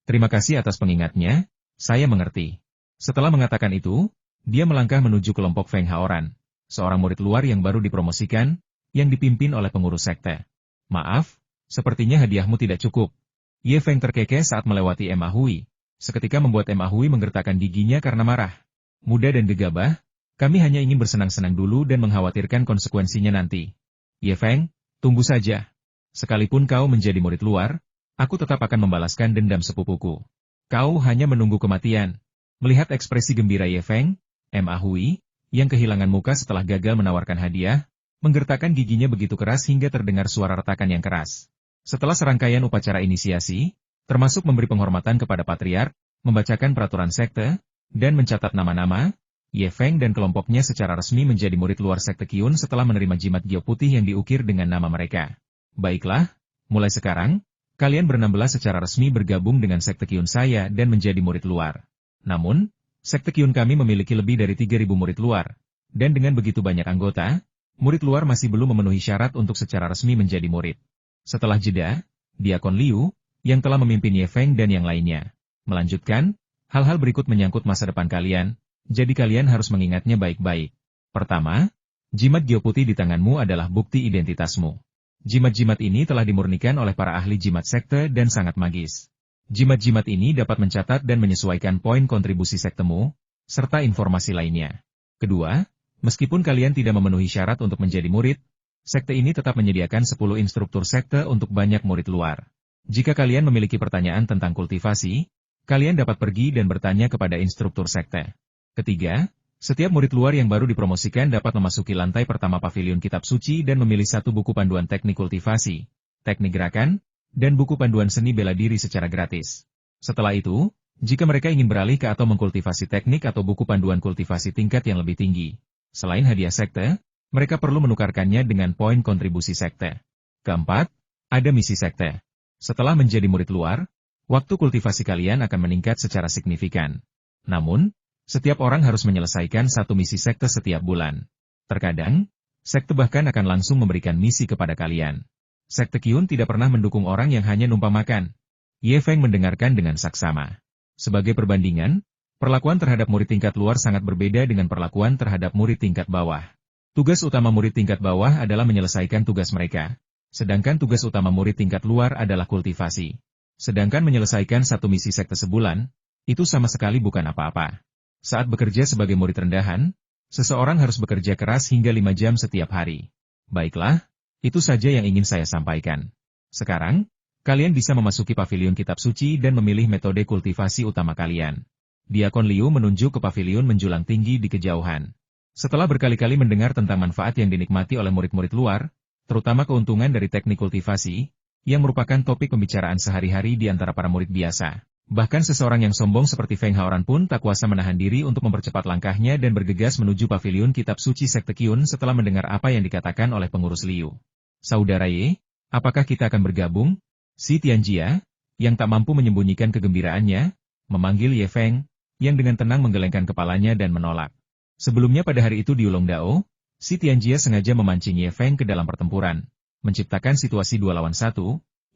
Terima kasih atas pengingatnya, saya mengerti. Setelah mengatakan itu, dia melangkah menuju kelompok Feng Haoran, seorang murid luar yang baru dipromosikan, yang dipimpin oleh pengurus sekte. Maaf, sepertinya hadiahmu tidak cukup. Ye Feng terkekeh saat melewati Emma Hui, seketika membuat Emma Hui menggertakkan giginya karena marah. Muda dan gegabah, kami hanya ingin bersenang-senang dulu dan mengkhawatirkan konsekuensinya nanti. Ye Feng, tunggu saja. Sekalipun kau menjadi murid luar, aku tetap akan membalaskan dendam sepupuku. Kau hanya menunggu kematian. Melihat ekspresi gembira Ye Feng, Emma Hui, yang kehilangan muka setelah gagal menawarkan hadiah, menggertakkan giginya begitu keras hingga terdengar suara retakan yang keras. Setelah serangkaian upacara inisiasi, termasuk memberi penghormatan kepada patriark, membacakan peraturan sekte, dan mencatat nama-nama, Ye Feng dan kelompoknya secara resmi menjadi murid luar sekte Qiyun setelah menerima jimat gio putih yang diukir dengan nama mereka. Baiklah, mulai sekarang, kalian ber-16 secara resmi bergabung dengan sekte Qiyun saya dan menjadi murid luar. Namun, sekte Qiyun kami memiliki lebih dari 3.000 murid luar, dan dengan begitu banyak anggota, murid luar masih belum memenuhi syarat untuk secara resmi menjadi murid. Setelah jeda, Diakon Liu, yang telah memimpin Ye Feng dan yang lainnya, melanjutkan, hal-hal berikut menyangkut masa depan kalian, jadi kalian harus mengingatnya baik-baik. Pertama, jimat gio putih di tanganmu adalah bukti identitasmu. Jimat-jimat ini telah dimurnikan oleh para ahli jimat sekte dan sangat magis. Jimat-jimat ini dapat mencatat dan menyesuaikan poin kontribusi sektemu, serta informasi lainnya. Kedua, meskipun kalian tidak memenuhi syarat untuk menjadi murid, sekte ini tetap menyediakan 10 instruktur sekte untuk banyak murid luar. Jika kalian memiliki pertanyaan tentang kultivasi, kalian dapat pergi dan bertanya kepada instruktur sekte. Ketiga, setiap murid luar yang baru dipromosikan dapat memasuki lantai pertama pavilion kitab suci dan memilih satu buku panduan teknik kultivasi, teknik gerakan, dan buku panduan seni bela diri secara gratis. Setelah itu, jika mereka ingin beralih ke atau mengkultivasi teknik atau buku panduan kultivasi tingkat yang lebih tinggi, selain hadiah sekte, mereka perlu menukarkannya dengan poin kontribusi sekte. Keempat, ada misi sekte. Setelah menjadi murid luar, waktu kultivasi kalian akan meningkat secara signifikan. Namun, setiap orang harus menyelesaikan satu misi sekte setiap bulan. Terkadang, sekte bahkan akan langsung memberikan misi kepada kalian. Sekte Qiyun tidak pernah mendukung orang yang hanya numpang makan. Ye Feng mendengarkan dengan saksama. Sebagai perbandingan, perlakuan terhadap murid tingkat luar sangat berbeda dengan perlakuan terhadap murid tingkat bawah. Tugas utama murid tingkat bawah adalah menyelesaikan tugas mereka. Sedangkan tugas utama murid tingkat luar adalah kultivasi. Sedangkan menyelesaikan satu misi sekte sebulan, itu sama sekali bukan apa-apa. Saat bekerja sebagai murid rendahan, seseorang harus bekerja keras hingga 5 jam setiap hari. Baiklah, itu saja yang ingin saya sampaikan. Sekarang, kalian bisa memasuki pavilion kitab suci dan memilih metode kultivasi utama kalian. Diakon Liu menunjuk ke pavilion menjulang tinggi di kejauhan. Setelah berkali-kali mendengar tentang manfaat yang dinikmati oleh murid-murid luar, terutama keuntungan dari teknik kultivasi, yang merupakan topik pembicaraan sehari-hari di antara para murid biasa. Bahkan seseorang yang sombong seperti Feng Haoran pun tak kuasa menahan diri untuk mempercepat langkahnya dan bergegas menuju paviliun kitab suci Sekte Qun setelah mendengar apa yang dikatakan oleh pengurus Liu. Saudara Ye, apakah kita akan bergabung? Si Tianjia, yang tak mampu menyembunyikan kegembiraannya, memanggil Ye Feng, yang dengan tenang menggelengkan kepalanya dan menolak. Sebelumnya pada hari itu di Ulong Dao, si Tianjia sengaja memancing Ye Feng ke dalam pertempuran, menciptakan situasi 2 lawan 1,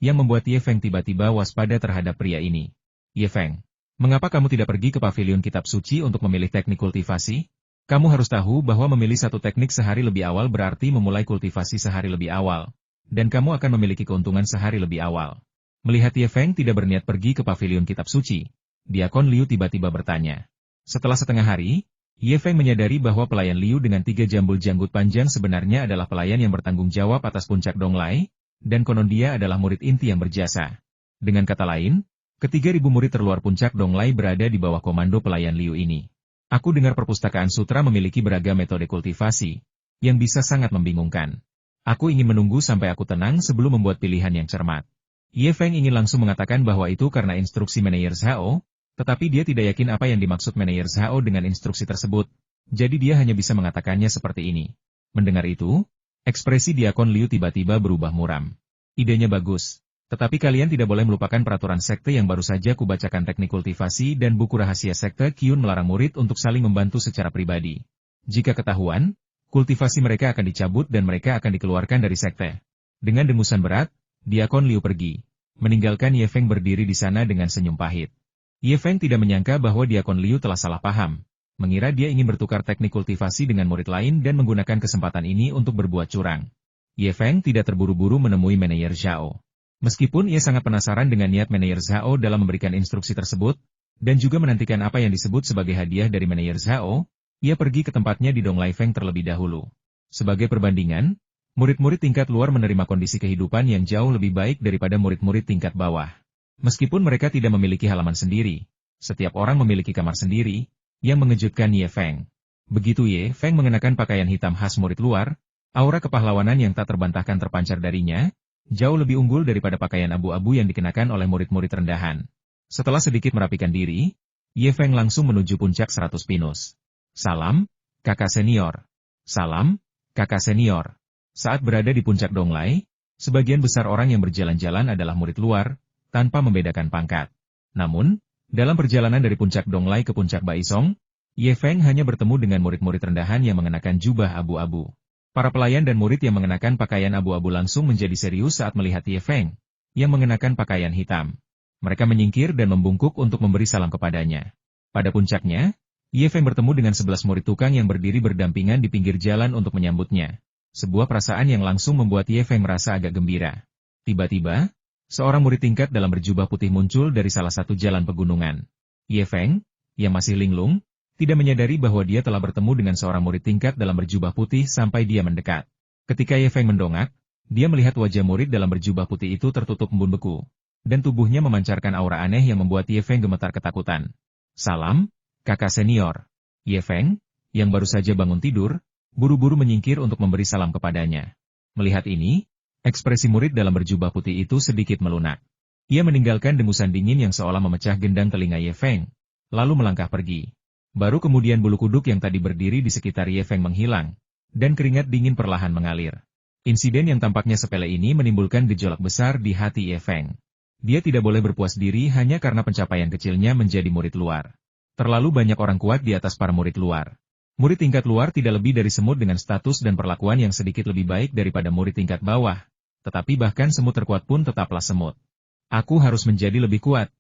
yang membuat Ye Feng tiba-tiba waspada terhadap pria ini. Ye Feng, mengapa kamu tidak pergi ke pavilion kitab suci untuk memilih teknik kultivasi? Kamu harus tahu bahwa memilih satu teknik sehari lebih awal berarti memulai kultivasi sehari lebih awal, dan kamu akan memiliki keuntungan sehari lebih awal. Melihat Ye Feng tidak berniat pergi ke pavilion kitab suci, Diakon Liu tiba-tiba bertanya. Setelah setengah hari, Ye Feng menyadari bahwa pelayan Liu dengan 3 jambul janggut panjang sebenarnya adalah pelayan yang bertanggung jawab atas puncak Donglai, dan konon dia adalah murid inti yang berjasa. Dengan kata lain, ke-3.000 murid terluar puncak Donglai berada di bawah komando pelayan Liu ini. Aku dengar perpustakaan sutra memiliki beragam metode kultivasi, yang bisa sangat membingungkan. Aku ingin menunggu sampai aku tenang sebelum membuat pilihan yang cermat. Ye Feng ingin langsung mengatakan bahwa itu karena instruksi Manayer Zhao, tetapi dia tidak yakin apa yang dimaksud Manayer Zhao dengan instruksi tersebut, jadi dia hanya bisa mengatakannya seperti ini. Mendengar itu, ekspresi Diakon Liu tiba-tiba berubah muram. Idenya bagus. Tetapi kalian tidak boleh melupakan peraturan sekte yang baru saja kubacakan teknik kultivasi dan buku rahasia sekte Qun melarang murid untuk saling membantu secara pribadi. Jika ketahuan, kultivasi mereka akan dicabut dan mereka akan dikeluarkan dari sekte. Dengan dengusan berat, Diakon Liu pergi, meninggalkan Ye Feng berdiri di sana dengan senyum pahit. Ye Feng tidak menyangka bahwa Diakon Liu telah salah paham, mengira dia ingin bertukar teknik kultivasi dengan murid lain dan menggunakan kesempatan ini untuk berbuat curang. Ye Feng tidak terburu-buru menemui Manayer Zhao. Meskipun ia sangat penasaran dengan niat Manayer Zhao dalam memberikan instruksi tersebut, dan juga menantikan apa yang disebut sebagai hadiah dari Manayer Zhao, ia pergi ke tempatnya di Donglai Feng terlebih dahulu. Sebagai perbandingan, murid-murid tingkat luar menerima kondisi kehidupan yang jauh lebih baik daripada murid-murid tingkat bawah. Meskipun mereka tidak memiliki halaman sendiri, setiap orang memiliki kamar sendiri, yang mengejutkan Ye Feng. Begitu Ye Feng mengenakan pakaian hitam khas murid luar, aura kepahlawanan yang tak terbantahkan terpancar darinya, jauh lebih unggul daripada pakaian abu-abu yang dikenakan oleh murid-murid rendahan. Setelah sedikit merapikan diri, Ye Feng langsung menuju puncak 100 pinus. Salam, kakak senior. Salam, kakak senior. Saat berada di puncak Donglai, sebagian besar orang yang berjalan-jalan adalah murid luar, tanpa membedakan pangkat. Namun, dalam perjalanan dari puncak Donglai ke puncak Baisong, Ye Feng hanya bertemu dengan murid-murid rendahan yang mengenakan jubah abu-abu. Para pelayan dan murid yang mengenakan pakaian abu-abu langsung menjadi serius saat melihat Ye Feng, yang mengenakan pakaian hitam. Mereka menyingkir dan membungkuk untuk memberi salam kepadanya. Pada puncaknya, Ye Feng bertemu dengan 11 murid tukang yang berdiri berdampingan di pinggir jalan untuk menyambutnya. Sebuah perasaan yang langsung membuat Ye Feng merasa agak gembira. Tiba-tiba, seorang murid tingkat dalam berjubah putih muncul dari salah satu jalan pegunungan. Ye Feng, yang masih linglung, tidak menyadari bahwa dia telah bertemu dengan seorang murid tingkat dalam berjubah putih sampai dia mendekat. Ketika Ye Feng mendongak, dia melihat wajah murid dalam berjubah putih itu tertutup embun beku, dan tubuhnya memancarkan aura aneh yang membuat Ye Feng gemetar ketakutan. Salam, kakak senior. Ye Feng, yang baru saja bangun tidur, buru-buru menyingkir untuk memberi salam kepadanya. Melihat ini, ekspresi murid dalam berjubah putih itu sedikit melunak. Ia meninggalkan dengusan dingin yang seolah memecah gendang telinga Ye Feng, lalu melangkah pergi. Baru kemudian bulu kuduk yang tadi berdiri di sekitar Ye Feng menghilang, dan keringat dingin perlahan mengalir. Insiden yang tampaknya sepele ini menimbulkan gejolak besar di hati Ye Feng. Dia tidak boleh berpuas diri hanya karena pencapaian kecilnya menjadi murid luar. Terlalu banyak orang kuat di atas para murid luar. Murid tingkat luar tidak lebih dari semut dengan status dan perlakuan yang sedikit lebih baik daripada murid tingkat bawah, tetapi bahkan semut terkuat pun tetaplah semut. Aku harus menjadi lebih kuat.